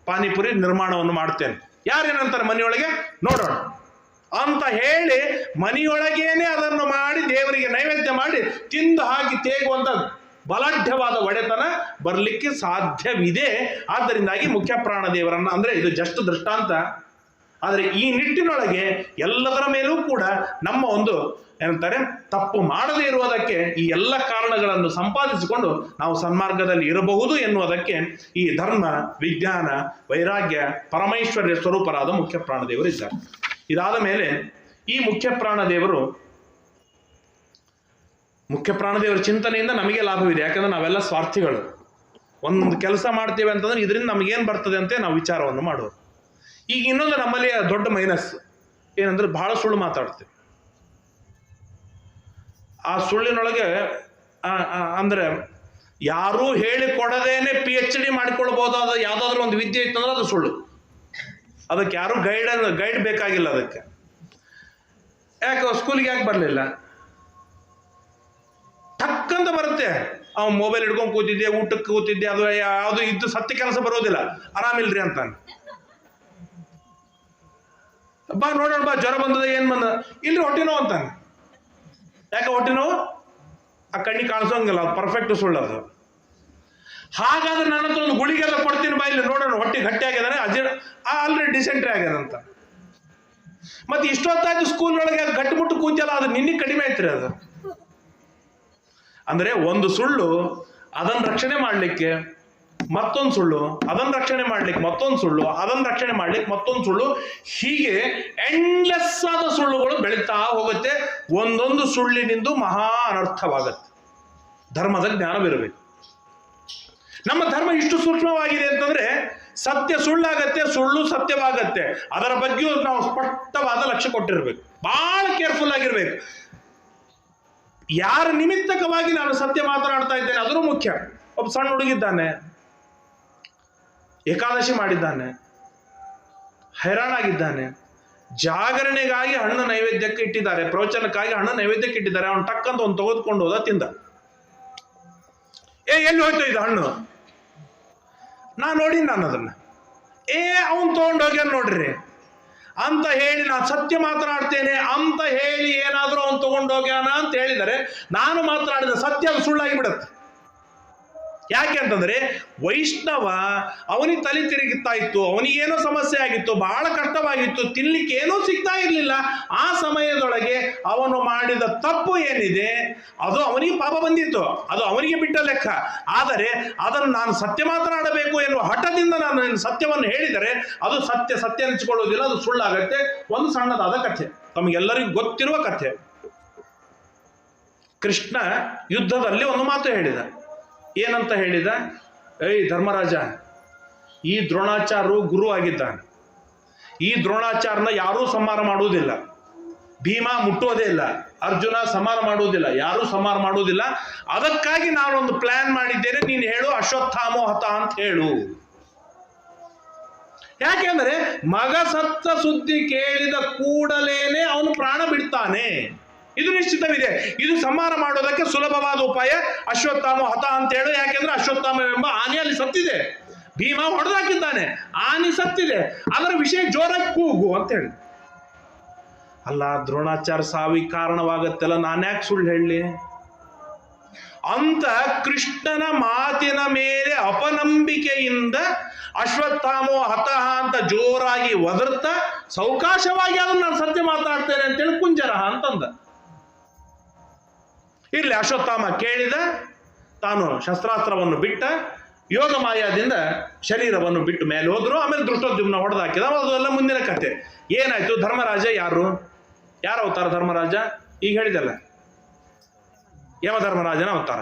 ಪಾನಿಪುರಿ ನಿರ್ಮಾಣವನ್ನು ಮಾಡ್ತೇನೆ. ಯಾರೇನಂತಾರೆ ಮನೆಯೊಳಗೆ ನೋಡೋಣ ಅಂತ ಹೇಳಿ ಮನೆಯೊಳಗೇನೆ ಅದನ್ನು ಮಾಡಿ ದೇವರಿಗೆ ನೈವೇದ್ಯ ಮಾಡಿ ತಿಂದು ಹಾಕಿ ತೇಗುವಂತ ಬಲಾಢ್ಯವಾದ ಒಡೆತನ ಬರಲಿಕ್ಕೆ ಸಾಧ್ಯವಿದೆ. ಆದ್ದರಿಂದಾಗಿ ಮುಖ್ಯ ಪ್ರಾಣ ದೇವರನ್ನ, ಅಂದ್ರೆ ಇದು ಜಸ್ಟ್ ದೃಷ್ಟಾಂತ. ಆದರೆ ಈ ನಿಟ್ಟಿನೊಳಗೆ ಎಲ್ಲದರ ಮೇಲೂ ಕೂಡ ನಮ್ಮ ಒಂದು ಏನಂತಾರೆ ತಪ್ಪು ಮಾಡದೇ ಇರುವುದಕ್ಕೆ ಈ ಎಲ್ಲ ಕಾರಣಗಳನ್ನು ಸಂಪಾದಿಸಿಕೊಂಡು ನಾವು ಸನ್ಮಾರ್ಗದಲ್ಲಿ ಇರಬಹುದು ಎನ್ನುವುದಕ್ಕೆ ಈ ಧರ್ಮ, ವಿಜ್ಞಾನ, ವೈರಾಗ್ಯ, ಪರಮೇಶ್ವರ್ಯ ಸ್ವರೂಪರಾದ ಮುಖ್ಯ ಪ್ರಾಣದೇವರು ಇದ್ದಾರೆ. ಇದಾದ ಮೇಲೆ ಈ ಮುಖ್ಯ ಪ್ರಾಣದೇವರ ಚಿಂತನೆಯಿಂದ ನಮಗೆ ಲಾಭವಿದೆ. ಯಾಕಂದ್ರೆ ನಾವೆಲ್ಲ ಸ್ವಾರ್ಥಿಗಳು. ಒಂದು ಕೆಲಸ ಮಾಡ್ತೇವೆ ಅಂತಂದ್ರೆ ಇದರಿಂದ ನಮಗೇನು ಬರ್ತದೆ ಅಂತ ನಾವು ವಿಚಾರವನ್ನು ಮಾಡೋರು. ಈಗ ಇನ್ನೊಂದು ನಮ್ಮಲ್ಲಿ ದೊಡ್ಡ ಮೈನಸ್ ಏನಂದ್ರೆ ಬಹಳ ಸುಳ್ಳು ಮಾತಾಡ್ತೇವೆ. ಆ ಸುಳ್ಳಿನೊಳಗೆ ಅಂದ್ರೆ ಯಾರೂ ಹೇಳಿಕೊಡದೇನೆ PhD ಮಾಡಿಕೊಳ್ಬಹುದಾದ ಯಾವುದಾದ್ರೂ ಒಂದು ವಿದ್ಯೆ ಇತ್ತಂದ್ರೆ ಅದು ಸುಳ್ಳು. ಅದಕ್ಕೆ ಯಾರು ಗೈಡ್ ಬೇಕಾಗಿಲ್ಲ. ಅದಕ್ಕೆ ಯಾಕೆ ಸ್ಕೂಲಿಗೆ ಯಾಕೆ ಬರಲಿಲ್ಲ? ಟಕ್ಕಂತ ಬರುತ್ತೆ. ಅವ್ನು ಮೊಬೈಲ್ ಹಿಡ್ಕೊಂಡು ಕೂತಿದ್ದೆ, ಊಟಕ್ಕೆ ಕೂತಿದ್ದೆ, ಅದು ಯಾವುದು ಇದ್ದು ಸತ್ಯ ಕೆಲಸ ಬರೋದಿಲ್ಲ, ಆರಾಮಿಲ್ರಿ ಅಂತಾನೆ. ಬಾ ನೋಡೋಣ, ಬಾ ಜ್ವರ ಬಂದದ, ಏನ್ ಬಂದ, ಇಲ್ರಿ ಹೊಟ್ಟೆ ನೋವು ಅಂತಾನೆ. ಯಾಕೆ ಹೊಟ್ಟೆ ನೋವು? ಆ ಕಣ್ಣಿ ಕಾಣಿಸೋಂಗಿಲ್ಲ, ಅದು ಪರ್ಫೆಕ್ಟ್ ಸುಳ್ಳು ಅದು. ಹಾಗಾದ್ರೆ ನನ್ನ ಹತ್ರ ಒಂದು ಗುಳಿಗೆಲ್ಲ ಕೊಡ್ತೀನಿ, ಬಾ ಇಲ್ಲಿ ನೋಡೋಣ ಹೊಟ್ಟೆ ಗಟ್ಟಿ ಆಗ್ಯದಾನೆ, ಆಲ್ರೆಡಿ ಡಿಸೆಂಟ್ರಿ ಆಗ್ಯದಂತ. ಮತ್ತೆ ಇಷ್ಟೊತ್ತಾಯ್ತು ಸ್ಕೂಲ್ ಒಳಗೆ ಗಟ್ಟಿಮುಟ್ಟು ಕೂತಿಯಲ್ಲ, ಅದು ನಿನ್ನೆ ಕಡಿಮೆ ಆಯ್ತ್ರಿ ಅದು. ಅಂದ್ರೆ ಒಂದು ಸುಳ್ಳು ಅದನ್ನ ರಕ್ಷಣೆ ಮಾಡ್ಲಿಕ್ಕೆ ಮತ್ತೊಂದು ಸುಳ್ಳು, ಅದನ್ನ ರಕ್ಷಣೆ ಮಾಡ್ಲಿಕ್ಕೆ ಮತ್ತೊಂದು ಸುಳ್ಳು, ಅದನ್ನ ರಕ್ಷಣೆ ಮಾಡ್ಲಿಕ್ಕೆ ಮತ್ತೊಂದು ಸುಳ್ಳು, ಹೀಗೆ ಎಂಡ್ಲೆಸ್ ಆದ ಸುಳ್ಳುಗಳು ಬೆಳೀತಾ ಹೋಗುತ್ತೆ. ಒಂದೊಂದು ಸುಳ್ಳಿನಿಂದ ಮಹಾ ಅನರ್ಥವಾಗತ್ತೆ. ಧರ್ಮದ ಜ್ಞಾನವಿರಬೇಕು. ನಮ್ಮ ಧರ್ಮ ಇಷ್ಟು ಸೂಕ್ಷ್ಮವಾಗಿದೆ ಅಂತಂದ್ರೆ ಸತ್ಯ ಸುಳ್ಳಾಗತ್ತೆ, ಸುಳ್ಳು ಸತ್ಯವಾಗತ್ತೆ. ಅದರ ಬಗ್ಗೆಯೂ ನಾವು ಸ್ಪಷ್ಟವಾದ ಲಕ್ಷ್ಯ ಕೊಟ್ಟಿರ್ಬೇಕು, ಬಹಳ ಕೇರ್ಫುಲ್ ಆಗಿರ್ಬೇಕು. ಯಾರ ನಿಮಿತ್ತಕವಾಗಿ ನಾನು ಸತ್ಯ ಮಾತನಾಡ್ತಾ ಇದ್ದೇನೆ ಅದೂ ಮುಖ್ಯ. ಒಬ್ಬ ಸಣ್ಣ ಹುಡುಗಿದ್ದಾನೆ, ಏಕಾದಶಿ ಮಾಡಿದ್ದಾನೆ, ಹೈರಾಣಾಗಿದ್ದಾನೆ, ಜಾಗರಣೆಗಾಗಿ ಹಣ್ಣು ನೈವೇದ್ಯಕ್ಕೆ ಇಟ್ಟಿದ್ದಾರೆ, ಪ್ರವಚನಕ್ಕಾಗಿ ಹಣ್ಣು ನೈವೇದ್ಯಕ್ಕೆ ಇಟ್ಟಿದ್ದಾರೆ. ಅವನು ಟಕ್ಕಂತ ಒಂದು ತೆಗೆದುಕೊಂಡು ಹೋದ, ತಿಂದ. ಎಲ್ಲಿ ಹೋಯ್ತು ಇದು ಹಣ್ಣು? ನಾನು ಅದನ್ನ ಅವನು ತಗೊಂಡೋಗ್ಯಾನ ನೋಡ್ರಿ ಅಂತ ಹೇಳಿ ನಾನು ಸತ್ಯ ಮಾತನಾಡ್ತೇನೆ ಅಂತ ಹೇಳಿ ಏನಾದರೂ ಅವನು ತಗೊಂಡೋಗ್ಯಾನ ಅಂತ ಹೇಳಿದರೆ ನಾನು ಮಾತನಾಡಿದ ಸತ್ಯ ಅದು ಸುಳ್ಳಾಗಿ ಬಿಡುತ್ತೆ. ಯಾಕೆ ಅಂತಂದ್ರೆ ವೈಷ್ಣವ ಅವನಿಗೆ ತಲೆ ತಿರುಗುತ್ತಾ ಇತ್ತು, ಅವನಿಗೇನೋ ಸಮಸ್ಯೆ ಆಗಿತ್ತು, ಬಹಳ ಕಷ್ಟವಾಗಿತ್ತು, ತಿನ್ಲಿಕ್ಕೆ ಏನೂ ಸಿಗ್ತಾ ಇರಲಿಲ್ಲ. ಆ ಸಮಯದೊಳಗೆ ಅವನು ಮಾಡಿದ ತಪ್ಪು ಏನಿದೆ ಅದು ಅವನಿಗೆ ಪಾಪ ಬಂದಿತ್ತು, ಅದು ಅವನಿಗೆ ಬಿಟ್ಟ ಲೆಕ್ಕ. ಆದರೆ ಅದನ್ನು ನಾನು ಸತ್ಯ ಮಾತನಾಡಬೇಕು ಎನ್ನುವ ಹಠದಿಂದ ನಾನು ಸತ್ಯವನ್ನು ಹೇಳಿದರೆ ಅದು ಸತ್ಯ ಅನಿಸಿಕೊಳ್ಳುವುದಿಲ್ಲ, ಅದು ಸುಳ್ಳಾಗತ್ತೆ. ಒಂದು ಸಣ್ಣದಾದ ಕಥೆ, ತಮಗೆಲ್ಲರಿಗೂ ಗೊತ್ತಿರುವ ಕಥೆ. ಕೃಷ್ಣ ಯುದ್ಧದಲ್ಲಿ ಒಂದು ಮಾತು ಹೇಳಿದ. ಏನಂತ ಹೇಳಿದ? ಧರ್ಮರಾಜ, ಈ ದ್ರೋಣಾಚಾರ್ಯರು ಗುರು ಆಗಿದ್ದಾನೆ, ಈ ದ್ರೋಣಾಚಾರ್ಯನ ಯಾರೂ ಸಂಹಾರ ಮಾಡುವುದಿಲ್ಲ, ಭೀಮ ಮುಟ್ಟುವುದೇ ಇಲ್ಲ, ಅರ್ಜುನ ಸಂಹಾರ ಮಾಡುವುದಿಲ್ಲ, ಯಾರೂ ಸಂಹಾರ ಮಾಡುವುದಿಲ್ಲ. ಅದಕ್ಕಾಗಿ ನಾನೊಂದು ಪ್ಲಾನ್ ಮಾಡಿದ್ದೇನೆ, ನೀನು ಹೇಳು ಅಶ್ವತ್ಥಾಮೋ ಹತ ಅಂತ ಹೇಳು. ಯಾಕೆಂದ್ರೆ ಮಗ ಸತ್ತ ಸುದ್ದಿ ಕೇಳಿದ ಕೂಡಲೇನೆ ಅವನು ಪ್ರಾಣ ಬಿಡ್ತಾನೆ, ಇದು ನಿಶ್ಚಿತವಿದೆ. ಇದು ಸಂಹಾರ ಮಾಡೋದಕ್ಕೆ ಸುಲಭವಾದ ಉಪಾಯ ಅಶ್ವತ್ಥಾಮ ಹತ ಅಂತ ಹೇಳು. ಯಾಕೆಂದ್ರೆ ಅಶ್ವತ್ಥಾಮ ಎಂಬ ಆನೆಯಲ್ಲಿ ಸತ್ತಿದೆ, ಭೀಮ ಹೊಡೆದಾಕಿದ್ದಾನೆ, ಆನೆ ಸತ್ತಿದೆ, ಅದರ ವಿಷಯ ಜೋರಾಗಿ ಕೂಗು ಅಂತ ಹೇಳಿ. ಅಲ್ಲ, ದ್ರೋಣಾಚಾರ್ಯ ಸಾವಿಗೆ ಕಾರಣವಾಗತ್ತೆಲ್ಲ, ನಾನ್ಯಾಕೆ ಸುಳ್ಳು ಹೇಳಲಿ ಅಂತ ಕೃಷ್ಣನ ಮಾತಿನ ಮೇಲೆ ಅಪನಂಬಿಕೆಯಿಂದ ಅಶ್ವತ್ಥಾಮೋ ಹತಃ ಅಂತ ಜೋರಾಗಿ ಒದರ್ತಾ ಸಾವಕಾಶವಾಗಿ ಅದನ್ನು ನಾನು ಸತ್ಯ ಮಾತಾಡ್ತೇನೆ ಅಂತೇಳಿ ಕುಂಜರ ಅಂತಂದ. ಇರ್ಲಿ, ಅಶ್ವತ್ಥಾಮ ಕೇಳಿದ, ತಾನು ಶಸ್ತ್ರಾಸ್ತ್ರವನ್ನು ಬಿಟ್ಟ, ಯೋಗ ಮಾಯಾದಿಂದ ಶರೀರವನ್ನು ಬಿಟ್ಟು ಮೇಲೆ ಹೋದ್ರು. ಆಮೇಲೆ ದೃಷ್ಟೋದ್ಯುಮ್ನ ಹೊಡೆದಾಕಿದ. ಅದೆಲ್ಲ ಮುಂದಿನ ಕಥೆ. ಏನಾಯ್ತು? ಧರ್ಮರಾಜ ಯಾರು ಅವತಾರ? ಧರ್ಮರಾಜ ಈಗ ಹೇಳಿದಲ್ಲ, ಯಮಧರ್ಮರಾಜನ ಅವತಾರ.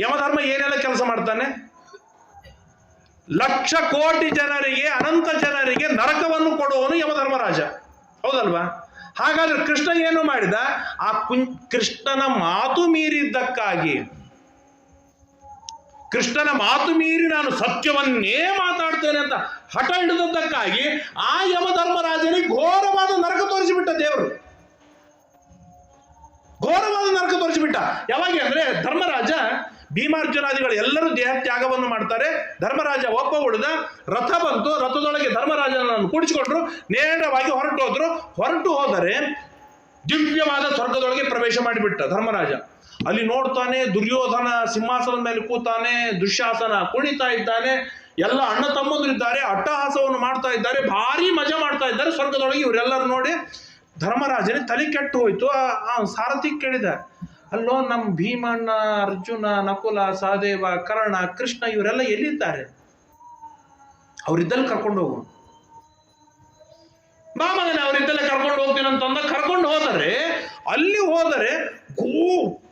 ಯಮಧರ್ಮ ಏನೆಲ್ಲ ಕೆಲಸ ಮಾಡ್ತಾನೆ? ಲಕ್ಷ ಕೋಟಿ ಜನರಿಗೆ, ಅನಂತ ಜನರಿಗೆ ನರಕವನ್ನು ಕೊಡುವವನು ಯಮಧರ್ಮರಾಜ, ಹೌದಲ್ವಾ? ಹಾಗಾದ್ರೆ ಕೃಷ್ಣ ಏನು ಮಾಡಿದ? ಆ ಕೃಷ್ಣನ ಮಾತು ಮೀರಿದ್ದಕ್ಕಾಗಿ, ಕೃಷ್ಣನ ಮಾತು ಮೀರಿ ನಾನು ಸತ್ಯವನ್ನೇ ಮಾತಾಡ್ತೇನೆ ಅಂತ ಹಠ ಹಿಡಿದದ್ದಕ್ಕಾಗಿ ಆ ಯಮಧರ್ಮರಾಜನಿಗೆ ಘೋರವಾದ ನರಕ ತೋರಿಸಿಬಿಟ್ಟ ದೇವರು. ಘೋರವಾದ ನರಕ ತೋರಿಸಿಬಿಟ್ಟ. ಯಾವಾಗ ಅಂದ್ರೆ ಧರ್ಮರಾಜ, ಭೀಮಾರ್ಜುನಾದಿಗಳು ಎಲ್ಲರೂ ದೇಹ ತ್ಯಾಗವನ್ನು ಮಾಡ್ತಾರೆ. ಧರ್ಮರಾಜ ಒಬ್ಬ ಉಳಿದ. ರಥ ಬಂತು, ರಥದೊಳಗೆ ಧರ್ಮರಾಜನನ್ನು ಕೂಡಿಸಿಕೊಂಡ್ರು, ನೇರವಾಗಿ ಹೊರಟು ಹೋದರೆ ದಿವ್ಯವಾದ ಸ್ವರ್ಗದೊಳಗೆ ಪ್ರವೇಶ ಮಾಡಿಬಿಟ್ಟ ಧರ್ಮರಾಜ. ಅಲ್ಲಿ ನೋಡ್ತಾನೆ, ದುರ್ಯೋಧನ ಸಿಂಹಾಸನದ ಮೇಲೆ ಕೂತಾನೆ, ದುಶ್ಯಾಸನ ಕುಣಿತಾ ಇದ್ದಾನೆ, ಎಲ್ಲ ಅಣ್ಣ ತಮ್ಮಂದಿರಿದ್ದಾರೆ, ಅಟ್ಟಹಾಸವನ್ನು ಮಾಡ್ತಾ ಇದ್ದಾರೆ, ಭಾರಿ ಮಜಾ ಮಾಡ್ತಾ ಇದ್ದಾರೆ ಸ್ವರ್ಗದೊಳಗೆ. ಇವರೆಲ್ಲರೂ ನೋಡಿ ಧರ್ಮರಾಜನೇ ತಲೆ ಕೆಟ್ಟು ಹೋಯ್ತು. ಆ ಸಾರಥಿ ಕೇಳಿದ, ಅಲ್ಲೋ ನಮ್ಮ ಭೀಮಣ್ಣ, ಅರ್ಜುನ, ನಕುಲ, ಸಹದೇವ, ಕರ್ಣ, ಕೃಷ್ಣ ಇವರೆಲ್ಲ ಎಲ್ಲಿದ್ದಾರೆ? ಅವರಿದ್ದಲ್ಲಿ ಕರ್ಕೊಂಡು ಹೋಗು. ಬಾ ಮಗನೇ, ಅವರಿದ್ದಲ್ಲೇ ಕರ್ಕೊಂಡು ಹೋಗ್ತೀನಿ ಅಂತಂದ. ಕರ್ಕೊಂಡು ಹೋದರೆ ಅಲ್ಲಿ ಹೋದರೆ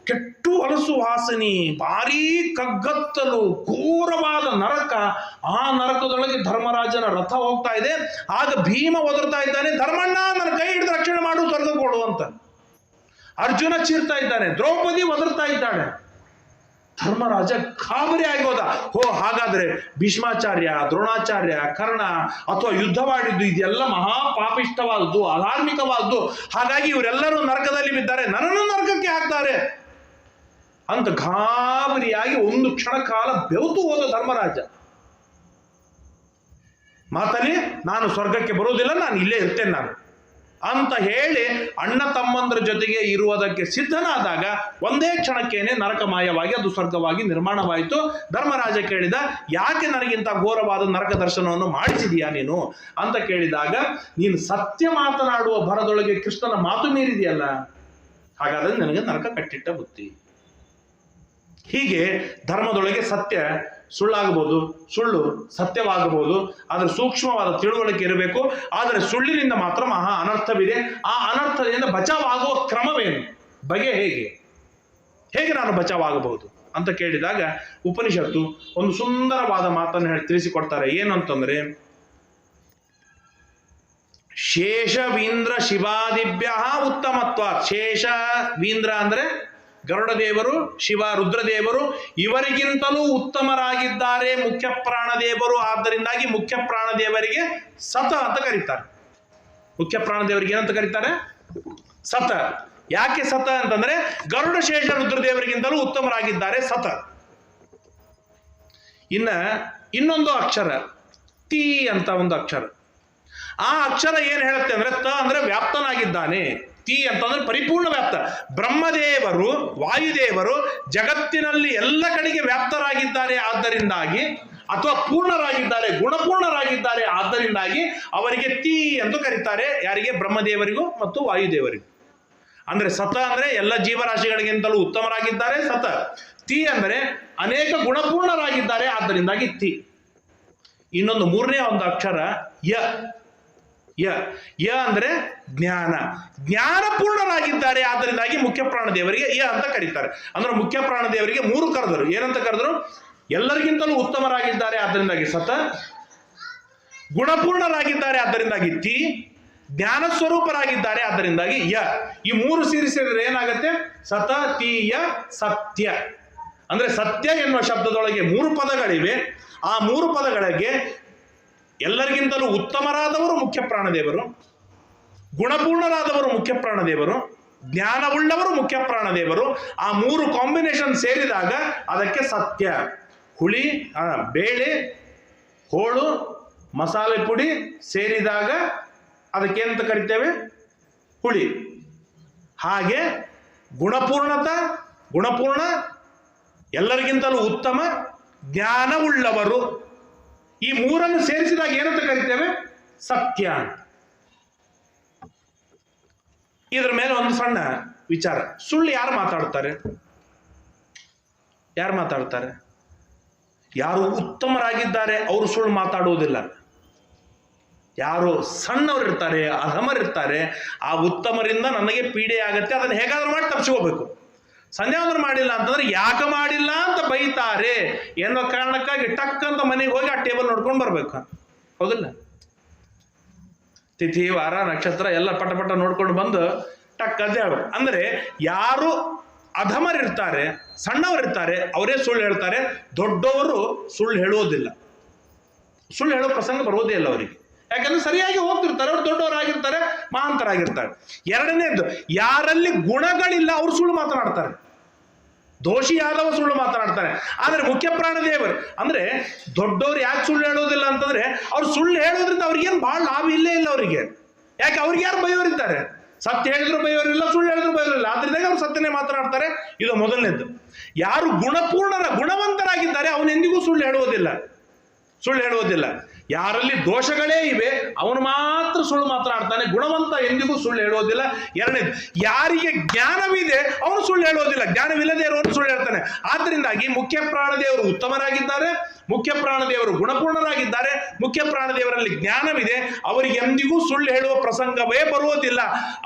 ಕೆಟ್ಟು ಹಲಸು ವಾಸನಿ, ಭಾರೀ ಕಗ್ಗತ್ತಲು, ಘೋರವಾದ ನರಕ. ಆ ನರಕದೊಳಗೆ ಧರ್ಮರಾಜನ ರಥ ಹೋಗ್ತಾ ಇದೆ. ಆಗ ಭೀಮ ಒದರ್ತಾ ಇದ್ದಾನೆ, ಧರ್ಮಣ್ಣ ನನ್ನ ಕೈ ಹಿಡಿದು ರಕ್ಷಣೆ ಮಾಡು, ಸ್ವರ್ಗ ಕೊಡು ಅಂತ. ಅರ್ಜುನ ಚೀರ್ತಾ ಇದ್ದಾನೆ, ದ್ರೌಪದಿ ಒದರ್ತಾ ಇದ್ದಾಳೆ. ಧರ್ಮರಾಜ ಗಾಬರಿ ಆಗೋದ. ಹಾಗಾದ್ರೆ ಭೀಷ್ಮಾಚಾರ್ಯ, ದ್ರೋಣಾಚಾರ್ಯ, ಕರ್ಣ ಅಥವಾ ಯುದ್ಧವಾಡಿದ್ದು ಇದೆಲ್ಲ ಮಹಾಪಾಪಿಷ್ಟವಾದದ್ದು, ಅಧಾರ್ಮಿಕವಾದದ್ದು. ಹಾಗಾಗಿ ಇವರೆಲ್ಲರೂ ನರಕದಲ್ಲಿ ಬಿದ್ದಾರೆ, ನನ್ನನ್ನು ನರಕಕ್ಕೆ ಹಾಕ್ತಾರೆ ಅಂತ ಗಾಬರಿಯಾಗಿ ಒಂದು ಕ್ಷಣ ಕಾಲ ಬೆವತು ಹೋದ ಧರ್ಮರಾಜ. ಮಾತಲ್ಲಿ ನಾನು ಸ್ವರ್ಗಕ್ಕೆ ಬರುವುದಿಲ್ಲ, ನಾನು ಇಲ್ಲೇ ಇರ್ತೇನೆ ನಾನು ಅಂತ ಹೇಳಿ ಅಣ್ಣ ತಮ್ಮಂದ್ರ ಜೊತೆಗೆ ಇರುವುದಕ್ಕೆ ಸಿದ್ಧನಾದಾಗ ಒಂದೇ ಕ್ಷಣಕ್ಕೇನೆ ನರಕಮಾಯವಾಗಿ ಅದು ಸ್ವರ್ಗವಾಗಿ ನಿರ್ಮಾಣವಾಯಿತು. ಧರ್ಮರಾಜ ಕೇಳಿದ, ಯಾಕೆ ನನಗಿಂತ ಘೋರವಾದ ನರಕ ದರ್ಶನವನ್ನು ಮಾಡಿಸಿದೀಯಾ ನೀನು ಅಂತ ಕೇಳಿದಾಗ, ನೀನು ಸತ್ಯ ಮಾತನಾಡುವ ಭರದೊಳಗೆ ಕೃಷ್ಣನ ಮಾತು ಮೀರಿದೆಯಲ್ಲ, ಹಾಗಾದ್ರೆ ನನಗೆ ನರಕ ಕಟ್ಟಿಟ್ಟ ಬುತ್ತಿ. ಹೀಗೆ ಧರ್ಮದೊಳಗೆ ಸತ್ಯ ಸುಳ್ಳಾಗಬಹುದು, ಸುಳ್ಳು ಸತ್ಯವಾಗಬಹುದು, ಆದರೆ ಸೂಕ್ಷ್ಮವಾದ ತಿಳುವಳಿಕೆ ಇರಬೇಕು. ಆದರೆ ಸುಳ್ಳಿನಿಂದ ಮಾತ್ರ ಮಹಾ ಅನರ್ಥವಿದೆ. ಆ ಅನರ್ಥದಿಂದ ಬಚಾವಾಗುವ ಕ್ರಮವೇನು, ಬಗೆ ಹೇಗೆ ನಾನು ಬಚಾವಾಗಬಹುದು ಅಂತ ಕೇಳಿದಾಗ ಉಪನಿಷತ್ತು ಒಂದು ಸುಂದರವಾದ ಮಾತನ್ನು ಹೇಳಿ ತಿಳಿಸಿಕೊಡ್ತಾರೆ. ಏನು ಅಂತಂದ್ರೆ, ಶೇಷವೀಂದ್ರ ಶಿವಾದಿಭ್ಯ ಉತ್ತಮತ್ವ. ಶೇಷ ವೀಂದ್ರ ಅಂದ್ರೆ ಗರುಡ ದೇವರು, ಶಿವ ರುದ್ರದೇವರು, ಇವರಿಗಿಂತಲೂ ಉತ್ತಮರಾಗಿದ್ದಾರೆ ಮುಖ್ಯ ಪ್ರಾಣದೇವರು. ಆದ್ದರಿಂದಾಗಿ ಮುಖ್ಯ ಪ್ರಾಣದೇವರಿಗೆ ಸತ ಅಂತ ಕರೀತಾರೆ. ಮುಖ್ಯ ಪ್ರಾಣದೇವರಿಗೆ ಏನಂತ ಕರೀತಾರೆ? ಸತ. ಯಾಕೆ ಸತ ಅಂತಂದ್ರೆ ಗರುಡ ಶೇಷ ರುದ್ರದೇವರಿಗಿಂತಲೂ ಉತ್ತಮರಾಗಿದ್ದಾರೆ, ಸತ. ಇನ್ನೊಂದು ಅಕ್ಷರ ತಿ ಅಂತ ಒಂದು ಅಕ್ಷರ. ಆ ಅಕ್ಷರ ಏನ್ ಹೇಳುತ್ತೆ ಅಂದ್ರೆ, ತ ಅಂದ್ರೆ ವ್ಯಾಪ್ತನಾಗಿದ್ದಾನೆ, ತಿ ಅಂತಂದ್ರೆ ಪರಿಪೂರ್ಣ ವ್ಯಾಪ್ತ. ಬ್ರಹ್ಮದೇವರು, ವಾಯುದೇವರು ಜಗತ್ತಿನಲ್ಲಿ ಎಲ್ಲ ಕಡೆಗೆ ವ್ಯಾಪ್ತರಾಗಿದ್ದಾರೆ. ಆದ್ದರಿಂದಾಗಿ ಅಥವಾ ಪೂರ್ಣರಾಗಿದ್ದಾರೆ, ಗುಣಪೂರ್ಣರಾಗಿದ್ದಾರೆ. ಆದ್ದರಿಂದಾಗಿ ಅವರಿಗೆ ತಿ ಎಂದು ಕರೀತಾರೆ. ಯಾರಿಗೆ? ಬ್ರಹ್ಮದೇವರಿಗೂ ಮತ್ತು ವಾಯುದೇವರಿಗೂ. ಅಂದ್ರೆ ಸತ ಅಂದ್ರೆ ಎಲ್ಲ ಜೀವರಾಶಿಗಳಿಗಿಂತಲೂ ಉತ್ತಮರಾಗಿದ್ದಾರೆ, ಸತ. ತಿ ಅಂದರೆ ಅನೇಕ ಗುಣಪೂರ್ಣರಾಗಿದ್ದಾರೆ, ಆದ್ದರಿಂದಾಗಿ ತಿ. ಇನ್ನೊಂದು ಮೂರನೇ ಒಂದು ಅಕ್ಷರ ಯ. ಯ ಅಂದ್ರೆ ಜ್ಞಾನ, ಜ್ಞಾನಪೂರ್ಣರಾಗಿದ್ದಾರೆ. ಆದ್ದರಿಂದಾಗಿ ಮುಖ್ಯ ಪ್ರಾಣದೇವರಿಗೆ ಯ ಅಂತ ಕರೀತಾರೆ. ಅಂದ್ರೆ ಮುಖ್ಯ ಪ್ರಾಣದೇವರಿಗೆ ಮೂರು ಕರೆದರು. ಏನಂತ ಕರೆದರು? ಎಲ್ಲರಿಗಿಂತಲೂ ಉತ್ತಮರಾಗಿದ್ದಾರೆ, ಆದ್ದರಿಂದಾಗಿ ಸತ. ಗುಣಪೂರ್ಣರಾಗಿದ್ದಾರೆ, ಆದ್ದರಿಂದಾಗಿ ತಿ. ಜ್ಞಾನ ಸ್ವರೂಪರಾಗಿದ್ದಾರೆ, ಆದ್ದರಿಂದಾಗಿ ಯ. ಈ ಮೂರು ಸೇರಿಸಿದ್ರೆ ಏನಾಗುತ್ತೆ? ಸತ, ತಿ, ಯ, ಸತ್ಯ. ಅಂದ್ರೆ ಸತ್ಯ ಎನ್ನುವ ಶಬ್ದದೊಳಗೆ ಮೂರು ಪದಗಳಿವೆ. ಆ ಮೂರು ಪದಗಳಿಗೆ ಎಲ್ಲರಿಗಿಂತಲೂ ಉತ್ತಮರಾದವರು ಮುಖ್ಯ ಪ್ರಾಣದೇವರು, ಗುಣಪೂರ್ಣರಾದವರು ಮುಖ್ಯ ಪ್ರಾಣದೇವರು, ಜ್ಞಾನವುಳ್ಳವರು ಮುಖ್ಯ ಪ್ರಾಣದೇವರು. ಆ ಮೂರು ಕಾಂಬಿನೇಷನ್ ಸೇರಿದಾಗ ಅದಕ್ಕೆ ಸತ್ಯ. ಹುಳಿ, ಬೇಳೆ, ಹೋಳು, ಮಸಾಲೆ ಪುಡಿ ಸೇರಿದಾಗ ಅದಕ್ಕೇನಂತ ಕರಿತೇವೆ? ಹುಳಿ. ಹಾಗೆ ಗುಣಪೂರ್ಣ, ಎಲ್ಲರಿಗಿಂತಲೂ ಉತ್ತಮ, ಜ್ಞಾನವುಳ್ಳವರು, ಈ ಮೂರನ್ನು ಸೇರಿಸಿದಾಗ ಏನಂತ ಕರಿತೇವೆ? ಸತ್ಯ. ಇದರ ಮೇಲೆ ಒಂದು ಸಣ್ಣ ವಿಚಾರ. ಸುಳ್ಳು ಯಾರು ಮಾತಾಡ್ತಾರೆ? ಯಾರು ಉತ್ತಮರಾಗಿದ್ದಾರೆ ಅವರು ಸುಳ್ಳು ಮಾತಾಡುವುದಿಲ್ಲ. ಯಾರು ಸಣ್ಣವರಿರ್ತಾರೆ, ಅಧಮರಿರ್ತಾರೆ, ಆ ಉತ್ತಮರಿಂದ ನನಗೆ ಪೀಡೆ ಆಗತ್ತೆ, ಅದನ್ನು ಹೇಗಾದ್ರೂ ಮಾಡಿ ತಪ್ಪಿಸ್ಕೋಬೇಕು. ಸಂಧ್ಯಾವಂದನ ಮಾಡಿಲ್ಲ ಅಂತಂದ್ರೆ ಯಾಕೆ ಮಾಡಿಲ್ಲ ಅಂತ ಬೈತಾರೆ ಎನ್ನುವ ಕಾರಣಕ್ಕಾಗಿ ಟಕ್ ಅಂತ ಮನೆಗೆ ಹೋಗಿ ಆ ಟೇಬಲ್ ನೋಡ್ಕೊಂಡು ಬರ್ಬೇಕು. ಹೌದಿಲ್ಲ? ತಿಥಿ, ವಾರ, ನಕ್ಷತ್ರ ಎಲ್ಲ ಪಟ ನೋಡ್ಕೊಂಡು ಬಂದು ಟಕ್ ಅಂತ ಹೇಳ್ಬೇಕು. ಅಂದ್ರೆ ಯಾರು ಅಧಮರಿರ್ತಾರೆ, ಸಣ್ಣವರಿರ್ತಾರೆ, ಅವರೇ ಸುಳ್ಳು ಹೇಳ್ತಾರೆ. ದೊಡ್ಡವರು ಸುಳ್ಳು ಹೇಳೋದಿಲ್ಲ. ಸುಳ್ಳು ಹೇಳೋ ಪ್ರಸಂಗ ಬರೋದೇ ಇಲ್ಲ ಅವರಿಗೆ. ಯಾಕಂದ್ರೆ ಸರಿಯಾಗಿ ಹೋಗ್ತಿರ್ತಾರೆ, ಅವ್ರು ದೊಡ್ಡವರಾಗಿರ್ತಾರೆ, ಮಹಾಂತರಾಗಿರ್ತಾರೆ. ಎರಡನೇದ್ದು, ಯಾರಲ್ಲಿ ಗುಣಗಳಿಲ್ಲ ಅವ್ರು ಸುಳ್ಳು ಮಾತನಾಡ್ತಾರೆ. ದೋಷಿಯಾದವ ಸುಳ್ಳು ಮಾತನಾಡ್ತಾರೆ. ಆದರೆ ಮುಖ್ಯ ಪ್ರಾಣದೇವರು ಅಂದ್ರೆ ದೊಡ್ಡವ್ರು ಯಾಕೆ ಸುಳ್ಳು ಹೇಳೋದಿಲ್ಲ ಅಂತಂದ್ರೆ, ಅವ್ರು ಸುಳ್ಳು ಹೇಳೋದ್ರಿಂದ ಅವ್ರಿಗೇನು ಭಾಳ ಲಾಭ ಇಲ್ಲೇ ಇಲ್ಲ ಅವರಿಗೆ. ಯಾಕೆ? ಅವ್ರಿಗೆ ಯಾರು ಬೈಯೋರಿದ್ದಾರೆ? ಸತ್ಯ ಹೇಳಿದ್ರು ಬೈಯೋರಿಲ್ಲ, ಸುಳ್ಳು ಹೇಳಿದ್ರು ಬೈಯೋರಿಲ್ಲ. ಆದ್ರಿಂದ ಅವ್ರು ಸತ್ಯನೇ ಮಾತನಾಡ್ತಾರೆ. ಇದು ಮೊದಲನೇದ್ದು. ಯಾರು ಗುಣವಂತರಾಗಿದ್ದಾರೆ ಅವನೆಂದಿಗೂ ಸುಳ್ಳು ಹೇಳುವುದಿಲ್ಲ. ಸುಳ್ಳು ಹೇಳುವುದಿಲ್ಲ. ಯಾರಲ್ಲಿ ದೋಷಗಳೇ ಇವೆ ಅವನು ಮಾತ್ರ ಸುಳ್ಳು ಮಾತನಾಡ್ತಾನೆ. ಗುಣವಂತ ಎಂದಿಗೂ ಸುಳ್ಳು ಹೇಳುವುದಿಲ್ಲ. ಎರಡನೇದು, ಯಾರಿಗೆ ಜ್ಞಾನವಿದೆ ಅವನು ಸುಳ್ಳು ಹೇಳುವುದಿಲ್ಲ, ಜ್ಞಾನವಿಲ್ಲದೆ ಇರುವವನು ಸುಳ್ಳು ಹೇಳ್ತಾನೆ. ಆದ್ದರಿಂದಾಗಿ ಮುಖ್ಯ ಪ್ರಾಣದೇವರು ಉತ್ತಮರಾಗಿದ್ದಾರೆ, ಮುಖ್ಯ ಪ್ರಾಣದೇವರು ಗುಣಪೂರ್ಣರಾಗಿದ್ದಾರೆ, ಮುಖ್ಯ ಪ್ರಾಣದೇವರಲ್ಲಿ ಜ್ಞಾನವಿದೆ, ಅವರಿಗೆ ಎಂದಿಗೂ ಸುಳ್ಳು ಹೇಳುವ ಪ್ರಸಂಗವೇ ಬರುವುದಿಲ್ಲ.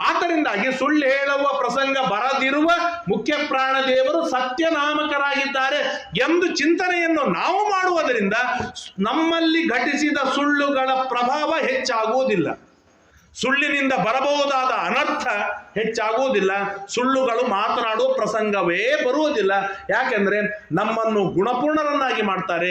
ಆದ್ದರಿಂದಾಗಿ ಸುಳ್ಳು ಹೇಳುವ ಪ್ರಸಂಗ ಬರದಿರುವ ಮುಖ್ಯ ಪ್ರಾಣದೇವರು ಸತ್ಯನಾಮಕರಾಗಿದ್ದಾರೆ ಎಂದು ಚಿಂತನೆಯನ್ನು ನಾವು ಮಾಡುವುದರಿಂದ ನಮ್ಮಲ್ಲಿ ಘಟಿಸಿದ ಸುಳ್ಳುಗಳ ಪ್ರಭಾವ ಹೆಚ್ಚಾಗುವುದಿಲ್ಲ. ಸುಳ್ಳಿನಿಂದ ಬರಬಹುದಾದ ಅನರ್ಥ ಹೆಚ್ಚಾಗುವುದಿಲ್ಲ. ಸುಳ್ಳುಗಳು ಮಾತನಾಡುವ ಪ್ರಸಂಗವೇ ಬರುವುದಿಲ್ಲ. ಯಾಕೆಂದ್ರೆ ನಮ್ಮನ್ನು ಗುಣಪೂರ್ಣರನ್ನಾಗಿ ಮಾಡ್ತಾರೆ,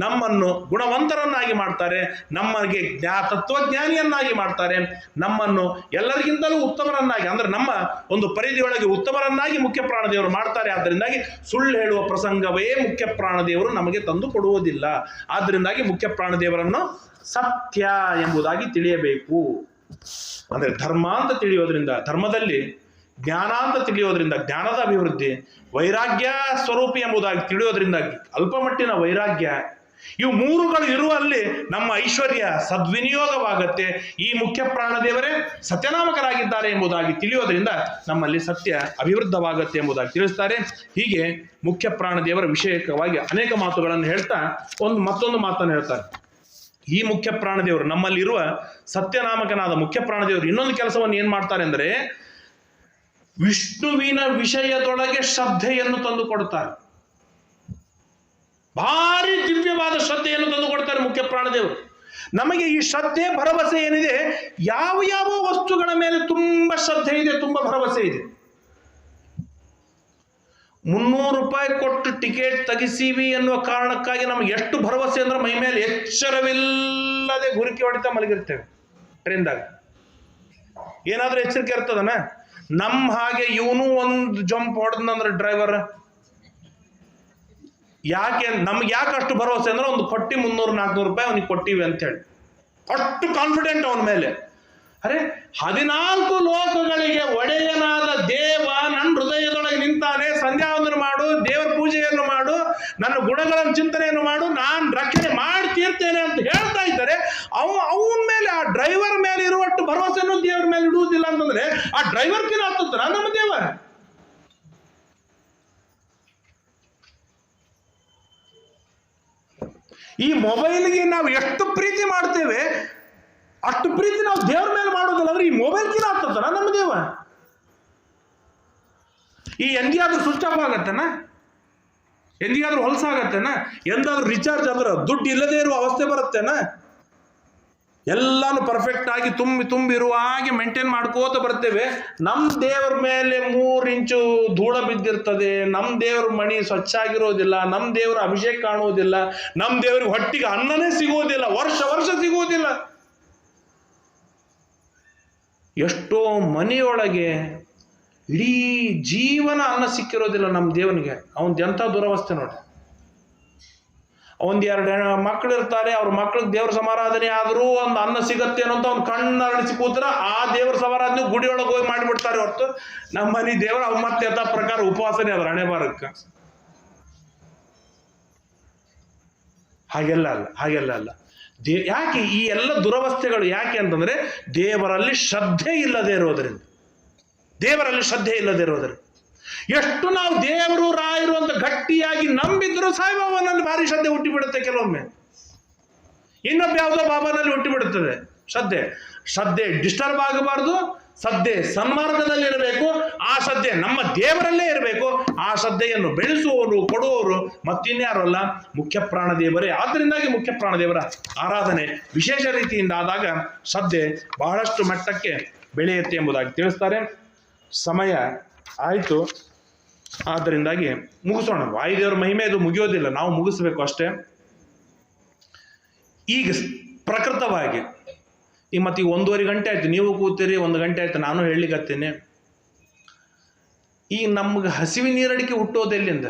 ನಮ್ಮನ್ನು ಗುಣವಂತರನ್ನಾಗಿ ಮಾಡ್ತಾರೆ, ನಮಗೆ ತತ್ವಜ್ಞಾನಿಯನ್ನಾಗಿ ಮಾಡ್ತಾರೆ, ನಮ್ಮನ್ನು ಎಲ್ಲರಿಗಿಂತಲೂ ಉತ್ತಮರನ್ನಾಗಿ, ಅಂದ್ರೆ ನಮ್ಮ ಒಂದು ಪರಿಧಿಯೊಳಗೆ ಉತ್ತಮರನ್ನಾಗಿ ಮುಖ್ಯ ಪ್ರಾಣದೇವರು ಮಾಡ್ತಾರೆ. ಆದ್ದರಿಂದಾಗಿ ಸುಳ್ಳು ಹೇಳುವ ಪ್ರಸಂಗವೇ ಮುಖ್ಯ ಪ್ರಾಣದೇವರು ನಮಗೆ ತಂದು ಕೊಡುವುದಿಲ್ಲ. ಆದ್ದರಿಂದಾಗಿ ಮುಖ್ಯ ಪ್ರಾಣದೇವರನ್ನು ಸತ್ಯ ಎಂಬುದಾಗಿ ತಿಳಿಯಬೇಕು. ಅಂದ್ರೆ ಧರ್ಮ ಅಂತ ತಿಳಿಯೋದ್ರಿಂದ ಧರ್ಮದಲ್ಲಿ, ಜ್ಞಾನ ಅಂತ ತಿಳಿಯೋದ್ರಿಂದ ಜ್ಞಾನದ ಅಭಿವೃದ್ಧಿ, ವೈರಾಗ್ಯ ಸ್ವರೂಪಿ ಎಂಬುದಾಗಿ ತಿಳಿಯೋದ್ರಿಂದಾಗಿ ಅಲ್ಪಮಟ್ಟಿನ ವೈರಾಗ್ಯ, ಇವು ಮೂರುಗಳು ಇರುವಲ್ಲಿ ನಮ್ಮ ಐಶ್ವರ್ಯ ಸದ್ವಿನಿಯೋಗವಾಗತ್ತೆ. ಈ ಮುಖ್ಯ ಪ್ರಾಣದೇವರೇ ಸತ್ಯನಾಮಕರಾಗಿದ್ದಾರೆ ಎಂಬುದಾಗಿ ತಿಳಿಯೋದ್ರಿಂದ ನಮ್ಮಲ್ಲಿ ಸತ್ಯ ಅಭಿವೃದ್ಧವಾಗತ್ತೆ ಎಂಬುದಾಗಿ ತಿಳಿಸ್ತಾರೆ. ಹೀಗೆ ಮುಖ್ಯ ಪ್ರಾಣದೇವರ ವಿಷಯಕವಾಗಿ ಅನೇಕ ಮಾತುಗಳನ್ನು ಹೇಳ್ತಾ ಮತ್ತೊಂದು ಮಾತನ್ನು ಹೇಳ್ತಾರೆ. ಈ ಮುಖ್ಯ ಪ್ರಾಣದೇವರು, ನಮ್ಮಲ್ಲಿರುವ ಸತ್ಯನಾಮಕನಾದ ಮುಖ್ಯ ಪ್ರಾಣದೇವರು ಇನ್ನೊಂದು ಕೆಲಸವನ್ನು ಏನ್ ಮಾಡ್ತಾರೆ ಅಂದ್ರೆ, ವಿಷ್ಣುವಿನ ವಿಷಯದೊಳಗೆ ಶ್ರದ್ಧೆಯನ್ನು ತಂದು ಕೊಡ್ತಾರೆ. ಭಾರಿ ದಿವ್ಯವಾದ ಶ್ರದ್ಧೆಯನ್ನು ತಂದು ಕೊಡ್ತಾರೆ ಮುಖ್ಯ ಪ್ರಾಣದೇವರು. ನಮಗೆ ಈ ಶ್ರದ್ಧೆ ಭರವಸೆ ಏನಿದೆ, ಯಾವ ಯಾವ ವಸ್ತುಗಳ ಮೇಲೆ ತುಂಬಾ ಶ್ರದ್ಧೆ ಇದೆ, ತುಂಬಾ ಭರವಸೆ ಇದೆ. 300 ರೂಪಾಯಿ ಕೊಟ್ಟು ಟಿಕೆಟ್ ತೆಗಿಸೀವಿ ಎನ್ನುವ ಕಾರಣಕ್ಕಾಗಿ ನಮ್ಗೆ ಎಷ್ಟು ಭರವಸೆ ಅಂದ್ರೆ ಮೈ ಮೇಲೆ ಎಚ್ಚರವಿಲ್ಲದೆ ಗುರುಕಿ ಹೊಡಿತಾ ಮಲಗಿರ್ತೇವೆ ಟ್ರೈನ್ದಾಗ. ಏನಾದ್ರೂ ಎಚ್ಚರಿಕೆ ಇರ್ತದನ? ನಮ್ಮ ಹಾಗೆ ಇವನು ಒಂದು ಜಂಪ್ ಹೊಡೆದಂದ್ರೆ ಡ್ರೈವರ್, ನಮ್ಗೆ ಯಾಕೆ ಅಷ್ಟು ಭರವಸೆ ಅಂದ್ರೆ ಒಂದು ಕೊಟ್ಟಿ 300-400 ರೂಪಾಯಿ ಅವನಿಗೆ ಕೊಟ್ಟಿವಿ ಅಂತ ಹೇಳಿ ಅಷ್ಟು ಕಾನ್ಫಿಡೆಂಟ್ ಅವನ ಮೇಲೆ. ಅರೆ 14 ಲೋಕಗಳಿಗೆ ಒಡೆಯನಾದ ದೇವ ನನ್ನ ಹೃದಯದೊಳಗೆ ನಿಂತಾನೆ, ಸಂಧ್ಯಾವಂದನೆ ಮಾಡು, ದೇವರ ಪೂಜೆಯನ್ನು ಮಾಡು, ನನ್ನ ಗುಣಗಳನ್ನು ಚಿಂತನೆಯನ್ನು ಮಾಡು, ನಾನು ರಕ್ಷಣೆ ಮಾಡಿ ತೀರ್ತೇನೆ ಅಂತ ಹೇಳ್ತಾ ಇದ್ದಾರೆ. ಅವನ ಮೇಲೆ, ಆ ಡ್ರೈವರ್ ಮೇಲೆ ಇರುವಷ್ಟು ಭರವಸೆಯನ್ನು ದೇವರ ಮೇಲೆ ಇಡುವುದಿಲ್ಲ ಅಂತಂದ್ರೆ ಆ ಡ್ರೈವರ್ಗಿನ ಹತ್ತುತ್ತಾರ ನಮ್ಮ ದೇವ? ಈ ಮೊಬೈಲ್ಗೆ ನಾವು ಎಷ್ಟು ಪ್ರೀತಿ ಮಾಡ್ತೇವೆ ಅಷ್ಟು ಪ್ರೀತಿ ನಾವು ದೇವರ ಮೇಲೆ ಮಾಡೋದಿಲ್ಲ ಅಂದ್ರೆ ಈ ಮೊಬೈಲ್ಗಿನ ಹತ್ತತಾರ ನಮ್ಮ ದೇವ? ಈ ಎಂದಿಗಾದ್ರೂ ಸ್ವಿಚ್ ಆಫ್ ಆಗತ್ತೇನ? ಎಂದಿಗಾದ್ರೂ ಹೊಲಸಾಗತ್ತೇನ? ಎಂದಾದ್ರೂ ರಿಚಾರ್ಜ್ ಆದ್ರೆ ದುಡ್ಡು ಇಲ್ಲದೆ ಇರುವ ಅವಸ್ಥೆ ಬರುತ್ತೇನ? ಎಲ್ಲಾನು ಪರ್ಫೆಕ್ಟ್ ಆಗಿ ತುಂಬಿರುವ ಹಾಗೆ ಮೇಂಟೈನ್ ಮಾಡ್ಕೋತ ಬರ್ತೇವೆ. ನಮ್ಮ ದೇವರ ಮೇಲೆ 3 ಇಂಚು ಧೂಳ ಬಿದ್ದಿರ್ತದೆ, ನಮ್ಮ ದೇವರ ಮಣಿ ಸ್ವಚ್ಛ ಆಗಿರೋದಿಲ್ಲ, ನಮ್ಮ ದೇವರ ಅಭಿಷೇಕ ಕಾಣುವುದಿಲ್ಲ, ನಮ್ಮ ದೇವರಿಗೆ ಹೊಟ್ಟಿಗೆ ಅನ್ನನೇ ಸಿಗುವುದಿಲ್ಲ, ವರ್ಷ ಸಿಗುವುದಿಲ್ಲ. ಎಷ್ಟೋ ಮನೆಯೊಳಗೆ ಇಡೀ ಜೀವನ ಅನ್ನ ಸಿಕ್ಕಿರೋದಿಲ್ಲ ನಮ್ಮ ದೇವನಿಗೆ. ಅವನ್ ಎಂಥ ದುರವಸ್ಥೆ ನೋಡಿ. ಒಂದೆರಡು ಮಕ್ಕಳು ಇರ್ತಾರೆ, ಅವ್ರ ಮಕ್ಳಿಗೆ ದೇವ್ರ ಸಮಾರಾಧನೆ ಆದ್ರೂ ಒಂದು ಅನ್ನ ಸಿಗತ್ತೆ ಅನ್ನೋಂತ ಅವ್ನು ಕಣ್ಣರಳಿಸಿ ಕೂತ್ರ ಆ ದೇವ್ರ ಸಮಾರಾಧನೆ ಗುಡಿಯೊಳಗೆ ಹೋಗಿ ಮಾಡಿಬಿಡ್ತಾರೆ ಹೊರತು ನಮ್ಮ ಮನೆ ದೇವ್ರ ಅವ್ ಮತ್ತೆ ಯಥಾ ಪ್ರಕಾರ ಉಪವಾಸನೆ ಅದ್ರ ಹಣೆ ಬಾರಕ್ಕ. ಹಾಗೆಲ್ಲ ಅಲ್ಲ. ಯಾಕೆ ಈ ಎಲ್ಲ ದುರವಸ್ಥೆಗಳು ಯಾಕೆ ಅಂತಂದ್ರೆ ದೇವರಲ್ಲಿ ಶ್ರದ್ಧೆ ಇಲ್ಲದೆ ಇರೋದ್ರಿಂದ. ಎಷ್ಟು ನಾವು ದೇವರು ರಾಯರು ಅಂತ ಗಟ್ಟಿಯಾಗಿ ನಂಬಿದ್ರು ಸಾಯಿಬಾಬಾನಲ್ಲಿ ಭಾರಿ ಶ್ರದ್ಧೆ ಹುಟ್ಟಿಬಿಡುತ್ತೆ ಕೆಲವೊಮ್ಮೆ. ಇನ್ನೊಬ್ಬ ಯಾವುದೋ ಬಾಬಾನಲ್ಲಿ ಹುಟ್ಟಿಬಿಡುತ್ತದೆ ಶ್ರದ್ಧೆ ಡಿಸ್ಟರ್ಬ್ ಆಗಬಾರ್ದು. ಶ್ರದ್ಧೆ ಸನ್ಮಾರ್ಗದಲ್ಲಿ ಇರಬೇಕು. ಆ ಶ್ರದ್ಧೆ ನಮ್ಮ ದೇವರಲ್ಲೇ ಇರಬೇಕು. ಆ ಶ್ರದ್ಧೆಯನ್ನು ಬೆಳೆಸುವವರು, ಕೊಡುವವರು ಮತ್ತಿನ್ಯಾರು ಅಲ್ಲ, ಮುಖ್ಯ ಪ್ರಾಣದೇವರೇ. ಆದ್ದರಿಂದಾಗಿ ಮುಖ್ಯ ಪ್ರಾಣದೇವರ ಆರಾಧನೆ ವಿಶೇಷ ರೀತಿಯಿಂದ ಆದಾಗ ಶ್ರದ್ಧೆ ಬಹಳಷ್ಟು ಮಟ್ಟಕ್ಕೆ ಬೆಳೆಯುತ್ತೆ ಎಂಬುದಾಗಿ ತಿಳಿಸ್ತಾರೆ. ಸಮಯ ಆಯಿತು, ಆದ್ದರಿಂದಾಗಿ ಮುಗಿಸೋಣ. ವಾಯುದೇವರ ಮಹಿಮೆ ಇದು ಮುಗಿಯೋದಿಲ್ಲ, ನಾವು ಮುಗಿಸ್ಬೇಕು ಅಷ್ಟೇ. ಈಗ ಪ್ರಕೃತವಾಗಿ ಈಗ ಮತ್ತೆ 1.5 ಗಂಟೆ ಆಯ್ತು, ನೀವು ಕೂತೀರಿ, 1 ಗಂಟೆ ಆಯ್ತು, ನಾನು ಹೇಳಲಿಕ್ಕತ್ತೇನೆ. ಈಗ ನಮ್ಗೆ ಹಸಿವಿ ನೀರಡಿಕೆ ಹುಟ್ಟೋದು ಎಲ್ಲಿಂದ?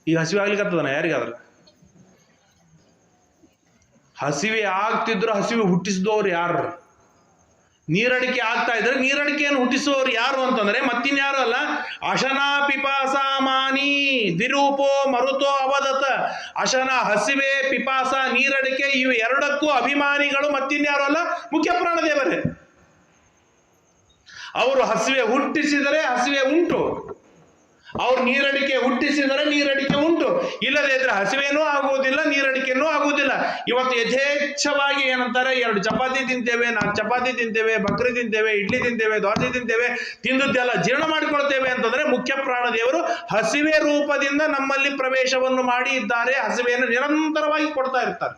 ಈಗ ಹಸಿವೆ ಆಗ್ಲಿಕ್ಕತ್ತದನ ಯಾರಿಗಾದ್ರ? ಹಸಿವೆ ಆಗ್ತಿದ್ರು ಹಸಿವೆ ಹುಟ್ಟಿಸಿದವ್ರು ಯಾರು? ನೀರಡಿಕೆ ಆಗ್ತಾ ಇದ್ರೆ ನೀರಡಿಕೆಯನ್ನು ಹುಟ್ಟಿಸುವವರು ಯಾರು ಅಂತಂದ್ರೆ ಮತ್ತಿನ್ಯಾರು ಅಲ್ಲ, ಅಶನ ಪಿಪಾಸಾಮಾನಿ ವಿರೂಪೋ ಮರುತೋ ಅವದತ. ಅಶನ ಹಸಿವೆ, ಪಿಪಾಸ ನೀರಡಿಕೆ, ಇವು ಎರಡಕ್ಕೂ ಅಭಿಮಾನಿಗಳು ಮತ್ತಿನ್ಯಾರು ಅಲ್ಲ, ಮುಖ್ಯ ಪ್ರಾಣದೇವರೇ. ಅವರು ಹಸಿವೆ ಹುಟ್ಟಿಸಿದರೆ ಹಸಿವೆ ಉಂಟು, ಅವ್ರು ನೀರಡಿಕೆ ಹುಟ್ಟಿಸಿದರೆ ನೀರಡಿಕೆ ಉಂಟು. ಇಲ್ಲದೇ ಇದ್ರೆ ಹಸಿವೇನೂ ಆಗುವುದಿಲ್ಲ, ನೀರಡಿಕೆನೂ ಆಗುವುದಿಲ್ಲ. ಇವತ್ತು ಯಥೇಚ್ಛವಾಗಿ ಏನಂತಾರೆ, 2 ಚಪಾತಿ ತಿಂತೇವೆ, 4 ಚಪಾತಿ ತಿಂತೇವೆ, ಬಕ್ರಿ ತಿಂತೇವೆ, ಇಡ್ಲಿ ತಿಂತೇವೆ, ದೋಸೆ ತಿಂತೇವೆ, ತಿಂದದ್ದೆಲ್ಲ ಜೀರ್ಣ ಮಾಡಿಕೊಳ್ತೇವೆ ಅಂತಂದ್ರೆ ಮುಖ್ಯ ಪ್ರಾಣದೇವರು ಹಸಿವೆ ರೂಪದಿಂದ ನಮ್ಮಲ್ಲಿ ಪ್ರವೇಶವನ್ನು ಮಾಡಿ ಇದ್ದಾರೆ. ಹಸಿವೆಯನ್ನು ನಿರಂತರವಾಗಿ ಕೊಡ್ತಾ ಇರ್ತಾರೆ.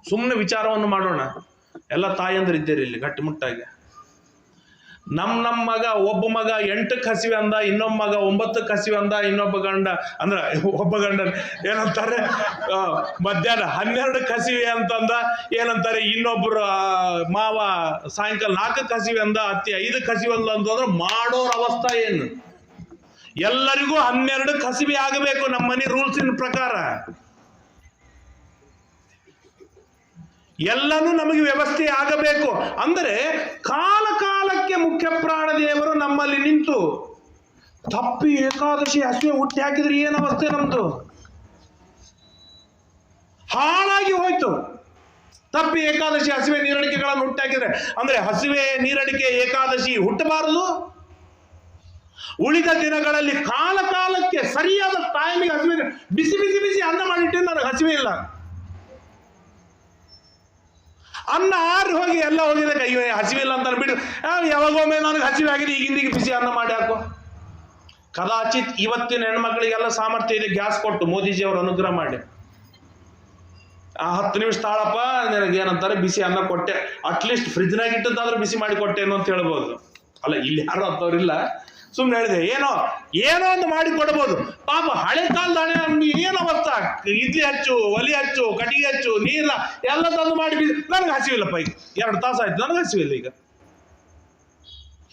ಸುಮ್ಮನೆ ವಿಚಾರವನ್ನು ಮಾಡೋಣ. ಎಲ್ಲ ತಾಯಂದ್ರೆ ಇದ್ದೀರಿ ಇಲ್ಲಿ ಗಟ್ಟಿಮುಟ್ಟಾಗಿ. ನಮ್ಮ ಮಗ, ಒಬ್ಬ ಮಗ 8ಕ್ಕೆ ಹಸಿವೆ ಅಂದ, ಇನ್ನೊಬ್ಬ ಮಗ 9ಕ್ಕೆ ಹಸಿವೆ ಅಂದ, ಇನ್ನೊಬ್ಬ ಗಂಡ ಅಂದ್ರೆ ಒಬ್ಬ ಗಂಡ ಏನಂತಾರೆ ಮಧ್ಯಾಹ್ನ 12ಕ್ಕೆ ಹಸಿವೆ ಅಂತಂದ, ಏನಂತಾರೆ ಇನ್ನೊಬ್ರು ಮಾವ ಸಾಯಂಕಾಲ 4ಕ್ಕೆ ಹಸಿವೆ ಅಂದ, ಅತ್ತಿ 5ಕ್ಕೆ ಹಸಿವೆ ಅಂದ ಅಂತಂದ್ರೆ ಮಾಡೋರ ಅವಸ್ಥೆ ಏನು? ಎಲ್ಲರಿಗೂ 12ಕ್ಕೆ ಹಸಿವೆ ಆಗಬೇಕು ನಮ್ಮ ಮನೆ ರೂಲ್ಸಿನ ಪ್ರಕಾರ. ಎಲ್ಲನೂ ನಮಗೆ ವ್ಯವಸ್ಥೆ ಆಗಬೇಕು. ಅಂದರೆ ಕಾಲ ಕಾಲಕ್ಕೆ ಮುಖ್ಯ ಪ್ರಾಣದೇವರು ನಮ್ಮಲ್ಲಿ ನಿಂತು ತಪ್ಪಿ ಏಕಾದಶಿ ಹಸಿವೆ ಹುಟ್ಟಿ ಹಾಕಿದ್ರೆ ಏನು ಅವಸ್ಥೆ ನಮ್ದು? ಹಾಳಾಗಿ ಹೋಯ್ತು. ತಪ್ಪಿ ಏಕಾದಶಿ ಹಸಿವೆ ನೀರಡಿಕೆಗಳನ್ನು ಹುಟ್ಟಿ ಹಾಕಿದ್ರೆ ಅಂದ್ರೆ ಹಸಿವೆ ನೀರಡಿಕೆ ಏಕಾದಶಿ ಹುಟ್ಟಬಾರದು. ಉಳಿದ ದಿನಗಳಲ್ಲಿ ಕಾಲ ಕಾಲಕ್ಕೆ ಸರಿಯಾದ ಟೈಮಿಗೆ ಹಸಿವೆ, ಬಿಸಿ ಬಿಸಿ ಬಿಸಿ ಅನ್ನ ಮಾಡಿಟ್ಟು ನನಗೆ ಹಸಿವೆ ಇಲ್ಲ, ಅನ್ನ ಆರು ಹೋಗಿ ಎಲ್ಲ ಹೋಗಿದೆ, ಅಯ್ಯೋ ಹಸಿವಿಲ್ಲ ಅಂತ ಬಿಟ್ಟು ಯಾವಾಗೊಮ್ಮೆ ನನಗೆ ಹಸಿವೆ ಆಗಿದೆ, ಈಗಿಂದಿಗೆ ಬಿಸಿ ಅನ್ನ ಮಾಡಿ ಹಾಕೋ. ಕದಾಚಿತ್ ಇವತ್ತಿನ ಹೆಣ್ಮಕ್ಳಿಗೆಲ್ಲ ಸಾಮರ್ಥ್ಯ ಇದೆ, ಗ್ಯಾಸ್ ಕೊಟ್ಟು ಮೋದಿಜಿಯವರು ಅನುಗ್ರಹ ಮಾಡಿ 10 ನಿಮಿಷ ತಾಳಪ್ಪ ನಿನಗೆ ಏನಂತಾರೆ ಬಿಸಿ ಅನ್ನ ಕೊಟ್ಟೆ, ಅಟ್ಲೀಸ್ಟ್ ಫ್ರಿಜ್ನಾಗ ಇಟ್ಟದ್ದಾದ್ರೂ ಬಿಸಿ ಮಾಡಿ ಕೊಟ್ಟೇನು ಅಂತ ಹೇಳ್ಬೋದು. ಅಲ್ಲ, ಇಲ್ಲಿ ಯಾರು ಅಂತವ್ರಿಲ್ಲ, ಸುಮ್ಮನೆ ಹೇಳಿದೆ ಏನೋ ಒಂದು ಮಾಡಿ ಕೊಡ್ಬೋದು. ಪಾಪ ಹಳೆ ಕಾಲದ ಏನು ಅವಸ್ಥೆ, ಇಡ್ಲಿ ಹಚ್ಚು, ಒಲಿ ಹಚ್ಚು, ಕಟ್ಟಿಗೆ ಹಚ್ಚು, ನೀರ ಎಲ್ಲ ತಂದು ಮಾಡಿ ನನಗೆ ಹಸಿವಿಲ್ಲಪ್ಪ, ಈಗ 2 ತಾಸು ಆಯ್ತು ನನಗೆ ಹಸಿವಿಲ್ಲ ಈಗ.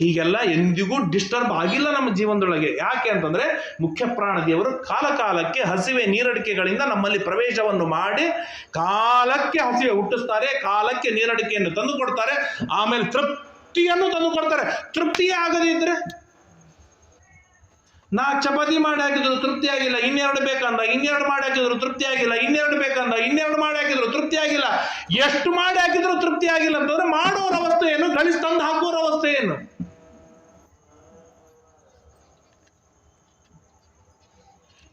ಹೀಗೆಲ್ಲ ಎಂದಿಗೂ ಡಿಸ್ಟರ್ಬ್ ಆಗಿಲ್ಲ ನಮ್ಮ ಜೀವನದೊಳಗೆ. ಯಾಕೆ ಅಂತಂದ್ರೆ ಮುಖ್ಯ ಪ್ರಾಣದೇವರು ಕಾಲ ಕಾಲಕ್ಕೆ ಹಸಿವೆ ನೀರಡಿಕೆಗಳಿಂದ ನಮ್ಮಲ್ಲಿ ಪ್ರವೇಶವನ್ನು ಮಾಡಿ ಕಾಲಕ್ಕೆ ಹಸಿವೆ ಹುಟ್ಟಿಸ್ತಾರೆ, ಕಾಲಕ್ಕೆ ನೀರಡಿಕೆಯನ್ನು ತಂದು ಕೊಡ್ತಾರೆ, ಆಮೇಲೆ ತೃಪ್ತಿಯನ್ನು ತಂದು ಕೊಡ್ತಾರೆ. ತೃಪ್ತಿಯೇ ಆಗದೇ ಇದ್ರೆ 4 ಚಪಾತಿ ಮಾಡಿ ಹಾಕಿದ್ರು ತೃಪ್ತಿ ಆಗಿಲ್ಲ, 2 ಬೇಕಂದ, 2 ಮಾಡಿ ಹಾಕಿದ್ರು ತೃಪ್ತಿ ಆಗಿಲ್ಲ, 2 ಬೇಕಂದ, 2 ಮಾಡಿ ಹಾಕಿದ್ರು ತೃಪ್ತಿ ಆಗಿಲ್ಲ. ಎಷ್ಟು ಮಾಡಿ ಹಾಕಿದ್ರು ತೃಪ್ತಿ ಆಗಿಲ್ಲ ಅಂತಂದ್ರೆ ಮಾಡೋರ ಅವಸ್ಥೆ ಏನು, ಗಳಿಸಿ ತಂದು ಹಾಕೋರ ಅವಸ್ಥೆ ಏನು?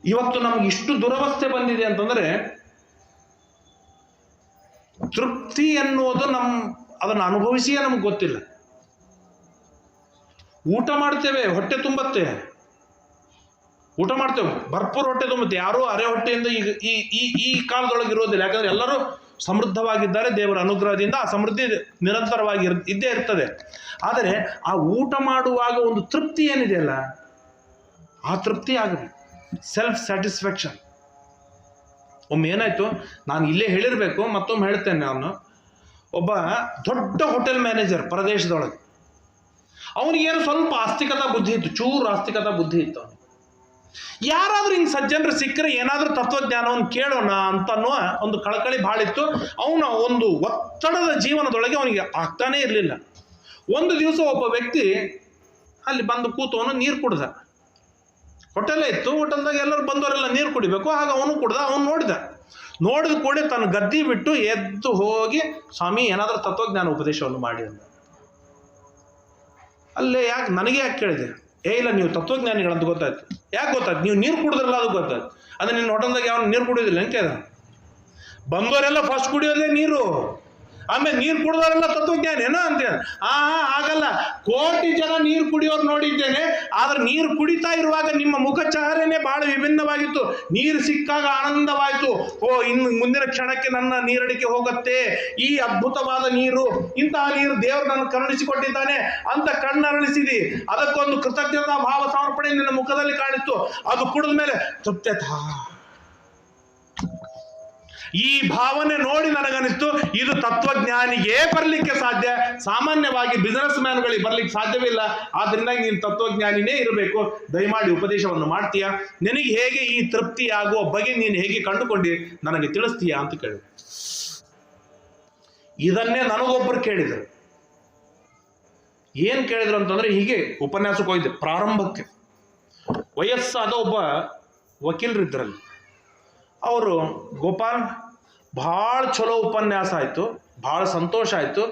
ಇವತ್ತು ನಮ್ಗೆ ಇಷ್ಟು ದುರವಸ್ಥೆ ಬಂದಿದೆ ಅಂತಂದ್ರೆ ತೃಪ್ತಿ ಎನ್ನುವುದು ಅದನ್ನು ಅನುಭವಿಸಿಯೇ ನಮ್ಗೆ ಗೊತ್ತಿಲ್ಲ. ಊಟ ಮಾಡ್ತೇವೆ, ಹೊಟ್ಟೆ ತುಂಬತ್ತೆ, ಊಟ ಮಾಡ್ತೇವೆ, ಭರ್ಪೂರ್ ಹೊಟ್ಟೆ ತುಂಬುತ್ತೆ. ಯಾರೂ ಅರೆ ಹೊಟ್ಟೆಯಿಂದ ಈಗ ಈ ಕಾಲದೊಳಗೆ ಇರೋದಿಲ್ಲ. ಯಾಕಂದ್ರೆ ಎಲ್ಲರೂ ಸಮೃದ್ಧವಾಗಿದ್ದಾರೆ ದೇವರ ಅನುಗ್ರಹದಿಂದ. ಆ ಸಮೃದ್ಧಿ ನಿರಂತರವಾಗಿ ಇದ್ದೇ ಇರ್ತದೆ. ಆದರೆ ಆ ಊಟ ಮಾಡುವಾಗ ಒಂದು ತೃಪ್ತಿ ಏನಿದೆಯಲ್ಲ, ಆ ತೃಪ್ತಿ ಆಗಬೇಕು, ಸೆಲ್ಫ್ ಸ್ಯಾಟಿಸ್ಫ್ಯಾಕ್ಷನ್. ಒಮ್ಮೆ ಏನಾಯ್ತು, ನಾನು ಇಲ್ಲೇ ಹೇಳಿರ್ಬೇಕು, ಮತ್ತೊಮ್ಮೆ ಹೇಳ್ತೇನೆ. ನಾನು ಒಬ್ಬ ದೊಡ್ಡ ಹೋಟೆಲ್ ಮ್ಯಾನೇಜರ್ ಪ್ರದೇಶದೊಳಗೆ, ಅವನಿಗೇನು ಸ್ವಲ್ಪ ಆಸ್ತಿಕತಾ ಬುದ್ಧಿ ಇತ್ತು, ಚೂರು ಆಸ್ತಿಕತಾ ಬುದ್ಧಿ ಇತ್ತು. ಅವನಿಗೆ ಯಾರಾದ್ರೂ ಹಿಂಗೆ ಸಜ್ಜನರು ಸಿಕ್ಕರೆ ಏನಾದ್ರೂ ತತ್ವಜ್ಞಾನವನ್ನು ಕೇಳೋಣ ಅಂತನ್ನುವ ಒಂದು ಕಳಕಳಿ ಭಾಳ ಇತ್ತು. ಅವನ ಒಂದು ಒತ್ತಡದ ಜೀವನದೊಳಗೆ ಅವನಿಗೆ ಆಗ್ತಾನೇ ಇರಲಿಲ್ಲ. ಒಂದು ದಿವಸ ಒಬ್ಬ ವ್ಯಕ್ತಿ ಅಲ್ಲಿ ಬಂದು ಕೂತವನು ನೀರು ಕುಡ್ದ. ಹೋಟೆಲ್ಲೇ ಇತ್ತು, ಹೋಟೆಲ್ದಾಗ ಎಲ್ಲರೂ ಬಂದವರೆಲ್ಲ ನೀರು ಕುಡಿಬೇಕು, ಆಗ ಅವನು ಕುಡ್ದ. ಅವನು ನೋಡಿದ ಕೂಡಲೇ ತನ್ನ ಗದ್ದಿ ಬಿಟ್ಟು ಎದ್ದು ಹೋಗಿ, ಸ್ವಾಮಿ ಏನಾದ್ರೂ ತತ್ವಜ್ಞಾನ ಉಪದೇಶವನ್ನು ಮಾಡಿ ಅಂದ. ಅಲ್ಲೇ ನನಗೆ ಯಾಕೆ ಕೇಳಿದೆ? ಇಲ್ಲ, ನೀವು ತತ್ವಜ್ಞಾನಿಗಳಂತ ಗೊತ್ತಾಯ್ತು. ಯಾಕೆ ಗೊತ್ತಾಯ್ತು? ನೀವು ನೀರು ಕುಡಿದ್ರಲ್ಲ, ಅದು ಗೊತ್ತಾಯ್ತು. ಅಂದ್ರೆ ನಿನ್ನ ಹೋಟೆಲ್ದಾಗ ಯಾವ ನೀರು ಕುಡಿಯೋದಿಲ್ಲ ಅಂತ ಕೇಳಿದ. ಬಂದವರೆಲ್ಲ ಫಸ್ಟ್ ಕುಡಿಯೋದೇ ನೀರು, ಆಮೇಲೆ ನೀರು ಕುಡಿದವರೆಲ್ಲ ತತ್ವಜ್ಞಾನ ಏನೋ ಅಂತ. ಆಗಲ್ಲ, ಕೋಟಿ ಜನ ನೀರು ಕುಡಿಯೋರು ನೋಡಿದ್ದೇನೆ, ಆದ್ರೆ ನೀರು ಕುಡಿತಾ ಇರುವಾಗ ನಿಮ್ಮ ಮುಖ ಚಹರೆನೇ ಬಹಳ ವಿಭಿನ್ನವಾಗಿತ್ತು. ನೀರು ಸಿಕ್ಕಾಗ ಆನಂದವಾಯಿತು. ಇನ್ನು ಮುಂದಿನ ಕ್ಷಣಕ್ಕೆ ನನ್ನ ನೀರಡಿಕೆ ಹೋಗುತ್ತೆ, ಈ ಅದ್ಭುತವಾದ ನೀರು, ಇಂತಹ ನೀರು ದೇವರು ನನ್ನ ಕರುಣಿಸಿಕೊಟ್ಟಿದ್ದಾನೆ ಅಂತ ಕಣ್ಣರಳಿಸಿದಿ. ಅದಕ್ಕೊಂದು ಕೃತಜ್ಞತಾ ಭಾವ ಸಮರ್ಪಣೆ ನಿನ್ನ ಮುಖದಲ್ಲಿ ಕಾಣಿಸ್ತು. ಅದು ಕುಡಿದ ಮೇಲೆ ತೃಪ್ತತಾ. ಈ ಭಾವನೆ ನೋಡಿ ನನಗನಿಸ್ತು, ಇದು ತತ್ವಜ್ಞಾನಿಗೆ ಬರ್ಲಿಕ್ಕೆ ಸಾಧ್ಯ, ಸಾಮಾನ್ಯವಾಗಿ ಬಿಸಿನೆಸ್ ಮ್ಯಾನ್ಗಳಿಗೆ ಬರ್ಲಿಕ್ಕೆ ಸಾಧ್ಯವಿಲ್ಲ. ಆದ್ರಿಂದ ನೀನು ತತ್ವಜ್ಞಾನಿನೇ ಇರಬೇಕು. ದಯಮಾಡಿ ಉಪದೇಶವನ್ನು ಮಾಡ್ತೀಯಾ? ನಿನಗೆ ಹೇಗೆ ಈ ತೃಪ್ತಿ ಆಗುವ ಬಗೆ ನೀನು ಹೇಗೆ ಕಂಡುಕೊಂಡಿ ನನಗೆ ತಿಳಿಸ್ತೀಯಾ ಅಂತ ಕೇಳಿದೆ. ಇದನ್ನೇ ನನಗೊಬ್ಬರು ಕೇಳಿದರು. ಏನು ಕೇಳಿದ್ರು ಅಂತಂದರೆ, ಹೀಗೆ ಉಪನ್ಯಾಸಕ್ಕೆ ಹೋಗಿದ್ದೆ ಪ್ರಾರಂಭಕ್ಕೆ. ವಯಸ್ಸಾದ ಒಬ್ಬ ವಕೀಲರು ಇದ್ರಲ್ಲಿ. ಅವರು, ಗೋಪಾಲ್ ಭಾಳ ಚಲೋ ಉಪನ್ಯಾಸ ಆಯಿತು, ಭಾಳ ಸಂತೋಷ ಆಯಿತು,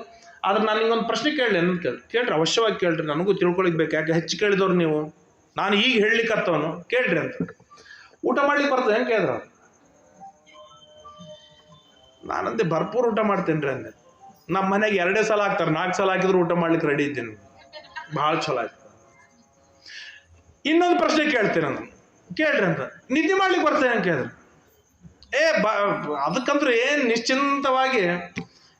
ಆದ್ರೆ ನಾನು ನಿಂಗೊಂದು ಪ್ರಶ್ನೆ ಕೇಳಲಿ ಅಂತ ಕೇಳ್ರಿ, ಅವಶ್ಯವಾಗಿ ಕೇಳ್ರಿ, ನನಗೂ ತಿಳ್ಕೊಳಿಕ್ ಬೇಕು, ಯಾಕೆ ಹೆಚ್ಚು ಕೇಳಿದವ್ರು ನೀವು, ನಾನು ಈಗ ಹೇಳಲಿಕ್ಕತ್ತವನು, ಕೇಳ್ರಿ ಅಂತ. ಊಟ ಮಾಡ್ಲಿಕ್ಕೆ ಬರ್ತದೆ ಹೆಂಗೆ ಕೇಳಿದ್ರು. ನಾನಂದೆ ಭರ್ಪೂರ್ ಊಟ ಮಾಡ್ತೇನೆ ರೀ ಅಂದೆ. ನಮ್ಮ ಮನೆಗೆ 2 ಸಲ ಹಾಕ್ತಾರೆ, 4 ಸಲ ಹಾಕಿದ್ರು ಊಟ ಮಾಡ್ಲಿಕ್ಕೆ ರೆಡಿ ಇದ್ದೀನಿ, ಭಾಳ ಚಲೋ ಆಯ್ತು. ಇನ್ನೊಂದು ಪ್ರಶ್ನೆ ಕೇಳ್ತೀನಿ ನಾನು, ಕೇಳ್ರಿ ಅಂತ. ನಿದ್ದೆ ಮಾಡ್ಲಿಕ್ಕೆ ಬರ್ತೇನೆ ಅಂತ ಕೇಳಿದ್ರು. ಅದಕ್ಕಂದ್ರೆ ಏನು ನಿಶ್ಚಿಂತವಾಗಿ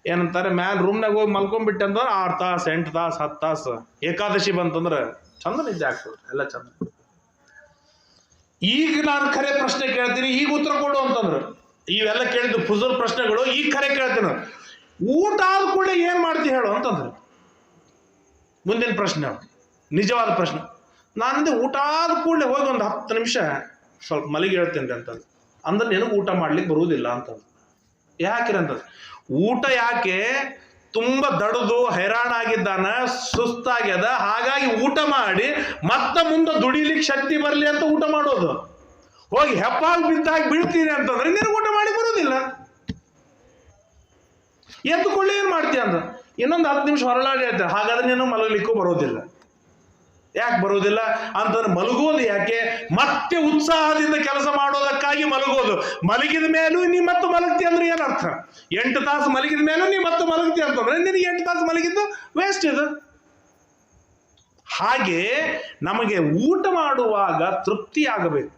ಏನಂತಾರೆ, ಮ್ಯಾಲ ರೂಮ್ನಾಗ ಹೋಗಿ ಮಲ್ಕೊಂಡ್ಬಿಟ್ಟೆ ಅಂತಂದ್ರೆ 6 ತಾಸು 8 ತಾಸು 10 ತಾಸು ಏಕಾದಶಿ ಬಂತಂದ್ರೆ ಚಂದ ನಿದ್ದೆ ಆಗ್ತದೆ, ಎಲ್ಲ ಚಂದ. ಈಗ ನಾನು ಖರೆ ಪ್ರಶ್ನೆ ಕೇಳ್ತೀನಿ, ಈಗ ಉತ್ತರ ಕೊಡು ಅಂತಂದ್ರೆ, ಇವೆಲ್ಲ ಕೇಳಿದ್ದು ಫುಜೂಲ್ ಪ್ರಶ್ನೆಗಳು, ಈಗ ಖರೆ ಕೇಳ್ತೀನಿ. ಊಟ ಆದ ಕೂಡಲೇ ಏನು ಮಾಡ್ತೀವಿ ಹೇಳು ಅಂತಂದ್ರೆ, ಮುಂದಿನ ಪ್ರಶ್ನೆ, ನಿಜವಾದ ಪ್ರಶ್ನೆ. ನಾನಂದೆ ಊಟ ಆದ ಕೂಡಲೇ ಹೋಗಿ ಒಂದು 10 ನಿಮಿಷ ಸ್ವಲ್ಪ ಮಲಗಿ ಹೇಳ್ತೇನೆ ರೀ ಅಂತಂದು. ಅಂದ್ರೆ ನಿನಗೆ ಊಟ ಮಾಡ್ಲಿಕ್ಕೆ ಬರುವುದಿಲ್ಲ ಅಂತಂದು. ಯಾಕೆ ಅಂತಂದ್ರೆ, ಊಟ ಯಾಕೆ, ತುಂಬ ದಡದು ಹೈರಾಣಾಗಿದ್ದಾನ, ಸುಸ್ತಾಗ್ಯದ, ಹಾಗಾಗಿ ಊಟ ಮಾಡಿ ಮತ್ತೆ ಮುಂದೆ ದುಡಿಲಿಕ್ಕೆ ಶಕ್ತಿ ಬರಲಿ ಅಂತ ಊಟ ಮಾಡೋದು. ಹೋಗಿ ಹೆಪ್ಪಾಗಿ ಬಿದ್ದಾಗ ಬೀಳ್ತೀನಿ ಅಂತಂದ್ರೆ ನಿನಗೆ ಊಟ ಮಾಡಿ ಬರೋದಿಲ್ಲ. ಎದ್ದುಕೊಳ್ಳಿ ಏನು ಮಾಡ್ತೀಯ ಅಂತ, ಇನ್ನೊಂದು 10 ನಿಮಿಷ ಹೊರಳಾಡಿ ಹೇಳ್ತಾರೆ, ಹಾಗಾದ್ರೆ ನೀನು ಮಲಗಲಿಕ್ಕೂ ಬರೋದಿಲ್ಲ. ಯಾಕೆ ಬರೋದಿಲ್ಲ ಅಂತಂದ್ರೆ, ಮಲಗೋದು ಯಾಕೆ, ಮತ್ತೆ ಉತ್ಸಾಹದಿಂದ ಕೆಲಸ ಮಾಡೋದಕ್ಕಾಗಿ ಮಲಗೋದು. ಮಲಗಿದ ಮೇಲೂ ನೀ ಮತ್ತೆ ಮಲಗ್ತಿ ಅಂದ್ರೆ ಏನರ್ಥ, 8 ತಾಸು ಮಲಗಿದ ಮೇಲೂ ನೀ ಮತ್ತೆ ಮಲಗ್ತಿ ಅಂತಂದ್ರೆ ನಿನಗೆ 8 ತಾಸು ಮಲಗಿದ್ದು ವೇಸ್ಟ್ ಇದು. ಹಾಗೆ ನಮಗೆ ಊಟ ಮಾಡುವಾಗ ತೃಪ್ತಿ ಆಗಬೇಕು,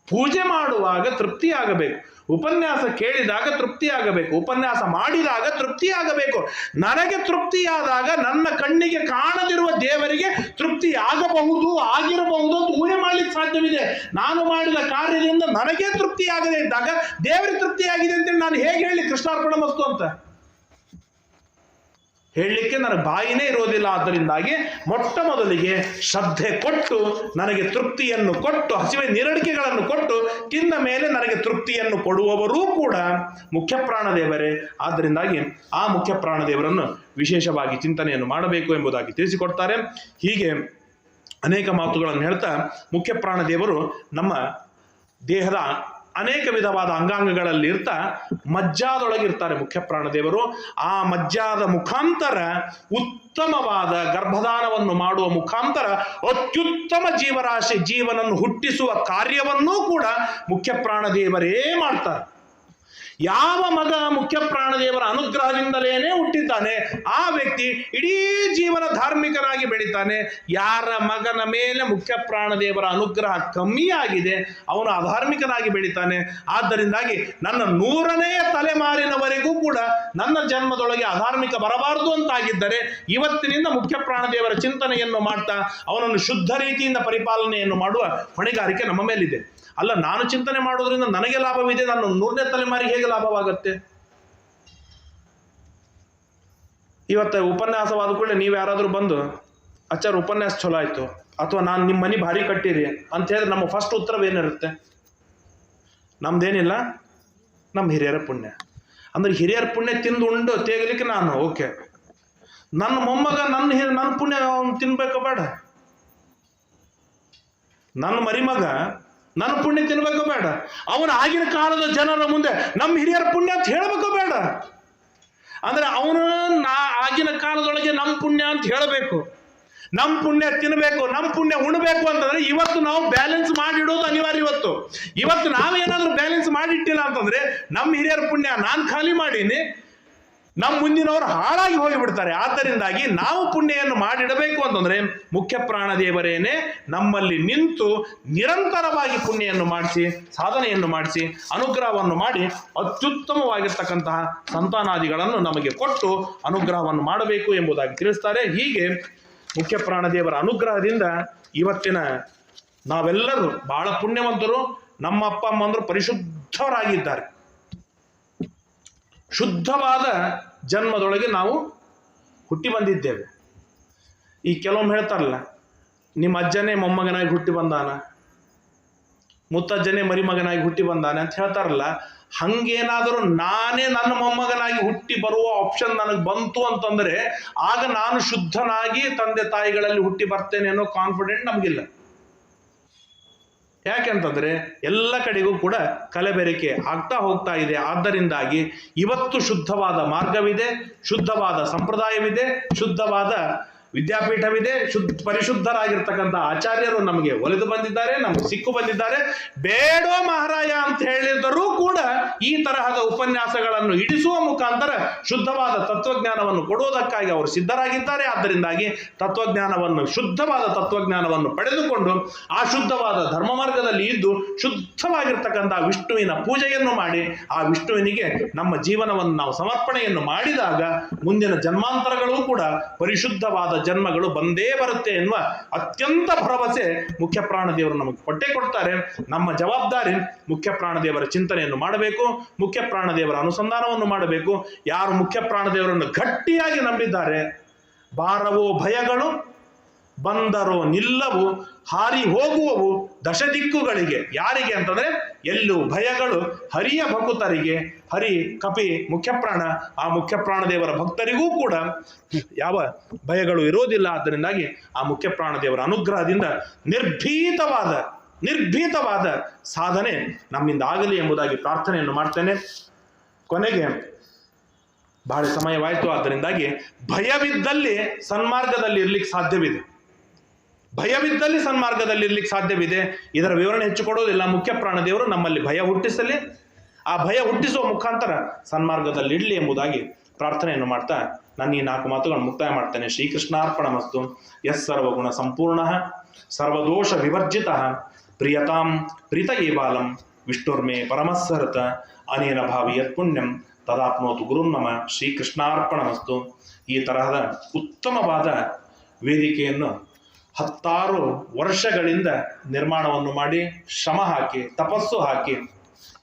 ಪೂಜೆ ಮಾಡುವಾಗ ತೃಪ್ತಿ ಆಗಬೇಕು, ಉಪನ್ಯಾಸ ಕೇಳಿದಾಗ ತೃಪ್ತಿ ಆಗಬೇಕು, ಉಪನ್ಯಾಸ ಮಾಡಿದಾಗ ತೃಪ್ತಿ ಆಗಬೇಕು. ನನಗೆ ತೃಪ್ತಿಯಾದಾಗ ನನ್ನ ಕಣ್ಣಿಗೆ ಕಾಣದಿರುವ ದೇವರಿಗೆ ತೃಪ್ತಿ ಆಗಬಹುದು, ಆಗಿರಬಹುದು ಅಂತ ಊಹೆ ಮಾಡ್ಲಿಕ್ಕೆ ಸಾಧ್ಯವಿದೆ. ನಾನು ಮಾಡಿದ ಕಾರ್ಯದಿಂದ ನನಗೆ ತೃಪ್ತಿ ಆಗದೆ ಇದ್ದಾಗ ದೇವರಿಗೆ ತೃಪ್ತಿ ಆಗಿದೆ ಅಂತೇಳಿ ನಾನು ಹೇಗೆ ಹೇಳಿ ಕೃಷ್ಣಾರ್ಪಣ ಮಸ್ತು ಅಂತ ಹೇಳಲಿಕ್ಕೆ ನನಗೆ ಬಾಯಿನೇ ಇರೋದಿಲ್ಲ. ಆದ್ದರಿಂದಾಗಿ ಮೊಟ್ಟ ಮೊದಲಿಗೆ ಶ್ರದ್ಧೆ ಕೊಟ್ಟು, ನನಗೆ ತೃಪ್ತಿಯನ್ನು ಕೊಟ್ಟು, ಹಸಿವೆ ನಿರಡಿಕೆಗಳನ್ನು ಕೊಟ್ಟು ತಿಂದ ಮೇಲೆ ನನಗೆ ತೃಪ್ತಿಯನ್ನು ಕೊಡುವವರೂ ಕೂಡ ಮುಖ್ಯ ಪ್ರಾಣದೇವರೇ. ಆದ್ದರಿಂದಾಗಿ ಆ ಮುಖ್ಯ ಪ್ರಾಣದೇವರನ್ನು ವಿಶೇಷವಾಗಿ ಚಿಂತನೆಯನ್ನು ಮಾಡಬೇಕು ಎಂಬುದಾಗಿ ತಿಳಿಸಿಕೊಡ್ತಾರೆ. ಹೀಗೆ ಅನೇಕ ಮಾತುಗಳನ್ನು ಹೇಳ್ತಾ, ಮುಖ್ಯ ಪ್ರಾಣದೇವರು ನಮ್ಮ ದೇಹದ ಅನೇಕ ವಿಧವಾದ ಅಂಗಾಂಗಗಳಲ್ಲಿ ಇರ್ತಾ ಮಜ್ಜಾದೊಳಗಿರ್ತಾರೆ ಮುಖ್ಯ ಪ್ರಾಣದೇವರು. ಆ ಮಜ್ಜಾದ ಮುಖಾಂತರ ಉತ್ತಮವಾದ ಗರ್ಭಧಾನವನ್ನು ಮಾಡುವ ಮುಖಾಂತರ ಅತ್ಯುತ್ತಮ ಜೀವನನ್ನು ಹುಟ್ಟಿಸುವ ಕಾರ್ಯವನ್ನೂ ಕೂಡ ಮುಖ್ಯ ಪ್ರಾಣದೇವರೇ ಮಾಡ್ತಾರೆ. ಯಾವ ಮಗ ಮುಖ್ಯ ಪ್ರಾಣದೇವರ ಅನುಗ್ರಹದಿಂದಲೇನೆ ಹುಟ್ಟಿದ್ದಾನೆ, ಆ ವ್ಯಕ್ತಿ ಇಡೀ ಜೀವನ ಧಾರ್ಮಿಕನಾಗಿ ಬೆಳೀತಾನೆ. ಯಾರ ಮಗನ ಮೇಲೆ ಮುಖ್ಯ ಪ್ರಾಣದೇವರ ಅನುಗ್ರಹ ಕಮ್ಮಿಯಾಗಿದೆ, ಅವನು ಅಧಾರ್ಮಿಕನಾಗಿ ಬೆಳೀತಾನೆ. ಆದ್ದರಿಂದಾಗಿ ನನ್ನ 100ನೇ ತಲೆಮಾರಿನವರೆಗೂ ಕೂಡ ನನ್ನ ಜನ್ಮದೊಳಗೆ ಅಧಾರ್ಮಿಕ ಬರಬಾರದು ಅಂತಾಗಿದ್ದರೆ ಇವತ್ತಿನಿಂದ ಮುಖ್ಯ ಪ್ರಾಣದೇವರ ಚಿಂತನೆಯನ್ನು ಮಾಡ್ತಾ ಅವನನ್ನು ಶುದ್ಧ ರೀತಿಯಿಂದ ಪರಿಪಾಲನೆಯನ್ನು ಮಾಡುವ ಹೊಣೆಗಾರಿಕೆ ನಮ್ಮ ಮೇಲಿದೆ. ಅಲ್ಲ, ನಾನು ಚಿಂತನೆ ಮಾಡೋದ್ರಿಂದ ನನಗೆ ಲಾಭವಿದೆ, ನನ್ನ 100ನೇ ತಲೆಮಾರಿಗೆ ಹೇಗೆ ಲಾಭವಾಗುತ್ತೆ? ಇವತ್ತು ಉಪನ್ಯಾಸವಾದ ಕೂಡಲೇ ನೀವು ಯಾರಾದರೂ ಬಂದು, ಆಚಾರ ಉಪನ್ಯಾಸ ಚಲೋ ಆಯ್ತು, ಅಥವಾ ನಾನು ನಿಮ್ಮ ಮನೆ ಭಾರಿ ಕಟ್ಟಿರಿ ಅಂತ ಹೇಳಿದ್ರೆ ನಮ್ಮ ಫಸ್ಟ್ ಉತ್ತರವೇನಿರುತ್ತೆ? ನಮ್ದೇನಿಲ್ಲ, ನಮ್ಮ ಹಿರಿಯರ ಪುಣ್ಯ. ಅಂದ್ರೆ ಹಿರಿಯರ ಪುಣ್ಯ ತಿಂದು ಉಂಡು ತೇಗಲಿಕ್ಕೆ ನಾನು ಓಕೆ, ನನ್ನ ಮೊಮ್ಮಗ ನನ್ನ ಪುಣ್ಯ ತಿನ್ಬೇಕು ಬೇಡ, ನನ್ನ ಮರಿಮಗ ನನ್ನ ಪುಣ್ಯ ತಿನ್ಬೇಕು ಬೇಡ, ಅವನ ಆಗಿನ ಕಾಲದ ಜನರ ಮುಂದೆ ನಮ್ಮ ಹಿರಿಯರ ಪುಣ್ಯ ಅಂತ ಹೇಳಬೇಕು ಬೇಡ. ಅಂದ್ರೆ ಅವನು ಆಗಿನ ಕಾಲದೊಳಗೆ ನಮ್ಮ ಪುಣ್ಯ ಅಂತ ಹೇಳಬೇಕು, ನಮ್ಮ ಪುಣ್ಯ ತಿನ್ನಬೇಕು, ನಮ್ಮ ಪುಣ್ಯ ಉಣಬೇಕು ಅಂತಂದ್ರೆ ಇವತ್ತು ನಾವು ಬ್ಯಾಲೆನ್ಸ್ ಮಾಡಿಡೋದು ಅನಿವಾರ್ಯ. ಇವತ್ತು ನಾವೇನಾದ್ರೂ ಬ್ಯಾಲೆನ್ಸ್ ಮಾಡಿಟ್ಟಿಲ್ಲ ಅಂತಂದ್ರೆ ನಮ್ಮ ಹಿರಿಯರ ಪುಣ್ಯ ನಾನು ಖಾಲಿ ಮಾಡೀನಿ, ನಮ್ಮ ಮುಂದಿನವರು ಹಾಳಾಗಿ ಹೋಗಿಬಿಡ್ತಾರೆ. ಆದ್ದರಿಂದಾಗಿ ನಾವು ಪುಣ್ಯವನ್ನು ಮಾಡಿಡಬೇಕು ಅಂತಂದ್ರೆ ಮುಖ್ಯ ಪ್ರಾಣದೇವರೇನೆ ನಮ್ಮಲ್ಲಿ ನಿಂತು ನಿರಂತರವಾಗಿ ಪುಣ್ಯವನ್ನು ಮಾಡಿಸಿ, ಸಾಧನೆಯನ್ನು ಮಾಡಿಸಿ, ಅನುಗ್ರಹವನ್ನು ಮಾಡಿ ಅತ್ಯುತ್ತಮವಾಗಿರ್ತಕ್ಕಂತಹ ಸಂತಾನಾದಿಗಳನ್ನು ನಮಗೆ ಕೊಟ್ಟು ಅನುಗ್ರಹವನ್ನು ಮಾಡಬೇಕು ಎಂಬುದಾಗಿ ತಿಳಿಸ್ತಾರೆ. ಹೀಗೆ ಮುಖ್ಯ ಪ್ರಾಣದೇವರ ಅನುಗ್ರಹದಿಂದ ಇವತ್ತಿನ ನಾವೆಲ್ಲರೂ ಬಹಳ ಪುಣ್ಯವಂತರು. ನಮ್ಮ ಅಪ್ಪ ಅಮ್ಮಂದರು ಪರಿಶುದ್ಧರಾಗಿದ್ದಾರೆ. ಶುದ್ಧವಾದ ಜನ್ಮದೊಳಗೆ ನಾವು ಹುಟ್ಟಿ ಬಂದಿದ್ದೇವೆ. ಈ ಕೆಲವೊಮ್ಮೆ ಹೇಳ್ತಾರಲ್ಲ, ನಿಮ್ಮ ಅಜ್ಜನೇ ಮೊಮ್ಮಗನಾಗಿ ಹುಟ್ಟಿ ಬಂದಾನ, ಮುತ್ತಜ್ಜನೇ ಮರಿಮಗನಾಗಿ ಹುಟ್ಟಿ ಬಂದಾನೆ ಅಂತ ಹೇಳ್ತಾರಲ್ಲ, ಹಂಗೇನಾದರೂ ನಾನೇ ನನ್ನ ಮೊಮ್ಮಗನಾಗಿ ಹುಟ್ಟಿ ಬರುವ ಆಪ್ಷನ್ ನನಗೆ ಬಂತು ಅಂತಂದರೆ ಆಗ ನಾನು ಶುದ್ಧನಾಗಿ ತಂದೆ ತಾಯಿಗಳಲ್ಲಿ ಹುಟ್ಟಿ ಬರ್ತೇನೆ ಅನ್ನೋ ಕಾನ್ಫಿಡೆಂಟ್ ನಮಗಿಲ್ಲ. ಯಾಕೆಂತಂದರೆ ಎಲ್ಲ ಕಡೆಗೂ ಕೂಡ ಕಲಬೆರಕೆ ಆಗ್ತಾ ಹೋಗ್ತಾ ಇದೆ. ಆದ್ದರಿಂದಾಗಿ ಇವತ್ತು ಶುದ್ಧವಾದ ಮಾರ್ಗವಿದೆ, ಶುದ್ಧವಾದ ಸಂಪ್ರದಾಯವಿದೆ, ಶುದ್ಧವಾದ ವಿದ್ಯಾಪೀಠವಿದೆ, ಪರಿಶುದ್ಧರಾಗಿರ್ತಕ್ಕಂಥ ಆಚಾರ್ಯರು ನಮಗೆ ಒಲಿದು ಬಂದಿದ್ದಾರೆ, ನಮಗೆ ಸಿಕ್ಕು ಬಂದಿದ್ದಾರೆ. ಬೇಡೋ ಮಹಾರಾಯ ಅಂತ ಹೇಳಿದರೂ ಕೂಡ ಈ ತರಹದ ಉಪನ್ಯಾಸಗಳನ್ನು ಇಡಿಸುವ ಮುಖಾಂತರ ಶುದ್ಧವಾದ ತತ್ವಜ್ಞಾನವನ್ನು ಕೊಡುವುದಕ್ಕಾಗಿ ಅವರು ಸಿದ್ಧರಾಗಿದ್ದಾರೆ. ಆದ್ದರಿಂದಾಗಿ ತತ್ವಜ್ಞಾನವನ್ನು, ಶುದ್ಧವಾದ ತತ್ವಜ್ಞಾನವನ್ನು ಪಡೆದುಕೊಂಡು ಆ ಶುದ್ಧವಾದ ಧರ್ಮ ಮಾರ್ಗದಲ್ಲಿ ಇದ್ದು ಶುದ್ಧವಾಗಿರ್ತಕ್ಕಂಥ ವಿಷ್ಣುವಿನ ಪೂಜೆಯನ್ನು ಮಾಡಿ ಆ ವಿಷ್ಣುವಿನಿಗೆ ನಮ್ಮ ಜೀವನವನ್ನು ನಾವು ಸಮರ್ಪಣೆಯನ್ನು ಮಾಡಿದಾಗ ಮುಂದಿನ ಜನ್ಮಾಂತರಗಳೂ ಕೂಡ ಪರಿಶುದ್ಧವಾದ ಜನ್ಮಗಳು ಬಂದೇ ಬರುತ್ತೆ ಎನ್ನುವ ಅತ್ಯಂತ ಭರವಸೆ ಮುಖ್ಯ ಪ್ರಾಣದೇವರು ನಮಗೆ ಕೊಟ್ಟೇ ಕೊಡ್ತಾರೆ. ನಮ್ಮ ಜವಾಬ್ದಾರಿ ಮುಖ್ಯ ಪ್ರಾಣದೇವರ ಚಿಂತನೆಯನ್ನು ಮಾಡಬೇಕು, ಮುಖ್ಯ ಪ್ರಾಣದೇವರ ಅನುಸಂಧಾನವನ್ನು ಮಾಡಬೇಕು. ಯಾರು ಮುಖ್ಯ ಪ್ರಾಣದೇವರನ್ನು ಗಟ್ಟಿಯಾಗಿ ನಂಬಿದ್ದಾರೆ, ಬಾರವೋ ಭಯಗಳು ಬಂದರೋ ನಿಲ್ಲವು, ಹಾರಿ ಹೋಗುವವು ದಶ ದಿಕ್ಕುಗಳಿಗೆ. ಯಾರಿಗೆ ಅಂತಂದ್ರೆ ಎಲ್ಲೂ ಭಯಗಳು ಹರಿಯ ಭಕ್ತರಿಗೆ, ಹರಿ ಕಪಿ ಮುಖ್ಯಪ್ರಾಣ, ಆ ಮುಖ್ಯಪ್ರಾಣದೇವರ ಭಕ್ತರಿಗೂ ಕೂಡ ಯಾವ ಭಯಗಳು ಇರೋದಿಲ್ಲ. ಆದ್ದರಿಂದಾಗಿ ಆ ಮುಖ್ಯಪ್ರಾಣದೇವರ ಅನುಗ್ರಹದಿಂದ ನಿರ್ಭೀತವಾದ ಸಾಧನೆ ನಮ್ಮಿಂದ ಆಗಲಿ ಎಂಬುದಾಗಿ ಪ್ರಾರ್ಥನೆಯನ್ನು ಮಾಡ್ತೇನೆ. ಕೊನೆಗೆ ಬಹಳ ಸಮಯವಾಯಿತು, ಆದ್ದರಿಂದಾಗಿ ಭಯವಿದ್ದಲ್ಲಿ ಸನ್ಮಾರ್ಗದಲ್ಲಿ ಇರ್ಲಿಕ್ಕೆ ಸಾಧ್ಯವಿದೆ, ಭಯವಿದ್ದಲ್ಲಿ ಸನ್ಮಾರ್ಗದಲ್ಲಿ ಇರ್ಲಿಕ್ಕೆ ಸಾಧ್ಯವಿದೆ. ಇದರ ವಿವರಣೆ ಹೆಚ್ಚು ಕೊಡೋದಿಲ್ಲ. ಮುಖ್ಯ ಪ್ರಾಣದೇವರು ನಮ್ಮಲ್ಲಿ ಭಯ ಹುಟ್ಟಿಸಲಿ, ಆ ಭಯ ಹುಟ್ಟಿಸುವ ಮುಖಾಂತರ ಸನ್ಮಾರ್ಗದಲ್ಲಿ ಇಡಲಿ ಎಂಬುದಾಗಿ ಪ್ರಾರ್ಥನೆಯನ್ನು ಮಾಡ್ತಾ ನಾನು ಈ 4 ಮಾತುಗಳನ್ನು ಮುಕ್ತಾಯ ಮಾಡ್ತೇನೆ. ಶ್ರೀಕೃಷ್ಣಾರ್ಪಣಮಸ್ತು. ಯಸ್ ಸರ್ವಗುಣ ಸಂಪೂರ್ಣ ಸರ್ವದೋಷ ವಿವರ್ಜಿತ ಪ್ರಿಯತಾಂ ಪ್ರೀತ ಏಬಾಲಂ ವಿಷ್ಣುರ್ಮೇ ಪರಮಸ್ಸರತ ಅನೇನ ಭಾವಿ ಯತ್ ಪುಣ್ಯಂ ತದಾಪ್ನೋತು ಗುರುನ್ನಮ. ಶ್ರೀಕೃಷ್ಣಾರ್ಪಣಮಸ್ತು. ಈ ತರಹದ ಉತ್ತಮವಾದ ವೇದಿಕೆಯನ್ನು 10 ವರ್ಷಗಳಿಂದ ನಿರ್ಮಾಣವನ್ನು ಮಾಡಿ, ಶ್ರಮ ಹಾಕಿ, ತಪಸ್ಸು ಹಾಕಿ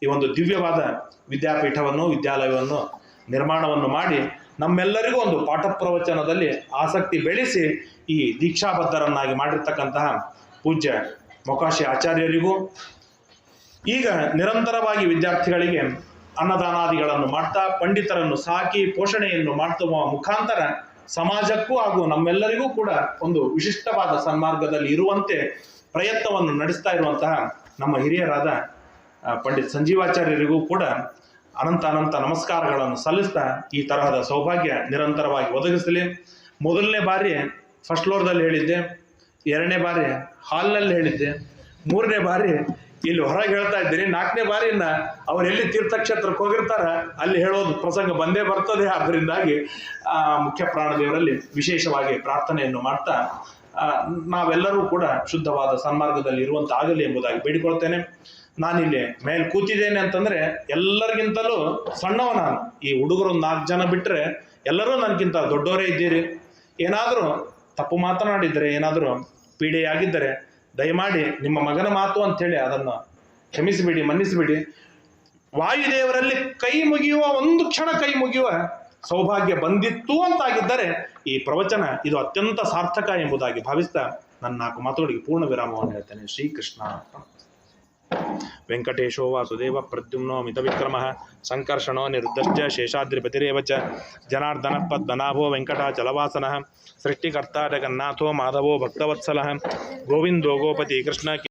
ಈ ಒಂದು ದಿವ್ಯವಾದ ವಿದ್ಯಾಪೀಠವನ್ನು, ವಿದ್ಯಾಲಯವನ್ನು ನಿರ್ಮಾಣವನ್ನು ಮಾಡಿ ನಮ್ಮೆಲ್ಲರಿಗೂ ಒಂದು ಪಾಠ ಪ್ರವಚನದಲ್ಲಿ ಆಸಕ್ತಿ ಬೆಳೆಸಿ ಈ ದೀಕ್ಷಾಬದ್ಧರನ್ನಾಗಿ ಮಾಡಿರ್ತಕ್ಕಂತಹ ಪೂಜ್ಯ ಮೊಕಾಶಿ ಆಚಾರ್ಯರಿಗೂ, ಈಗ ನಿರಂತರವಾಗಿ ವಿದ್ಯಾರ್ಥಿಗಳಿಗೆ ಅನ್ನದಾನಾದಿಗಳನ್ನು ಮಾಡ್ತಾ ಪಂಡಿತರನ್ನು ಸಾಕಿ ಪೋಷಣೆಯನ್ನು ಮಾಡ್ತುವ ಮುಖಾಂತರ ಸಮಾಜಕ್ಕೂ ಹಾಗೂ ನಮ್ಮೆಲ್ಲರಿಗೂ ಕೂಡ ಒಂದು ವಿಶಿಷ್ಟವಾದ ಸನ್ಮಾರ್ಗದಲ್ಲಿ ಇರುವಂತೆ ಪ್ರಯತ್ನವನ್ನು ನಡೆಸ್ತಾ ಇರುವಂತಹ ನಮ್ಮ ಹಿರಿಯರಾದ ಪಂಡಿತ್ ಸಂಜೀವಾಚಾರ್ಯರಿಗೂ ಕೂಡ ಅನಂತ ನಮಸ್ಕಾರಗಳನ್ನು ಸಲ್ಲಿಸ್ತಾ ಈ ತರಹದ ಸೌಭಾಗ್ಯ ನಿರಂತರವಾಗಿ ಒದಗಿಸಲಿ. ಮೊದಲನೇ ಬಾರಿ ಫಸ್ಟ್ ಫ್ಲೋರ್ದಲ್ಲಿ ಹೇಳಿದ್ದೆ, 2ನೇ ಬಾರಿ ಹಾಲ್ನಲ್ಲಿ ಹೇಳಿದ್ದೆ, 3ನೇ ಬಾರಿ ಇಲ್ಲಿ ಹೊರಗೆ ಹೇಳ್ತಾ ಇದ್ದೀನಿ, 4ನೇ ಬಾರಿಯಿಂದ ಅವ್ರು ಎಲ್ಲಿ ತೀರ್ಥಕ್ಷೇತ್ರಕ್ಕೆ ಹೋಗಿರ್ತಾರ ಅಲ್ಲಿ ಹೇಳೋದು ಪ್ರಸಂಗ ಬಂದೇ ಬರ್ತದೆ. ಆದ್ದರಿಂದಾಗಿ ಮುಖ್ಯ ಪ್ರಾಣದೇವರಲ್ಲಿ ವಿಶೇಷವಾಗಿ ಪ್ರಾರ್ಥನೆಯನ್ನು ಮಾಡ್ತಾ ನಾವೆಲ್ಲರೂ ಕೂಡ ಶುದ್ಧವಾದ ಸನ್ಮಾರ್ಗದಲ್ಲಿ ಇರುವಂತಾಗಲಿ ಎಂಬುದಾಗಿ ಬೇಡಿಕೊಳ್ತೇನೆ. ನಾನಿಲ್ಲಿ ಮೇಲೆ ಕೂತಿದ್ದೇನೆ ಅಂತಂದ್ರೆ ಎಲ್ಲರಿಗಿಂತಲೂ ಸಣ್ಣವ ನಾನು. ಈ ಹುಡುಗರು 4 ಜನ ಬಿಟ್ಟರೆ ಎಲ್ಲರೂ ನನಗಿಂತ ದೊಡ್ಡವರೇ ಇದ್ದೀರಿ. ಏನಾದರೂ ತಪ್ಪು ಮಾತನಾಡಿದರೆ, ಏನಾದರೂ ಪೀಡೆಯಾಗಿದ್ದರೆ ದಯಮಾಡಿ ನಿಮ್ಮ ಮಗನ ಮಾತು ಅಂಥೇಳಿ ಅದನ್ನು ಕ್ಷಮಿಸಿಬಿಡಿ, ಮನ್ನಿಸಿಬಿಡಿ. ವಾಯುದೇವರಲ್ಲಿ ಕೈ ಮುಗಿಯುವ, ಒಂದು ಕ್ಷಣ ಕೈ ಮುಗಿಯುವ ಸೌಭಾಗ್ಯ ಬಂದಿತ್ತು ಅಂತಾಗಿದ್ದರೆ ಈ ಪ್ರವಚನ ಇದು ಅತ್ಯಂತ ಸಾರ್ಥಕ ಎಂಬುದಾಗಿ ಭಾವಿಸ್ತಾ ನನ್ನ 4 ಮಾತುಗಳಿಗೆ ಪೂರ್ಣ ವಿರಾಮವನ್ನು ಹೇಳ್ತೇನೆ. ಶ್ರೀಕೃಷ್ಣ. ವೆಂಕಟೇಶೋ ವಾಸುದೇವ ಪ್ರದ್ಯುಮ್ನೋ ಮಿತವಿಕ್ರಮಃ ಸಂಕರ್ಷಣೋ ನಿರುದ್ಧಶ್ಚ ಶೇಷಾದ್ರಿಪತಿರೇವ ಚ ಜನಾರ್ದನ ಪದ್ಮನಾಭೋ ವೆಂಕಟಾಚಲವಾಸನಃ ಸೃಷ್ಟಿಕರ್ತಾ ಜಗನ್ನಾಥೋ ಮಾಧವೋ ಭಕ್ತವತ್ಸಲಃ ಗೋವಿಂದೋ ಗೋಪತಿ ಕೃಷ್ಣ